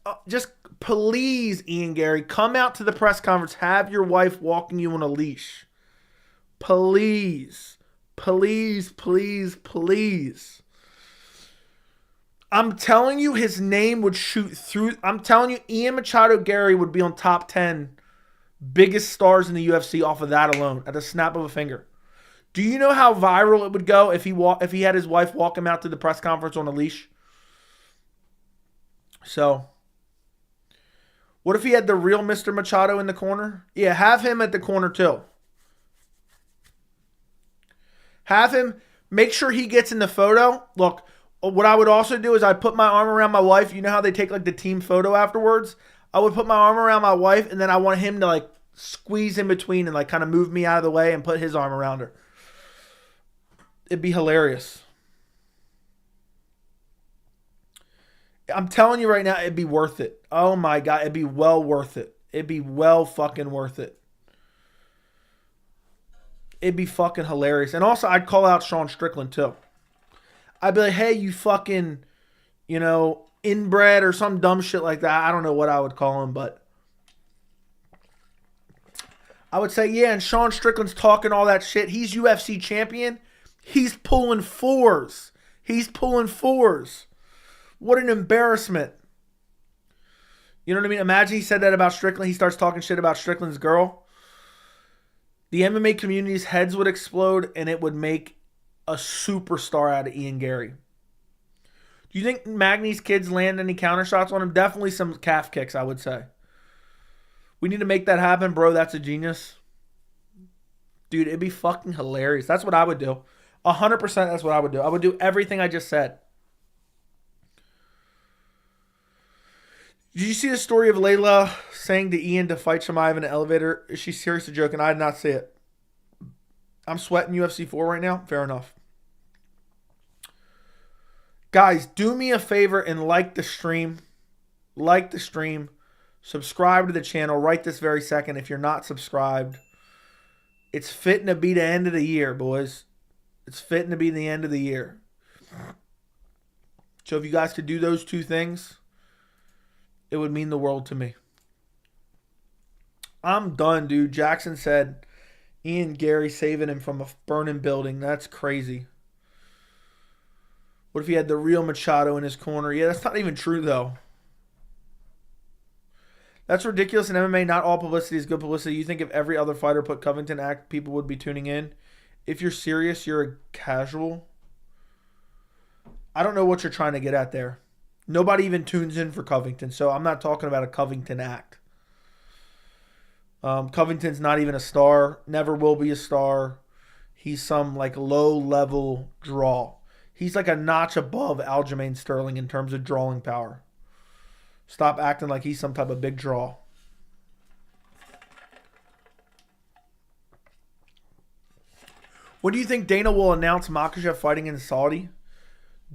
please, Ian Garry, come out to the press conference. Have your wife walking you on a leash. Please. Please, please, please. I'm telling you, his name would shoot through. I'm telling you, Ian Machado Garry would be on top 10 biggest stars in the UFC off of that alone, at the snap of a finger. Do you know how viral it would go if he had his wife walk him out to the press conference on a leash? So, what if he had the real Mr. Machado in the corner? Yeah, have him at the corner too. Have him, make sure he gets in the photo. Look, what I would also do is I'd put my arm around my wife. You know how they take like the team photo afterwards? I would put my arm around my wife, and then I want him to like squeeze in between and like kind of move me out of the way and put his arm around her. It'd be hilarious. I'm telling you right now, it'd be worth it. Oh my God, it'd be well worth it. It'd be well fucking worth it. It'd be fucking hilarious. And also, I'd call out Sean Strickland too. I'd be like, hey, you fucking, inbred or some dumb shit like that. I don't know what I would call him, but I would say, yeah, and Sean Strickland's talking all that shit. He's UFC champion. He's pulling fours. What an embarrassment. You know what I mean? Imagine he said that about Strickland. He starts talking shit about Strickland's girl. The MMA community's heads would explode, and it would make a superstar out of Ian Garry. Do you think Magny's kids land any counter shots on him? Definitely some calf kicks, I would say. We need to make that happen, bro. That's a genius. Dude, it'd be fucking hilarious. That's what I would do. 100% that's what I would do. I would do everything I just said. Did you see the story of Layla saying to Ian to fight Chimaev in an elevator? Is she serious or joking? I did not see it. I'm sweating UFC 4 right now. Fair enough. Guys, do me a favor and like the stream. Like the stream. Subscribe to the channel right this very second if you're not subscribed. It's fitting to be the end of the year, boys. It's fitting to be the end of the year. So if you guys could do those two things, it would mean the world to me. I'm done, dude. Jackson said Ian Garry saving him from a burning building. That's crazy. What if he had the real Machado in his corner? Yeah, that's not even true, though. That's ridiculous in MMA. Not all publicity is good publicity. You think if every other fighter put Covington Act, people would be tuning in? If you're serious, you're a casual. I don't know what you're trying to get at there. Nobody even tunes in for Covington, so I'm not talking about a Covington Act. Covington's not even a star. Never will be a star. He's some like low-level draw. He's like a notch above Aljamain Sterling in terms of drawing power. Stop acting like he's some type of big draw. When do you think Dana will announce Makhachev fighting in Saudi?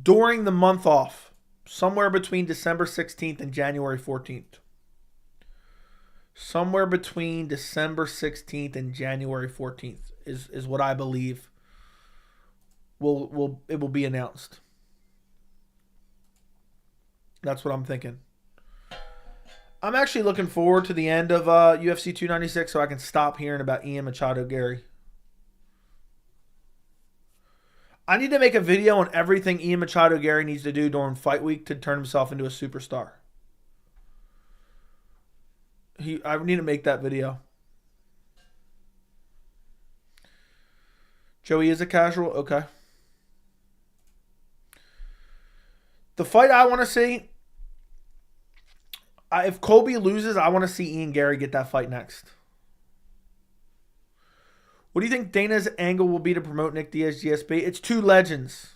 During the month off. Somewhere between December 16th and January 14th. Somewhere between December 16th and January 14th is what I believe it will be announced. That's what I'm thinking. I'm actually looking forward to the end of UFC 296 so I can stop hearing about Ian Machado Garry. I need to make a video on everything Ian Machado Garry needs to do during fight week to turn himself into a superstar. I need to make that video. Joey is a casual? Okay. The fight I want to see, if Colby loses, I want to see Ian Garry get that fight next. What do you think Dana's angle will be to promote Nick Diaz GSP? It's two legends.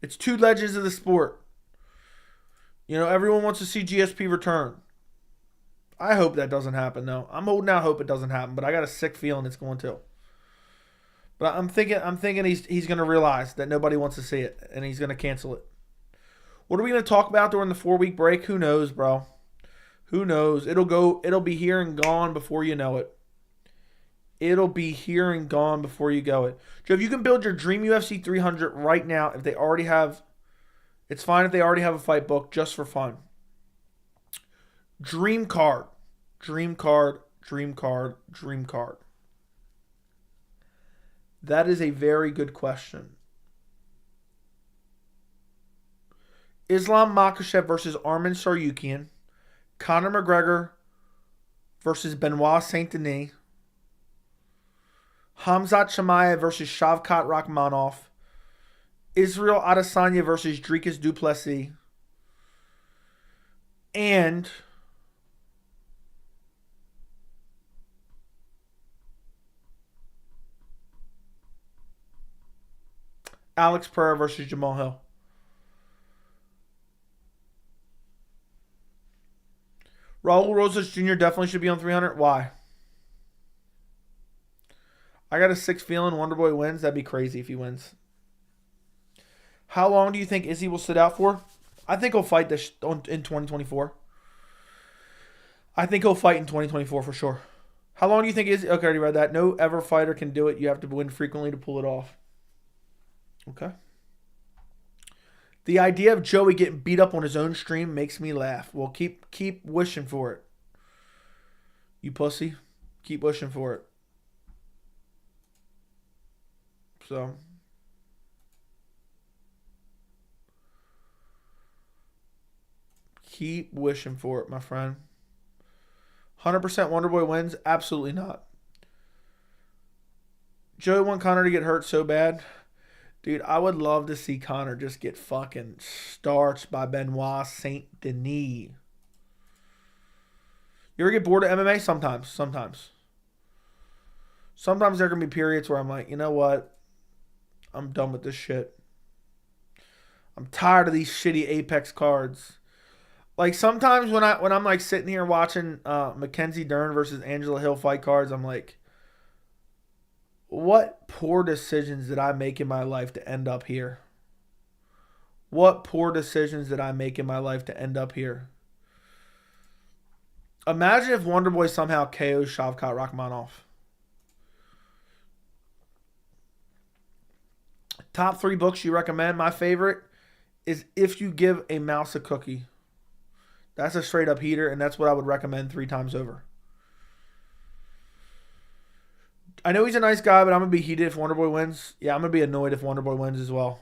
It's two legends of the sport. Everyone wants to see GSP return. I hope that doesn't happen, though. I'm holding out hope it doesn't happen, but I got a sick feeling it's going to. But I'm thinking he's going to realize that nobody wants to see it, and he's going to cancel it. What are we going to talk about during the 4-week break? Who knows, bro? Who knows? It'll be here and gone before you know it. It'll be here and gone before you go it. Joe, if you can build your dream UFC 300 right now, if they already have, it's fine if they already have a fight book just for fun. Dream card. Dream card. Dream card. Dream card. That is a very good question. Islam Makhachev versus Arman Tsarukyan. Conor McGregor versus Benoit Saint-Denis. Khamzat Chimaev versus Shavkat Rakhmonov. Israel Adesanya versus Dricus du Plessis. And Alex Pereira versus Jamal Hill. Raul Rosas Jr. definitely should be on 300. Why? I got a 6 feeling Wonderboy wins. That'd be crazy if he wins. How long do you think Izzy will sit out for? I think he'll fight this in 2024. I think he'll fight in 2024 for sure. How long do you think Izzy? Okay, I already read that. No ever fighter can do it. You have to win frequently to pull it off. Okay. The idea of Joey getting beat up on his own stream makes me laugh. Well, keep wishing for it. You pussy. Keep wishing for it. So. Keep wishing for it, my friend. 100% Wonderboy wins? Absolutely not. Joey want Conor to get hurt so bad. Dude, I would love to see Conor just get fucking starched by Benoit Saint-Denis. You ever get bored of MMA? Sometimes. Sometimes there can be periods where I'm like, you know what? I'm done with this shit. I'm tired of these shitty Apex cards. Like sometimes when I'm like sitting here watching Mackenzie Dern versus Angela Hill fight cards, I'm like, what poor decisions did I make in my life to end up here? What poor decisions did I make in my life to end up here? Imagine if Wonderboy somehow KOs Shavkat Rakhmonov. Top 3 books you recommend. My favorite is If You Give a Mouse a Cookie. That's a straight up heater, and that's what I would recommend 3 times over. I know he's a nice guy, but I'm going to be heated if Wonderboy wins. Yeah, I'm going to be annoyed if Wonderboy wins as well.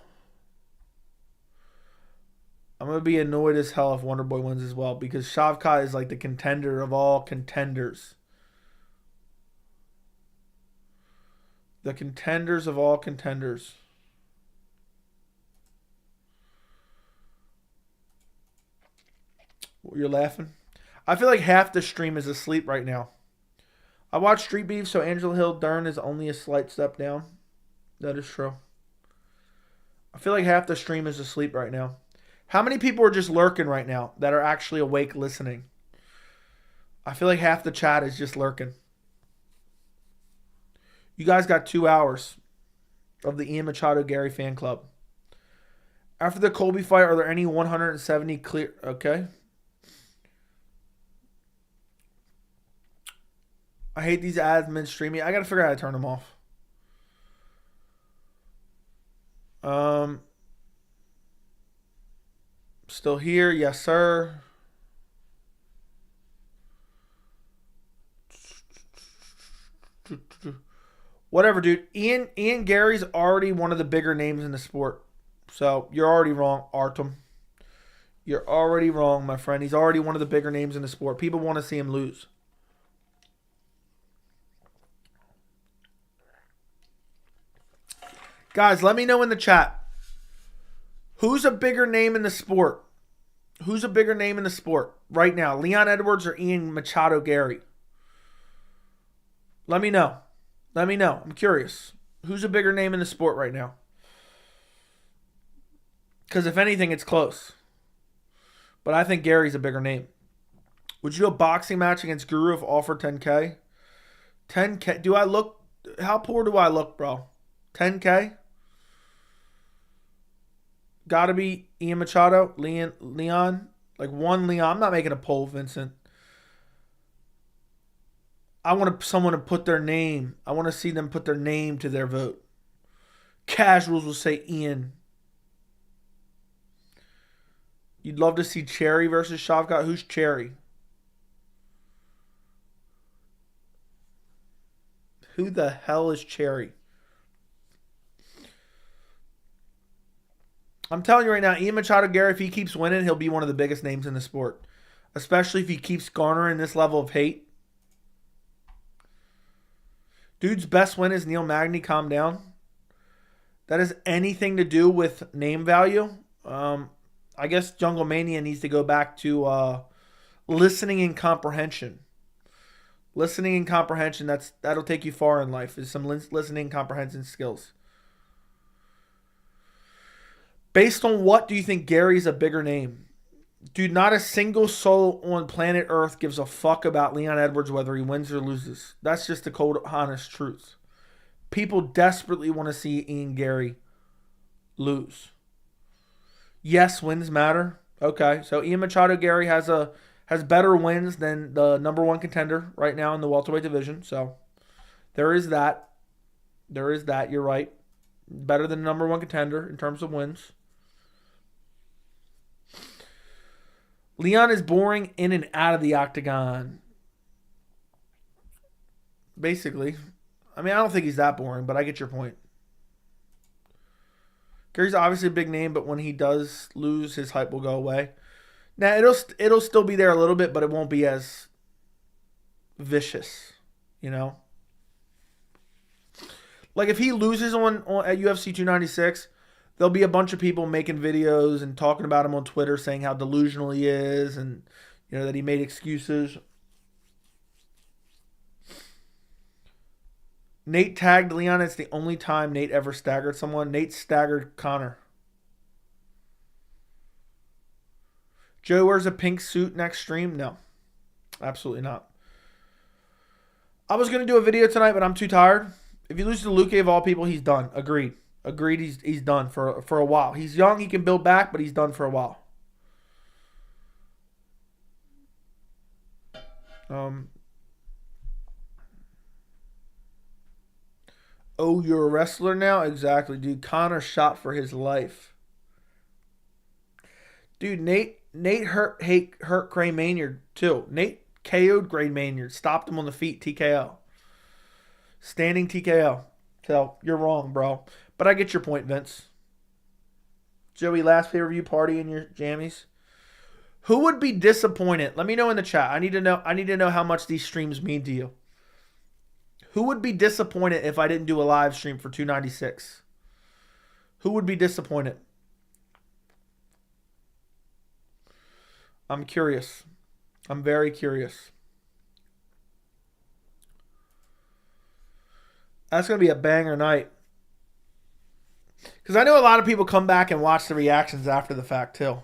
I'm going to be annoyed as hell if Wonderboy wins as well, because Shavkat is like the contender of all contenders. The contenders of all contenders. You're laughing? I feel like half the stream is asleep right now. I watched Street Beef, so Angela Hill Dern is only a slight step down. That is true. I feel like half the stream is asleep right now. How many people are just lurking right now that are actually awake listening? I feel like half the chat is just lurking. You guys got 2 hours of the Ian Machado Garry fan club. After the Colby fight, are there any 170 clear? Okay. I hate these ads mid-streaming. I got to figure out how to turn them off. Still here? Yes, sir. Whatever, dude. Ian Garry's already one of the bigger names in the sport. So, you're already wrong, Artem. You're already wrong, my friend. He's already one of the bigger names in the sport. People want to see him lose. Guys, let me know in the chat. Who's a bigger name in the sport? Who's a bigger name in the sport right now? Leon Edwards or Ian Machado Garry? Let me know. Let me know. I'm curious. Who's a bigger name in the sport right now? Because if anything, it's close. But I think Gary's a bigger name. Would you do a boxing match against Guru if offered 10K? 10K? Do I look... How poor do I look, bro? 10K. Got to be Ian Machado, Leon. Like one Leon. I'm not making a poll, Vincent. I want someone to put their name. I want to see them put their name to their vote. Casuals will say Ian. You'd love to see Cherry versus Shavkat. Who's Cherry? Who the hell is Cherry? I'm telling you right now, Ian Machado, Garry, if he keeps winning, he'll be one of the biggest names in the sport. Especially if he keeps garnering this level of hate. Dude's best win is Neil Magny. Calm down. That has anything to do with name value. I guess Jungle Mania needs to go back to listening and comprehension. Listening and comprehension, that'll take you far in life, is some listening and comprehension skills. Based on what do you think Gary's a bigger name? Dude, not a single soul on planet Earth gives a fuck about Leon Edwards whether he wins or loses. That's just the cold, honest truth. People desperately want to see Ian Garry lose. Yes, wins matter. Okay, so Ian Machado, Garry has better wins than the number one contender right now in the welterweight division. So there is that. There is that. You're right. Better than the number one contender in terms of wins. Leon is boring in and out of the octagon. Basically. I mean, I don't think he's that boring, but I get your point. Gary's obviously a big name, but when he does lose, his hype will go away. Now, it'll still be there a little bit, but it won't be as vicious, you know? Like, if he loses at UFC 296, there'll be a bunch of people making videos and talking about him on Twitter, saying how delusional he is and, you know, that he made excuses. Nate tagged Leon. It's the only time Nate ever staggered someone. Nate staggered Conor. Joe wears a pink suit next stream? No. Absolutely not. I was going to do a video tonight, but I'm too tired. If you lose to Luque, of all people, he's done. Agreed. Agreed, he's done for a while. He's young, he can build back, but he's done for a while. Oh, you're a wrestler now? Exactly, dude. Conor shot for his life. Dude, Nate hurt Gray Maynard too. Nate KO'd Gray Maynard. Stopped him on the feet. TKO. Standing TKO. So, you're wrong, bro. But I get your point, Vince. Joey, last pay-per-view party in your jammies. Who would be disappointed? Let me know in the chat. I need to know how much these streams mean to you. Who would be disappointed if I didn't do a live stream for 296? Who would be disappointed? I'm curious. I'm very curious. That's going to be a banger night. Because I know a lot of people come back and watch the reactions after the fact, too.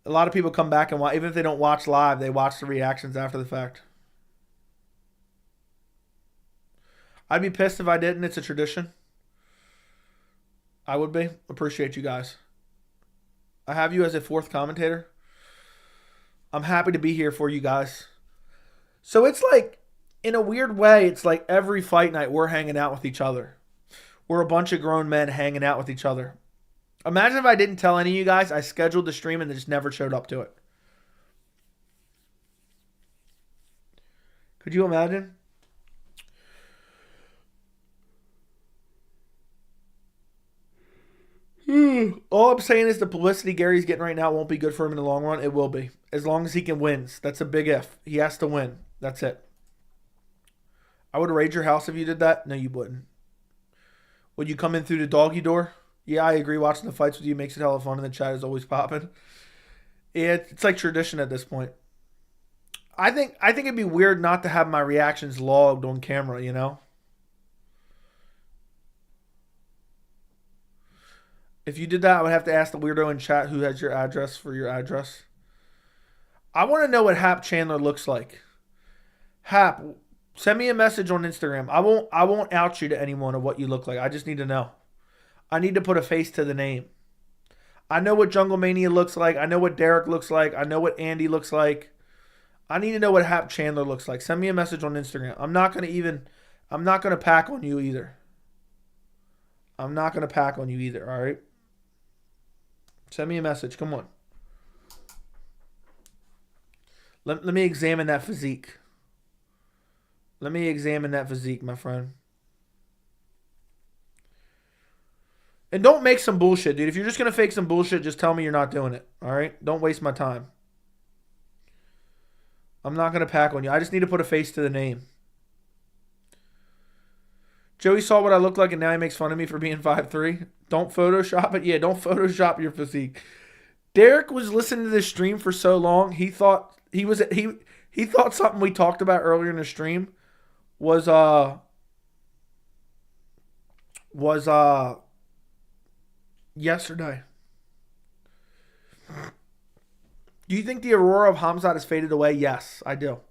A lot of people come back and watch, even if they don't watch live, they watch the reactions after the fact. I'd be pissed if I didn't. It's a tradition. I would be. Appreciate you guys. I have you as a fourth commentator. I'm happy to be here for you guys. So it's like, in a weird way, it's like every fight night we're hanging out with each other. We're a bunch of grown men hanging out with each other. Imagine if I didn't tell any of you guys I scheduled the stream and they just never showed up to it. Could you imagine? All I'm saying is the publicity Gary's getting right now won't be good for him in the long run. It will be. As long as he can win. That's a big if. He has to win. That's it. I would raid your house if you did that. No, you wouldn't. Would you come in through the doggy door? Yeah, I agree. Watching the fights with you makes it hella fun, and the chat is always popping. Yeah, it's like tradition at this point. I think it'd be weird not to have my reactions logged on camera, you know? If you did that, I would have to ask the weirdo in chat who has your address for your address. I want to know what Hap Chandler looks like. Hap, Send me a message on Instagram. I won't out you to anyone of what you look like. I just need to know. I need to put a face to the name. I know what Jungle Mania looks like. I know what Derek looks like. I know what Andy looks like. I need to know what Hap Chandler looks like. Send me a message on Instagram. I'm not going to pack on you either. I'm not going to pack on you either, all right? Send me a message. Come on. Let me examine that physique. Let me examine that physique, my friend. And don't make some bullshit, dude. If you're just going to fake some bullshit, just tell me you're not doing it, all right? Don't waste my time. I'm not going to pack on you. I just need to put a face to the name. Joey saw what I look like and now he makes fun of me for being 5'3". Don't Photoshop it. Yeah, don't Photoshop your physique. Derek was listening to this stream for so long, he thought he thought something we talked about earlier in the stream was yesterday. Do you think the aurora of Hamzat has faded away? Yes, I do.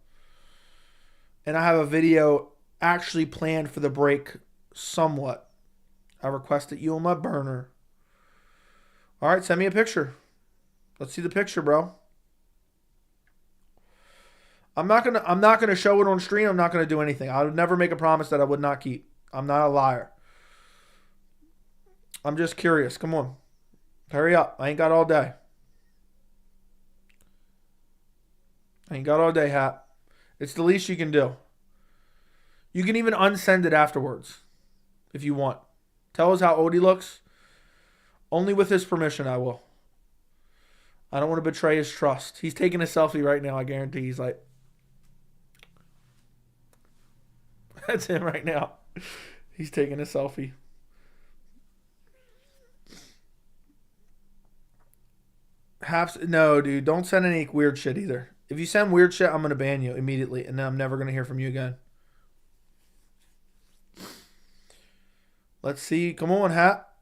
And I have a video actually planned for the break somewhat. I requested you on my burner. All right, send me a picture. Let's see the picture, bro. I'm not gonna show it on stream. I'm not gonna do anything. I would never make a promise that I would not keep. I'm not a liar. I'm just curious. Come on. Hurry up. I ain't got all day. I ain't got all day, Hap. It's the least you can do. You can even unsend it afterwards if you want. Tell us how old he looks. Only with his permission, I will. I don't want to betray his trust. He's taking a selfie right now, I guarantee. He's like, that's him right now. He's taking a selfie. No, dude, don't send any weird shit either. If you send weird shit, I'm going to ban you immediately, and then I'm never going to hear from you again. Let's see. Come on, Hap.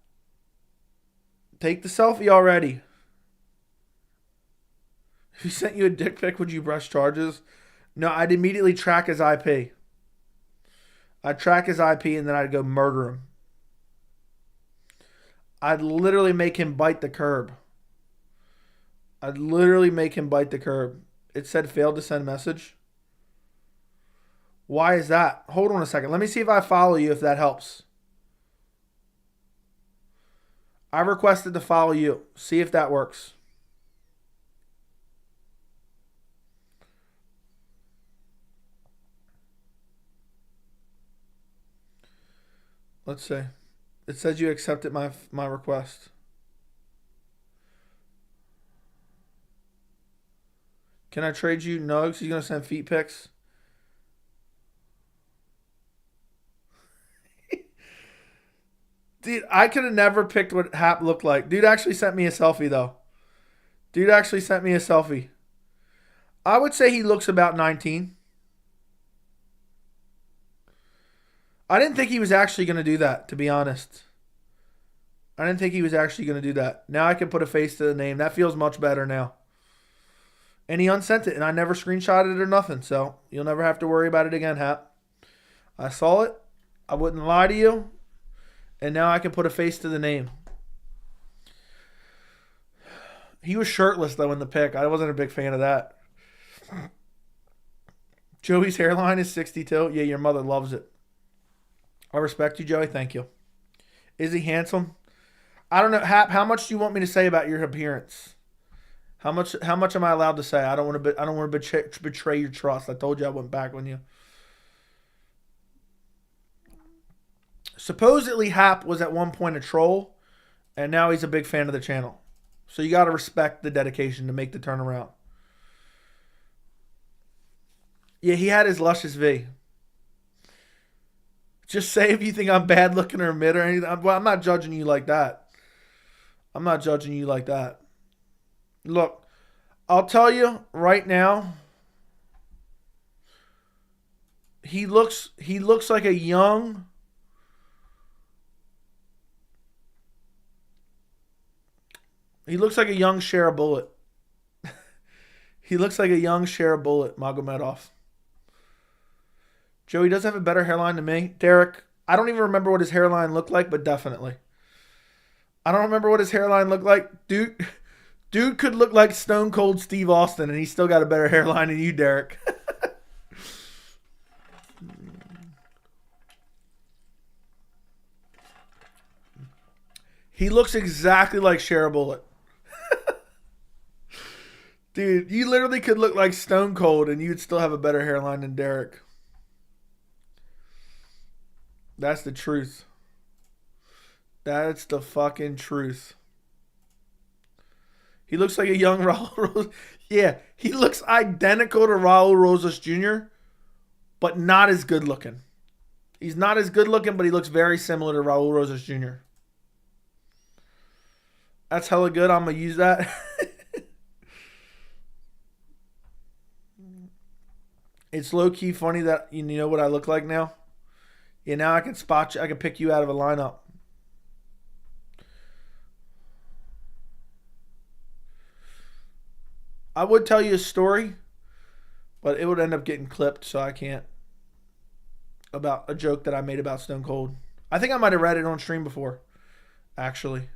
Take the selfie already. If he sent you a dick pic, would you press charges? No, I'd immediately track his IP. I'd track his IP and then I'd go murder him. I'd literally make him bite the curb. I'd literally make him bite the curb. It said failed to send message. Why is that? Hold on a second. Let me see if I follow you, if that helps. I requested to follow you. See if that works. Let's see. It says you accepted my request. Can I trade you nugs? He's going to send feet pics. Dude, I could have never picked what Hap looked like. Dude actually sent me a selfie, though. Dude actually sent me a selfie. I would say he looks about 19. I didn't think he was actually going to do that, to be honest. I didn't think he was actually going to do that. Now I can put a face to the name. That feels much better now. And he unsent it, and I never screenshotted it or nothing, so you'll never have to worry about it again, Hap. I saw it. I wouldn't lie to you. And now I can put a face to the name. He was shirtless, though, in the pic. I wasn't a big fan of that. Joey's hairline is 62. Yeah, your mother loves it. I respect you, Joey. Thank you. Is he handsome? I don't know. Hap, how much do you want me to say about your appearance? How much am I allowed to say? I don't want to betray your trust. I told you I went back on you. Supposedly, Hap was at one point a troll, and now he's a big fan of the channel. So you got to respect the dedication to make the turnaround. Yeah, he had his luscious V. Just say if you think I'm bad looking or mid or anything. Well, I'm not judging you like that. I'm not judging you like that. Look, I'll tell you right now. He looks like a young. He looks like a young Shara Bullet. He looks like a young Shara Bullet, Magomedov. Joey does have a better hairline than me. Derek, I don't even remember what his hairline looked like, but definitely. I don't remember what his hairline looked like. Dude could look like Stone Cold Steve Austin, and he's still got a better hairline than you, Derek. He looks exactly like Cher Bullet. Dude, you literally could look like Stone Cold, and you'd still have a better hairline than Derek. That's the truth. That's the fucking truth. He looks like a young Raul Rosas. Yeah, he looks identical to Raul Rosas Jr., but not as good looking. He's not as good looking, but he looks very similar to Raul Rosas Jr. That's hella good. I'm going to use that. It's low-key funny that you know what I look like now. Yeah, now I can spot you. I can pick you out of a lineup. I would tell you a story, but it would end up getting clipped, so I can't. About a joke that I made about Stone Cold. I think I might have read it on stream before, actually.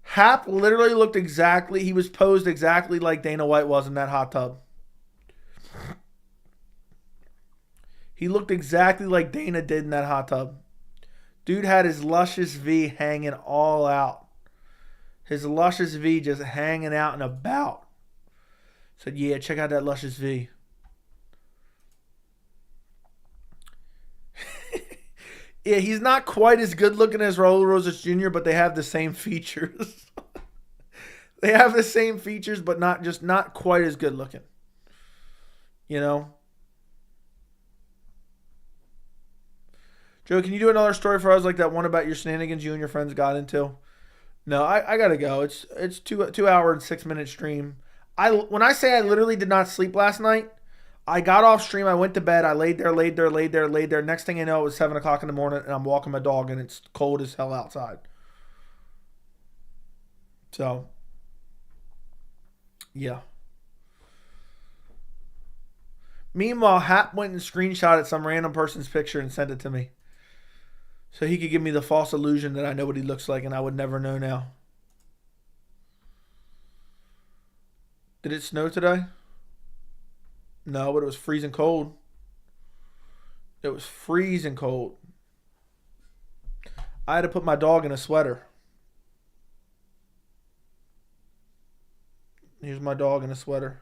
Hap literally looked exactly, he was posed exactly like Dana White was in that hot tub. He looked exactly like Dana did in that hot tub. Dude had his luscious V hanging all out. His luscious V just hanging out and about. Said, yeah, check out that luscious V. Yeah, he's not quite as good looking as Raul Rosas Jr., but they have the same features. They have the same features, but not quite as good looking. You know? Joe, can you do another story for us like that one about your shenanigans you and your friends got into? No, I gotta go. It's 2 hour and 6 minute stream. When I say I literally did not sleep last night, I got off stream, I went to bed, I laid there. Next thing I know, it was 7 o'clock in the morning, and I'm walking my dog, and it's cold as hell outside. So, yeah. Meanwhile, Hap went and screenshotted some random person's picture and sent it to me. So he could give me the false illusion that I know what he looks like, and I would never know now. Did it snow today? No, but it was freezing cold. It was freezing cold. I had to put my dog in a sweater. Here's my dog in a sweater.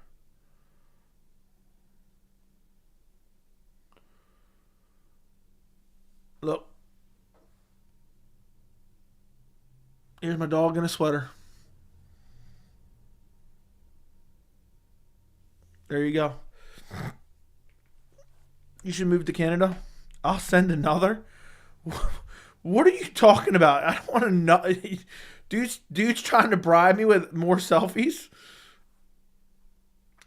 Look. Here's my dog in a sweater. There you go. You should move to Canada. I'll send another. What are you talking about? I don't want to know. Dude's trying to bribe me with more selfies.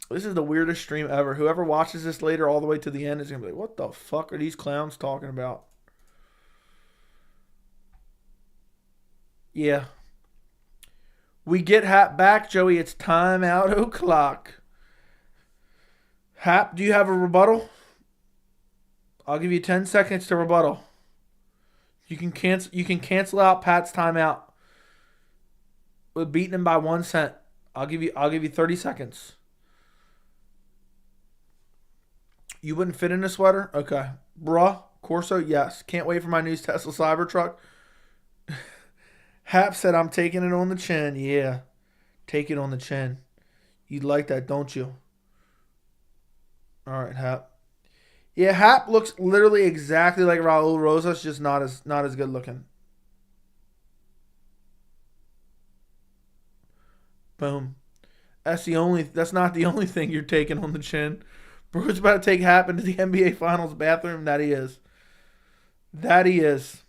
This is the weirdest stream ever. Whoever watches this later all the way to the end is going to be like, what the fuck are these clowns talking about? Yeah. We get Hap back, Joey. It's time out o'clock. Hap, do you have a rebuttal? I'll give you 10 seconds to rebuttal. You can cancel out Pat's timeout with beating him by 1 cent. I'll give you 30 seconds. You wouldn't fit in a sweater? Okay. Bruh, Corso, yes. Can't wait for my new Tesla Cybertruck. Hap said I'm taking it on the chin. Yeah. Take it on the chin. You'd like that, don't you? All right, Hap. Yeah, Hap looks literally exactly like Raul Rosas, just not as good looking. Boom. That's not the only thing you're taking on the chin. Bro's about to take Hap into the NBA Finals bathroom. That he is. That he is.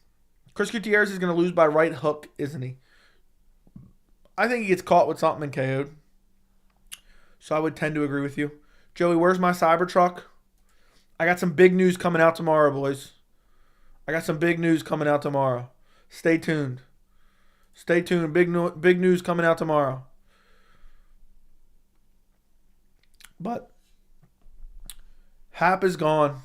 Chris Gutierrez is going to lose by right hook, isn't he? I think he gets caught with something and KO'd. So I would tend to agree with you. Joey, where's my Cybertruck? I got some big news coming out tomorrow, boys. I got some big news coming out tomorrow. Stay tuned. Stay tuned. Big news coming out tomorrow. But Hap is gone.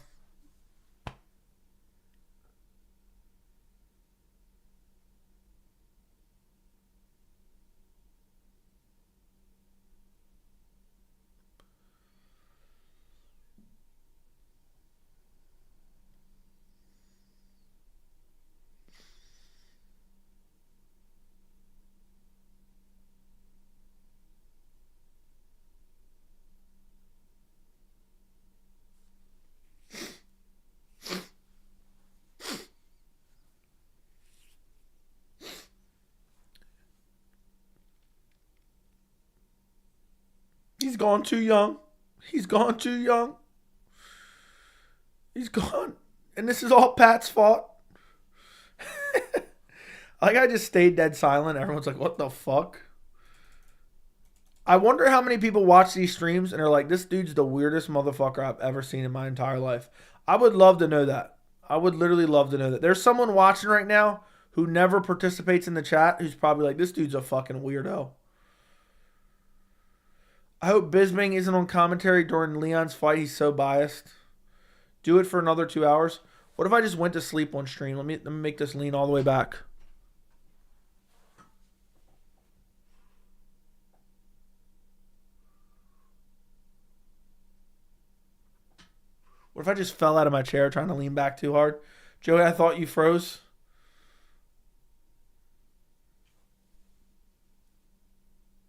He's gone too young. He's gone too young. He's gone. And this is all Pat's fault. Like, I just stayed dead silent. Everyone's like, what the fuck? I wonder how many people watch these streams and are like, this dude's the weirdest motherfucker I've ever seen in my entire life. I would love to know that. I would literally love to know that. There's someone watching right now who never participates in the chat who's probably like, this dude's a fucking weirdo. I hope Bisping isn't on commentary during Leon's fight. He's so biased. Do it for another 2 hours. What if I just went to sleep on stream? Let me make this lean all the way back. What if I just fell out of my chair trying to lean back too hard? Joey, I thought you froze.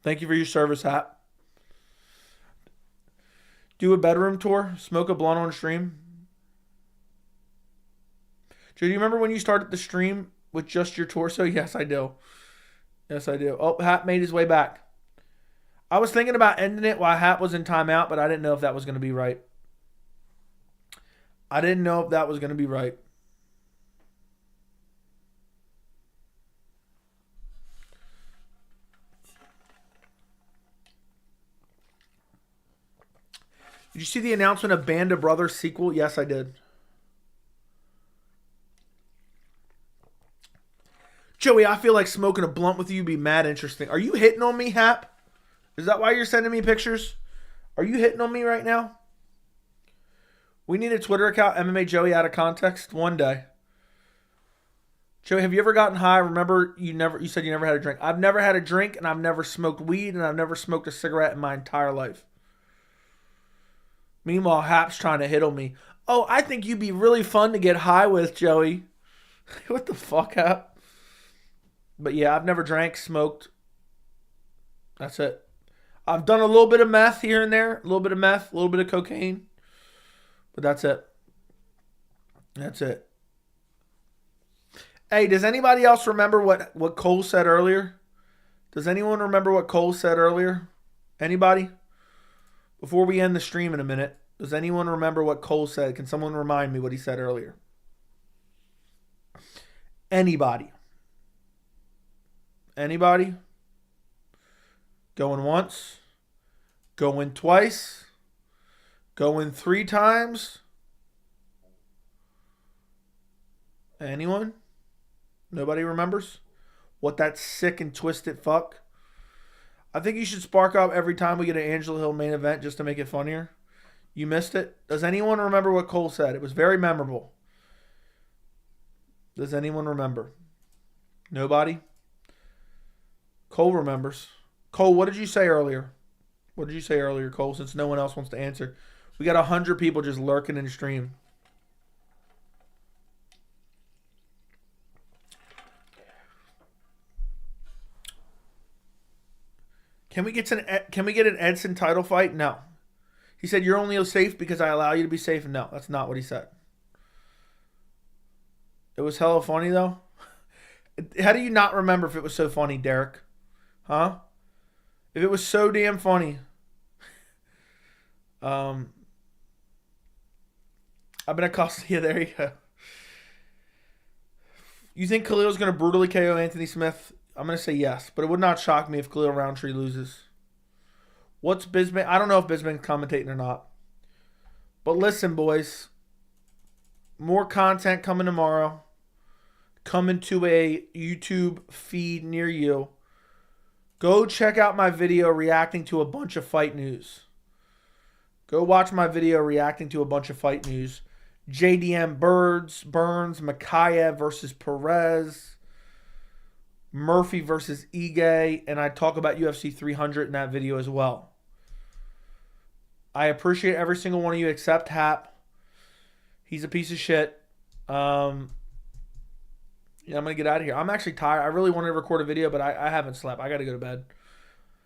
Thank you for your service, Hat. Do a bedroom tour. Smoke a blunt on stream. Joe, do you remember when you started the stream with just your torso? Yes, I do. Yes, I do. Oh, Hat made his way back. I was thinking about ending it while Hat was in timeout, but I didn't know if that was going to be right. I didn't know if that was going to be right. Did you see the announcement of Band of Brothers sequel? Yes, I did. Joey, I feel like smoking a blunt with you would be mad interesting. Are you hitting on me, Hap? Is that why you're sending me pictures? Are you hitting on me right now? We need a Twitter account, MMA Joey Out of Context, one day. Joey, have you ever gotten high? Remember, you said you never had a drink. I've never had a drink, and I've never smoked weed, and I've never smoked a cigarette in my entire life. Meanwhile, Hap's trying to hit on me. Oh, I think you'd be really fun to get high with, Joey. What the fuck, Hap? But yeah, I've never drank, smoked. That's it. I've done a little bit of meth here and there. A little bit of meth, a little bit of cocaine. But that's it. That's it. Hey, does anybody else remember what Cole said earlier? Does anyone remember what Cole said earlier? Anybody? Before we end the stream in a minute, does anyone remember what Cole said? Can someone remind me what he said earlier? Anybody? Anybody? Going once? Going twice? Going 3 times? Anyone? Nobody remembers? What that sick and twisted fuck? I think you should spark up every time we get an Angela Hill main event just to make it funnier. You missed it? Does anyone remember what Cole said? It was very memorable. Does anyone remember? Nobody? Cole remembers. Cole, what did you say earlier? What did you say earlier, Cole, since no one else wants to answer? We got 100 people just lurking in the stream. Can we get an Edson title fight? No. He said you're only safe because I allow you to be safe. No, that's not what he said. It was hella funny though. How do you not remember if it was so funny, Derek? Huh? If it was so damn funny. I've been accosted. Yeah, there you go. You think Khalil's going to brutally KO Anthony Smith? I'm going to say yes, but it would not shock me if Khalil Roundtree loses. What's Bisping? I don't know if Bisping's commentating or not. But listen, boys. More content coming tomorrow. Coming to a YouTube feed near you. Go check out my video reacting to a bunch of fight news. Go watch my video reacting to a bunch of fight news. JDM Burns, Makhachev versus Perez, Murphy versus Ige, and I talk about UFC 300 in that video as well. I appreciate every single one of you except Hap. He's a piece of shit. I'm going to get out of here. I'm actually tired. I really wanted to record a video, but I haven't slept. I got to go to bed.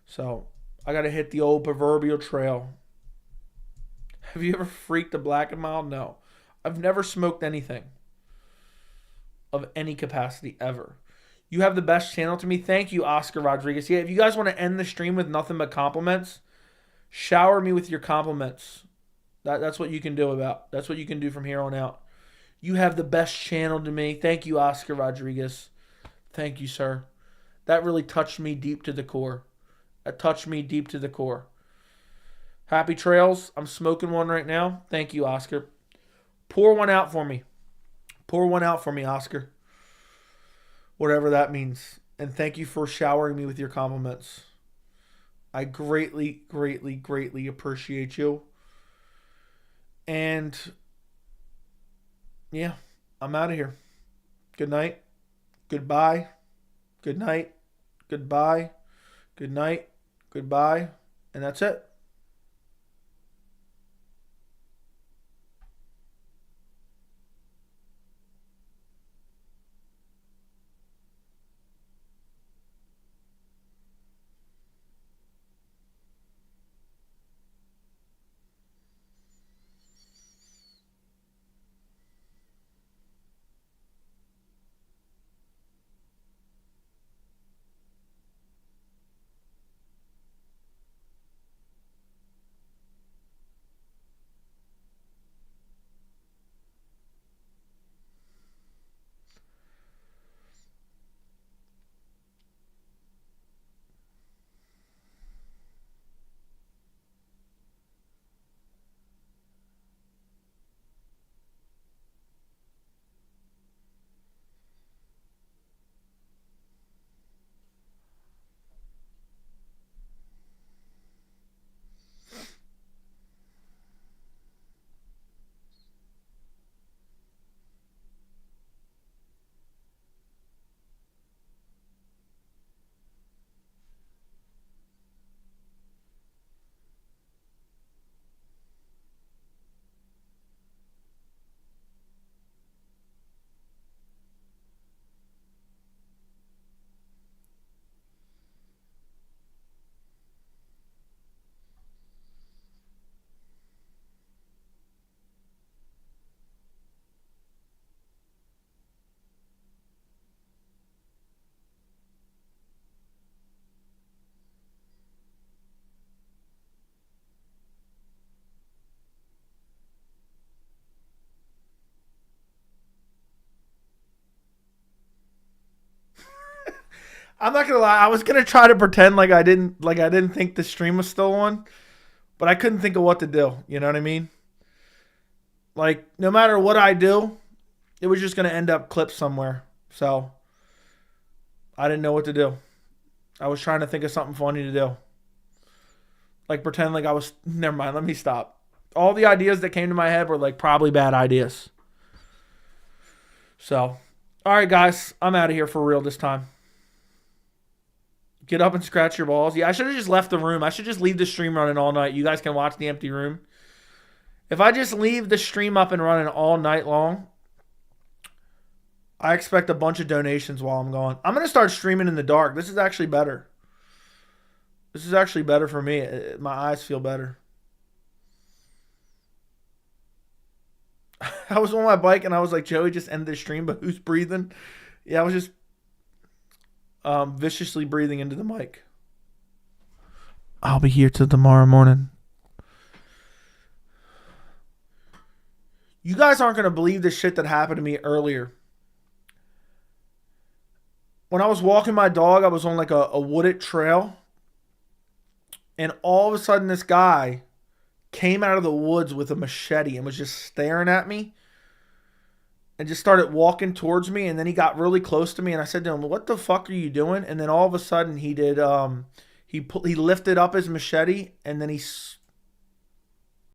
So I got to hit the old proverbial trail. Have you ever freaked a black and mild? No. I've never smoked anything of any capacity ever. You have the best channel to me. Thank you, Oscar Rodriguez. Yeah, if you guys want to end the stream with nothing but compliments, shower me with your compliments. That's what you can do That's what you can do from here on out. You have the best channel to me. Thank you, Oscar Rodriguez. Thank you, sir. That really touched me deep to the core. That touched me deep to the core. Happy trails. I'm smoking one right now. Thank you, Oscar. Pour one out for me. Pour one out for me, Oscar. Whatever that means. And thank you for showering me with your compliments. I greatly, greatly, greatly appreciate you. And yeah, I'm out of here. Good night. Goodbye. Good night. Goodbye. Good night. Goodbye. And that's it. I'm not gonna lie. I was gonna try to pretend like I didn't think the stream was still on, but I couldn't think of what to do. You know what I mean? Like no matter what I do, it was just gonna end up clipped somewhere. So I didn't know what to do. I was trying to think of something funny to do, like pretend like I was. Never mind. Let me stop. All the ideas that came to my head were like probably bad ideas. So, all right, guys, I'm out of here for real this time. Get up and scratch your balls. Yeah, I should have just left the room. I should just leave the stream running all night. You guys can watch the empty room. If I just leave the stream up and running all night long, I expect a bunch of donations while I'm gone. I'm going to start streaming in the dark. This is actually better. This is actually better for me. My eyes feel better. I was on my bike and I was like, Joey, just end the stream, but who's breathing? Yeah, I was just viciously breathing into the mic. I'll be here till tomorrow morning. You guys aren't going to believe the shit that happened to me earlier. When I was walking my dog, I was on like a wooded trail. And all of a sudden this guy came out of the woods with a machete and was just staring at me. And just started walking towards me. And then he got really close to me. And I said to him, what the fuck are you doing? And then all of a sudden he did, he lifted up his machete. And then he